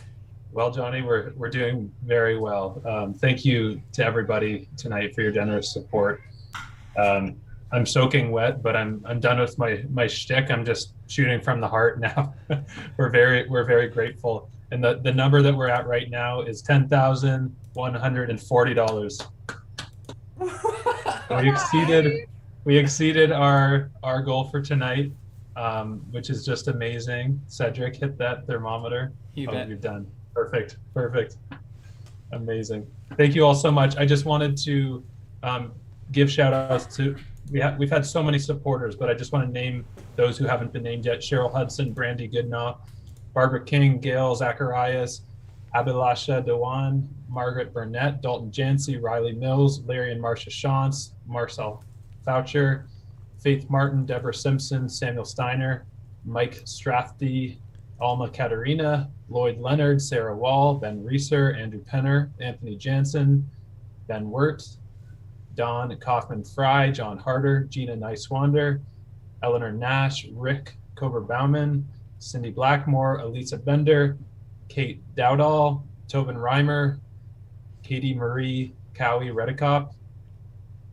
Well, Johnny, we're doing very well. Thank you to everybody tonight for your generous support. I'm soaking wet, but I'm done with my shtick. I'm just shooting from the heart now. We're very grateful, and the number that we're at right now is $10,140. We exceeded our goal for tonight, which is just amazing. Cedric, hit that thermometer. You bet. You're done. Perfect. Amazing. Thank you all so much. I just wanted to give shout outs to, we've had so many supporters, but I just want to name those who haven't been named yet. Cheryl Hudson, Brandy Goodnaw, Barbara King, Gail Zacharias, Abilasha Dewan, Margaret Burnett, Dalton Jancy, Riley Mills, Larry and Marcia Shantz, Marcel Foucher, Faith Martin, Deborah Simpson, Samuel Steiner, Mike Strathdy, Alma Katerina, Lloyd Leonard, Sarah Wall, Ben Reeser, Andrew Penner, Anthony Jansen, Ben Wirt, Don Kaufman Fry, John Harder, Gina Nicewander, Eleanor Nash, Rick Kober Bauman, Cindy Blackmore, Elisa Bender, Kate Dowdall, Tobin Reimer, Katie Marie Cowie Redicop,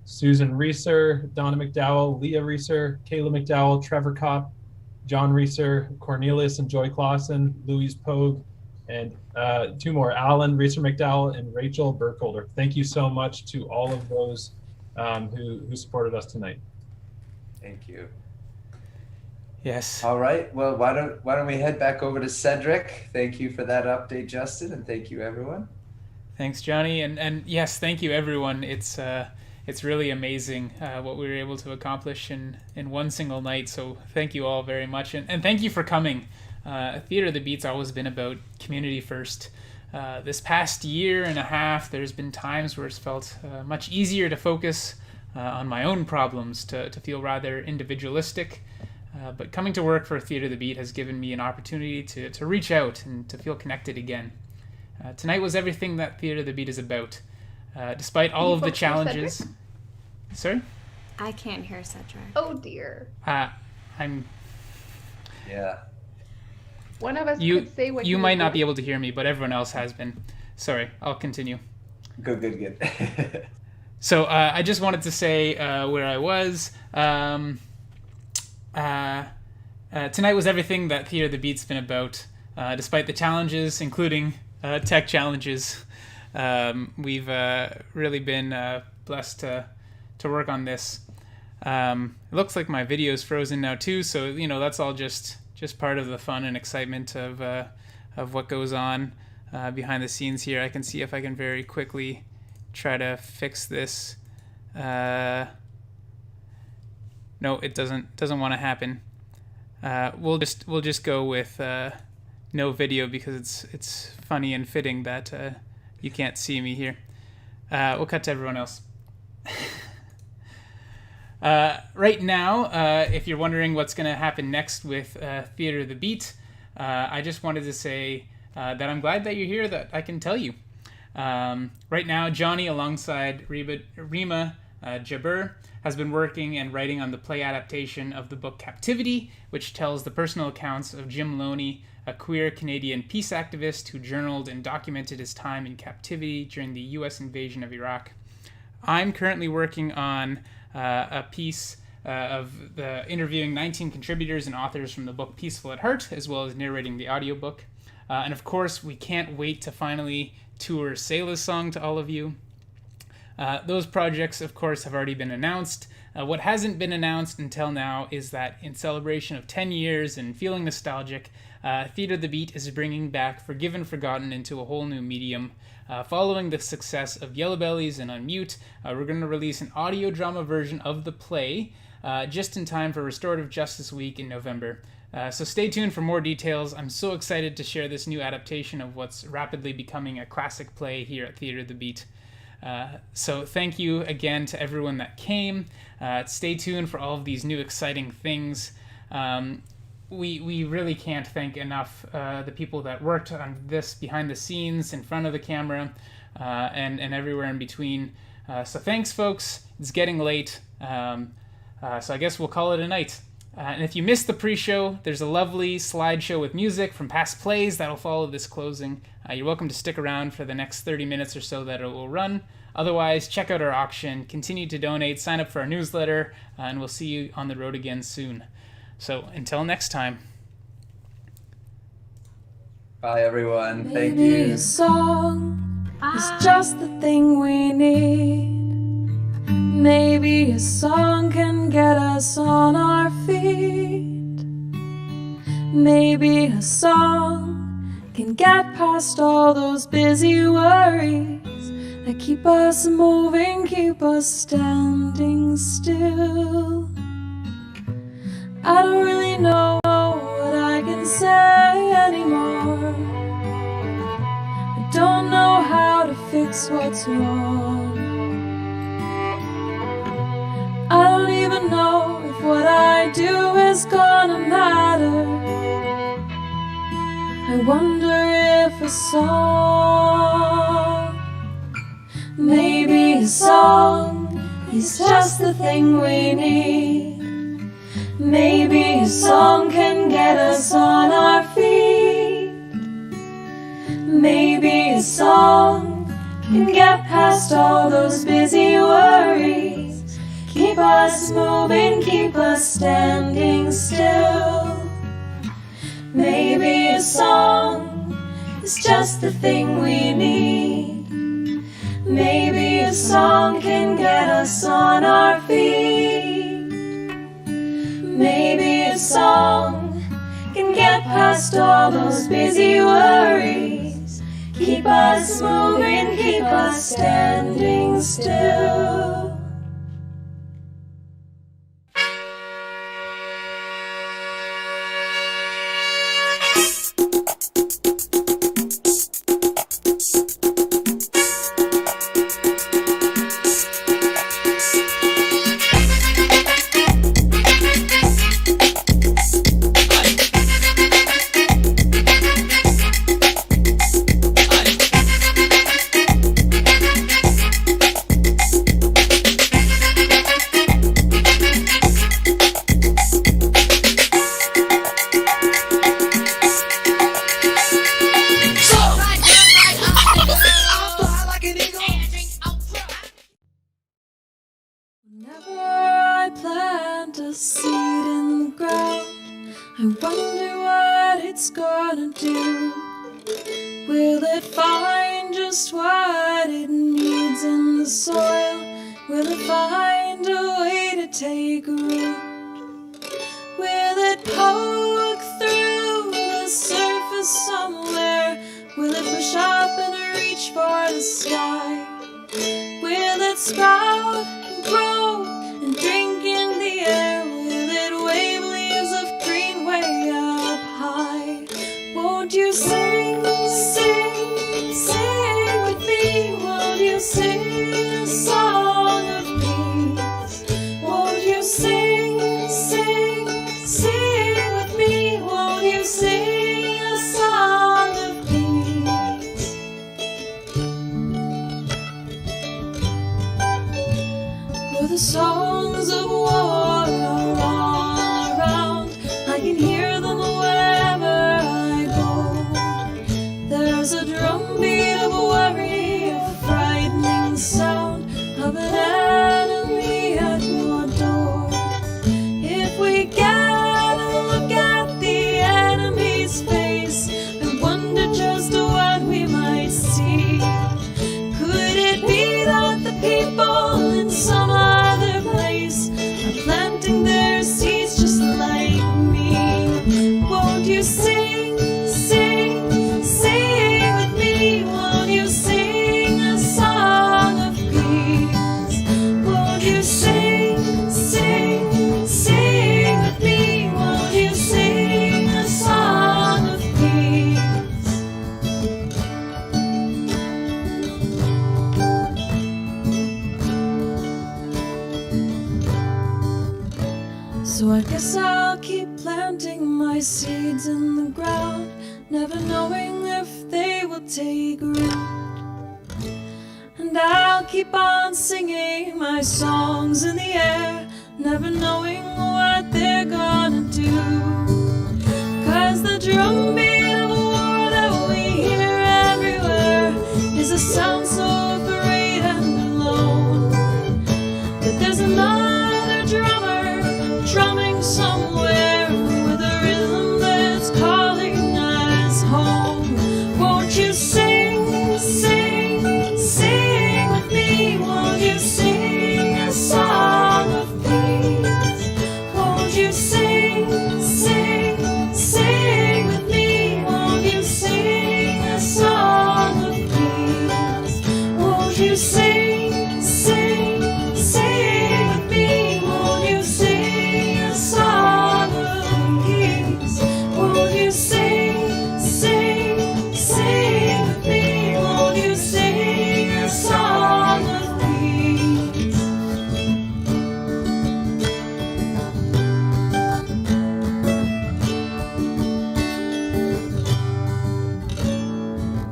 Susan Reeser, Donna McDowell, Leah Reeser, Kayla McDowell, Trevor Kopp, John Reeser, Cornelius and Joy Clausen, Louise Pogue, and 2 more, Alan Reeser McDowell and Rachel Burkholder. Thank you so much to all of those who supported us tonight. Thank you. Yes. All right. Well, why don't we head back over to Cedric? Thank you for that update, Justin, and thank you, everyone. Thanks, Johnny, and yes, thank you, everyone. It's really amazing what we were able to accomplish in one single night. So thank you all very much, and thank you for coming. Theater of the Beat's always been about community first. This past year and a half, there's been times where it's felt much easier to focus on my own problems, to feel rather individualistic. But coming to work for Theater of the Beat has given me an opportunity to reach out and to feel connected again. Tonight was everything that Theater of the Beat is about. Despite all of the challenges... Sorry? I can't hear Cedric. Oh dear. I'm... Yeah. One of us could say what you might not be able to hear me, but everyone else has been. Sorry, I'll continue. Good. So I just wanted to say where I was. Tonight was everything that Theater of the Beat's been about. Despite the challenges, including tech challenges, we've really been blessed to work on this. It looks like my video is frozen now too, so that's all just part of the fun and excitement of what goes on behind the scenes here. I can see if I can very quickly try to fix this. No, it doesn't want to happen. We'll just go with no video because it's funny and fitting that you can't see me here. We'll cut to everyone else. Right now, if you're wondering what's going to happen next with Theater of the Beat, I just wanted to say that I'm glad that you're here, that I can tell you. Right now, Johnny alongside Rima Jabir, has been working and writing on the play adaptation of the book Captivity, which tells the personal accounts of Jim Loney, a queer Canadian peace activist who journaled and documented his time in captivity during the U.S. invasion of Iraq. I'm currently working on a piece of the interviewing 19 contributors and authors from the book Peaceful at Heart, as well as narrating the audiobook. And of course, we can't wait to finally tour Selah's song to all of you. Those projects, of course, have already been announced. What hasn't been announced until now is that in celebration of 10 years and feeling nostalgic, Theatre of the Beat is bringing back Forgiven Forgotten into a whole new medium. Following the success of Yellow Bellies and Unmute, we're going to release an audio drama version of the play just in time for Restorative Justice Week in November. So stay tuned for more details. I'm so excited to share this new adaptation of what's rapidly becoming a classic play here at Theatre of the Beat. So thank you again to everyone that came. Stay tuned for all of these new exciting things. We really can't thank enough the people that worked on this behind the scenes, in front of the camera, and everywhere in between. So thanks, folks. It's getting late. So I guess we'll call it a night. And if you missed the pre-show, there's a lovely slideshow with music from past plays that'll follow this closing. You're welcome to stick around for the next 30 minutes or so that it will run. Otherwise, check out our auction, continue to donate, sign up for our newsletter, and we'll see you on the road again soon. So until next time. Bye, everyone. Thank Maybe you. a song is just the thing we need. Maybe a song can get us on our feet. Maybe a song can get past all those busy worries that keep us moving, keep us standing still. I don't really know what I can say anymore. I don't know how to fix what's wrong. I don't even know if what I do is gonna matter. I wonder if a song, maybe a song is just the thing we need. Maybe a song can get us on our feet. Maybe a song can get past all those busy worries, keep us moving, keep us standing still. Maybe a song is just the thing we need. Maybe a song can get us on our feet. Maybe a song can get past all those busy worries, keep us moving, keep us standing still. Whenever I plant a seed in the ground, I wonder what it's gonna do. Will it find just what it needs in the soil? Will it find a way to take root? Will it poke through the surface somewhere? Will it push up and reach for the sky? Will it sprout and grow and drink in the air? Will it wave leaves of green way up high? Won't you sing, sing, sing with me? Won't you sing a song of peace? Won't you sing, sing, sing with me? Won't you sing a song of peace? songs of war are all around. I can hear them wherever I go. There's a drumbeat of worry, a frightening sound of an enemy at your door. If we get a look at the enemy's face, I wonder just what we might see. Could it be that the people in some other place are planting their seeds just like me? Won't you sing, sing, sing with me? Won't you sing a song of peace? Won't you sing, sing, sing with me? Won't you sing a song of peace? So I guess I'll keep planting my seeds in the ground, never knowing if they will take root. And I'll keep on singing my songs in the air, never knowing what they're gonna do. 'Cause the drumbeat of war that we hear everywhere is a sound so great and alone. But there's another drummer drumming somewhere with a rhythm that's calling us home. Won't you sing, sing, sing with me? Won't you sing a song of peace? Won't you sing, sing, sing with me? Won't you sing a song of peace? Won't you sing, sing, sing with me? Won't you sing a song of peace? Won't you sing, sing, sing with me? Won't you sing a song of peace?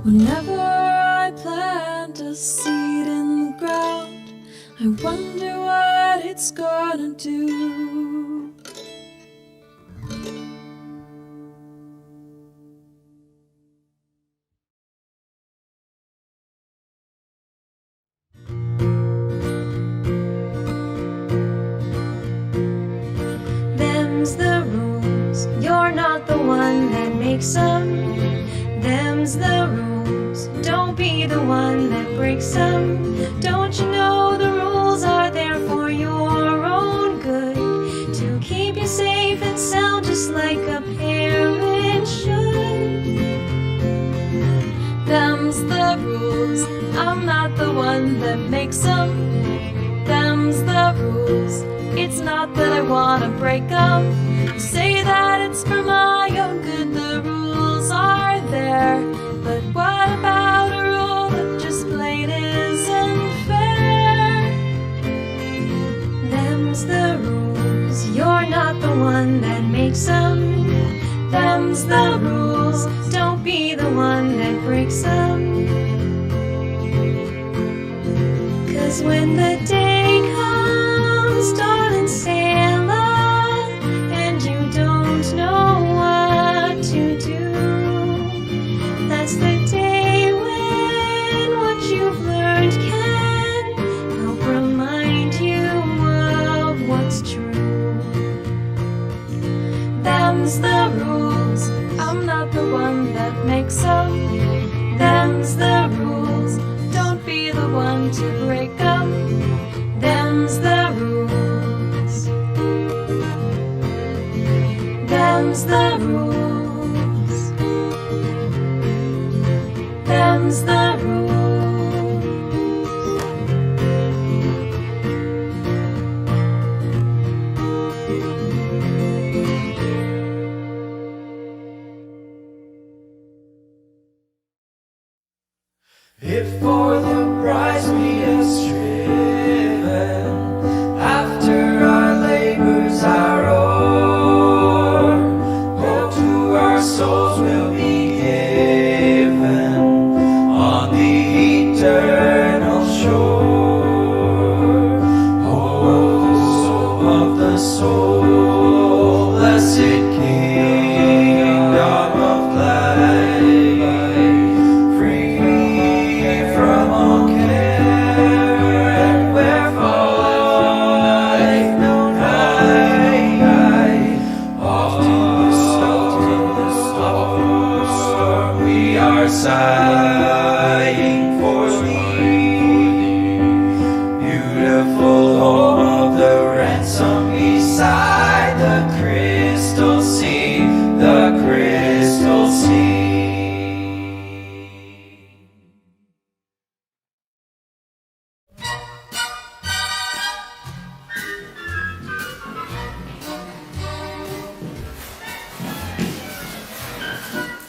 Whenever I plant a seed in the ground, I wonder what it's gonna do. Them's the rules, you're not the one that makes them. Them's the rules, don't be the one that breaks them. Don't you know the rules are there for your own good, to keep you safe and sound just like a parent should? Them's the rules, I'm not the one that makes them. Them's the rules, it's not that I wanna break them. Say that it's for my own good, the rules are there. But what about a rule that just plain isn't fair? Them's the rules, you're not the one that makes them. Them's the rules, don't be the one that breaks them. 'Cause when the day comes, darling sailor, and you don't know what to do, that's the day when what you've learned can help remind you of what's true. Them's the rules, I'm not the one that makes them. Them's the rules, don't be the one to break them. Them's the rules. Them's the rules. Them's the rules. If for the prize we have striven, after our labors are o'er, hope to our souls will be given on the eternal shore. Oh,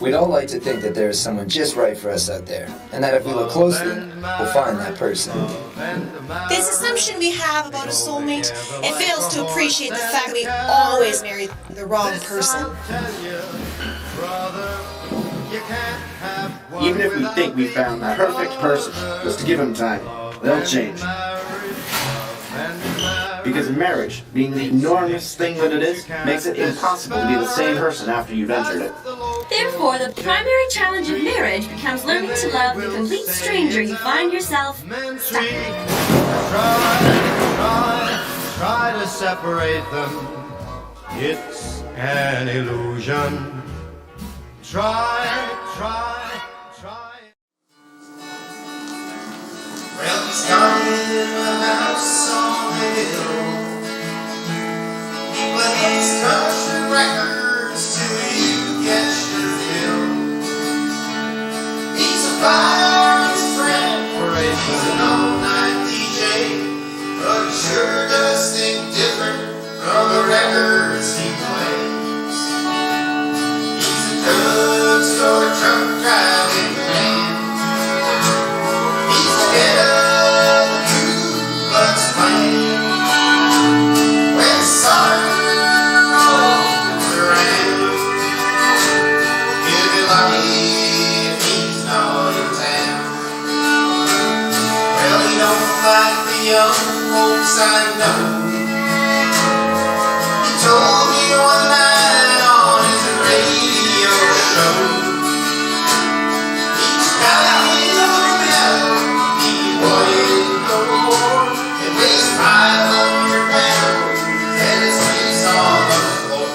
We'd all like to think that there is someone just right for us out there, and that if we look closely, we'll find that person. This assumption we have about a soulmate, it fails to appreciate the fact that we always marry the wrong person. Even if we think we found the perfect person, just give them time. They'll change. Because marriage, being the enormous thing that it is, makes it impossible to be the same person after you've entered it. Therefore, the primary challenge of marriage becomes learning to love the complete stranger you find yourself stuck with. Try to separate them. It's an illusion. Try. Well, we started in a house on the hill. We put these country records till you get your fill. He's a fire, his friend, he's an all-night DJ, but he sure does think different from the records he plays. He's a drugstore truck driving man. He's the head of the two-bucks plan. When summer rolls around, you'll be lucky if he's not in town. Well, he don't like the young folks I know. He told me one night on his radio show. Each time he looked out, he wanted no more. It was 500 pounds and his feet on the floor.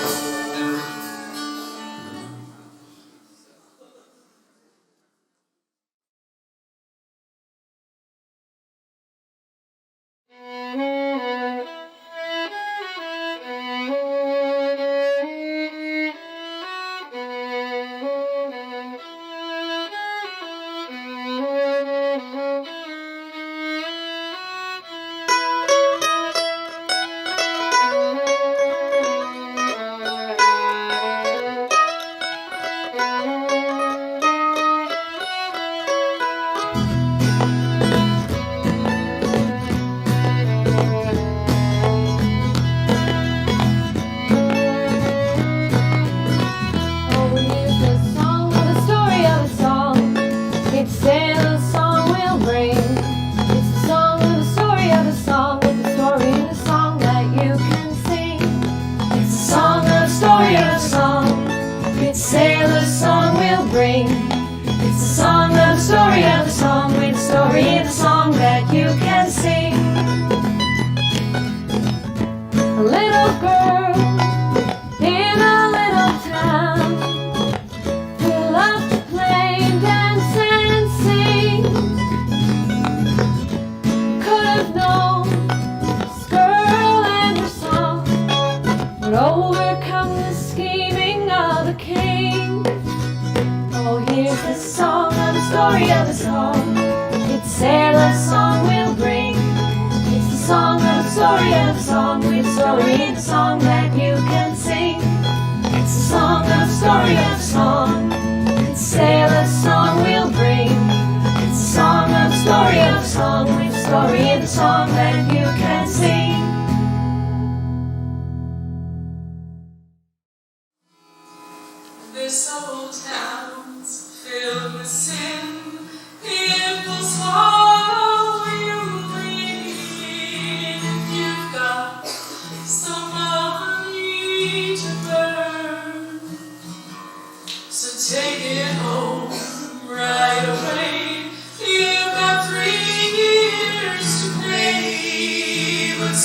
This old town's filled with sin. People swallow you clean. If you've got some money to burn, so take it home right away. You've got 3 years to pay, but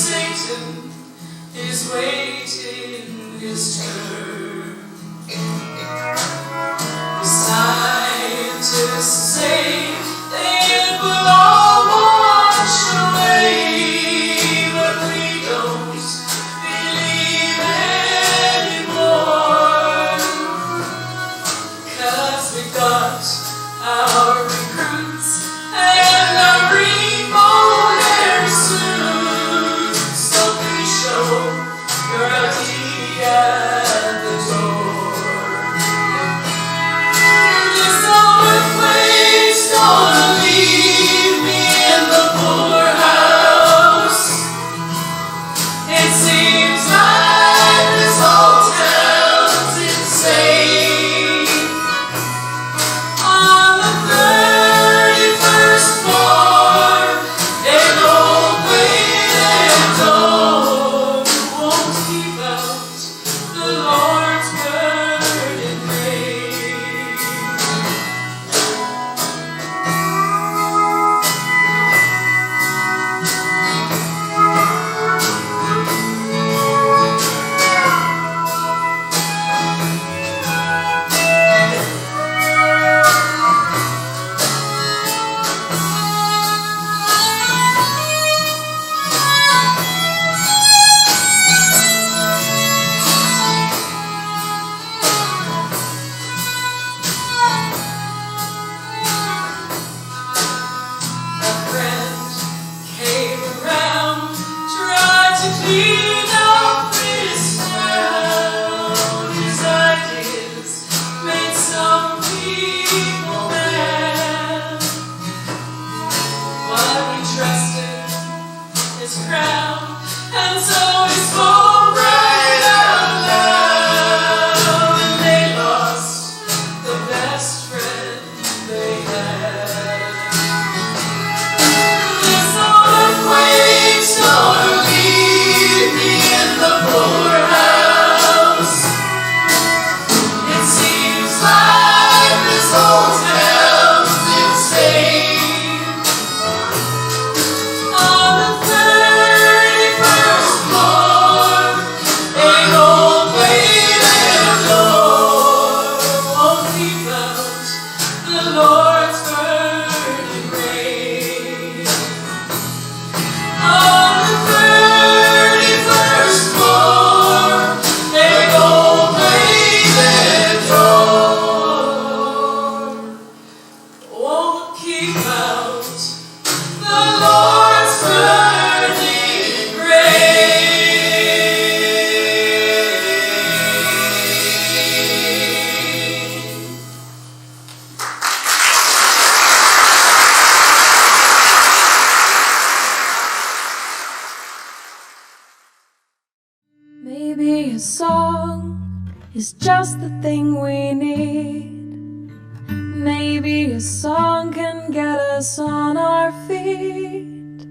Maybe a song is just the thing we need. Maybe a song can get us on our feet.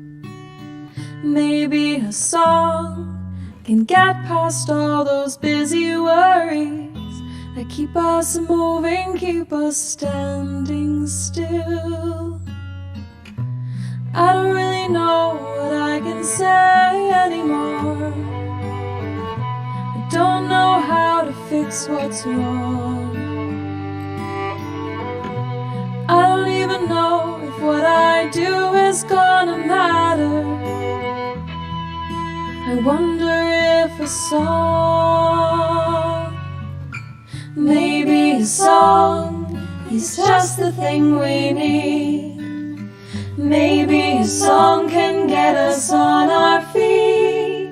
Maybe a song can get past all those busy worries that keep us moving, keep us standing still. I don't really know what I can say anymore. I don't know how to fix what's wrong. I don't even know if what I do is gonna matter. I wonder if a song, maybe a song is just the thing we need. Maybe a song can get us on our feet.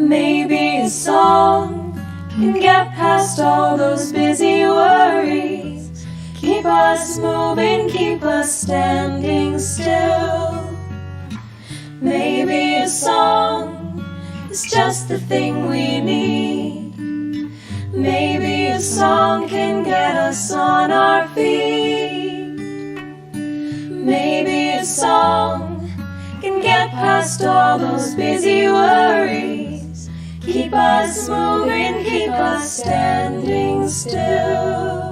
Maybe a song can get past all those busy worries, keep us moving, keep us standing still. Maybe a song is just the thing we need. Maybe a song can get us on our feet. Maybe a song can get past all those busy worries, keep us moving, keep us standing still.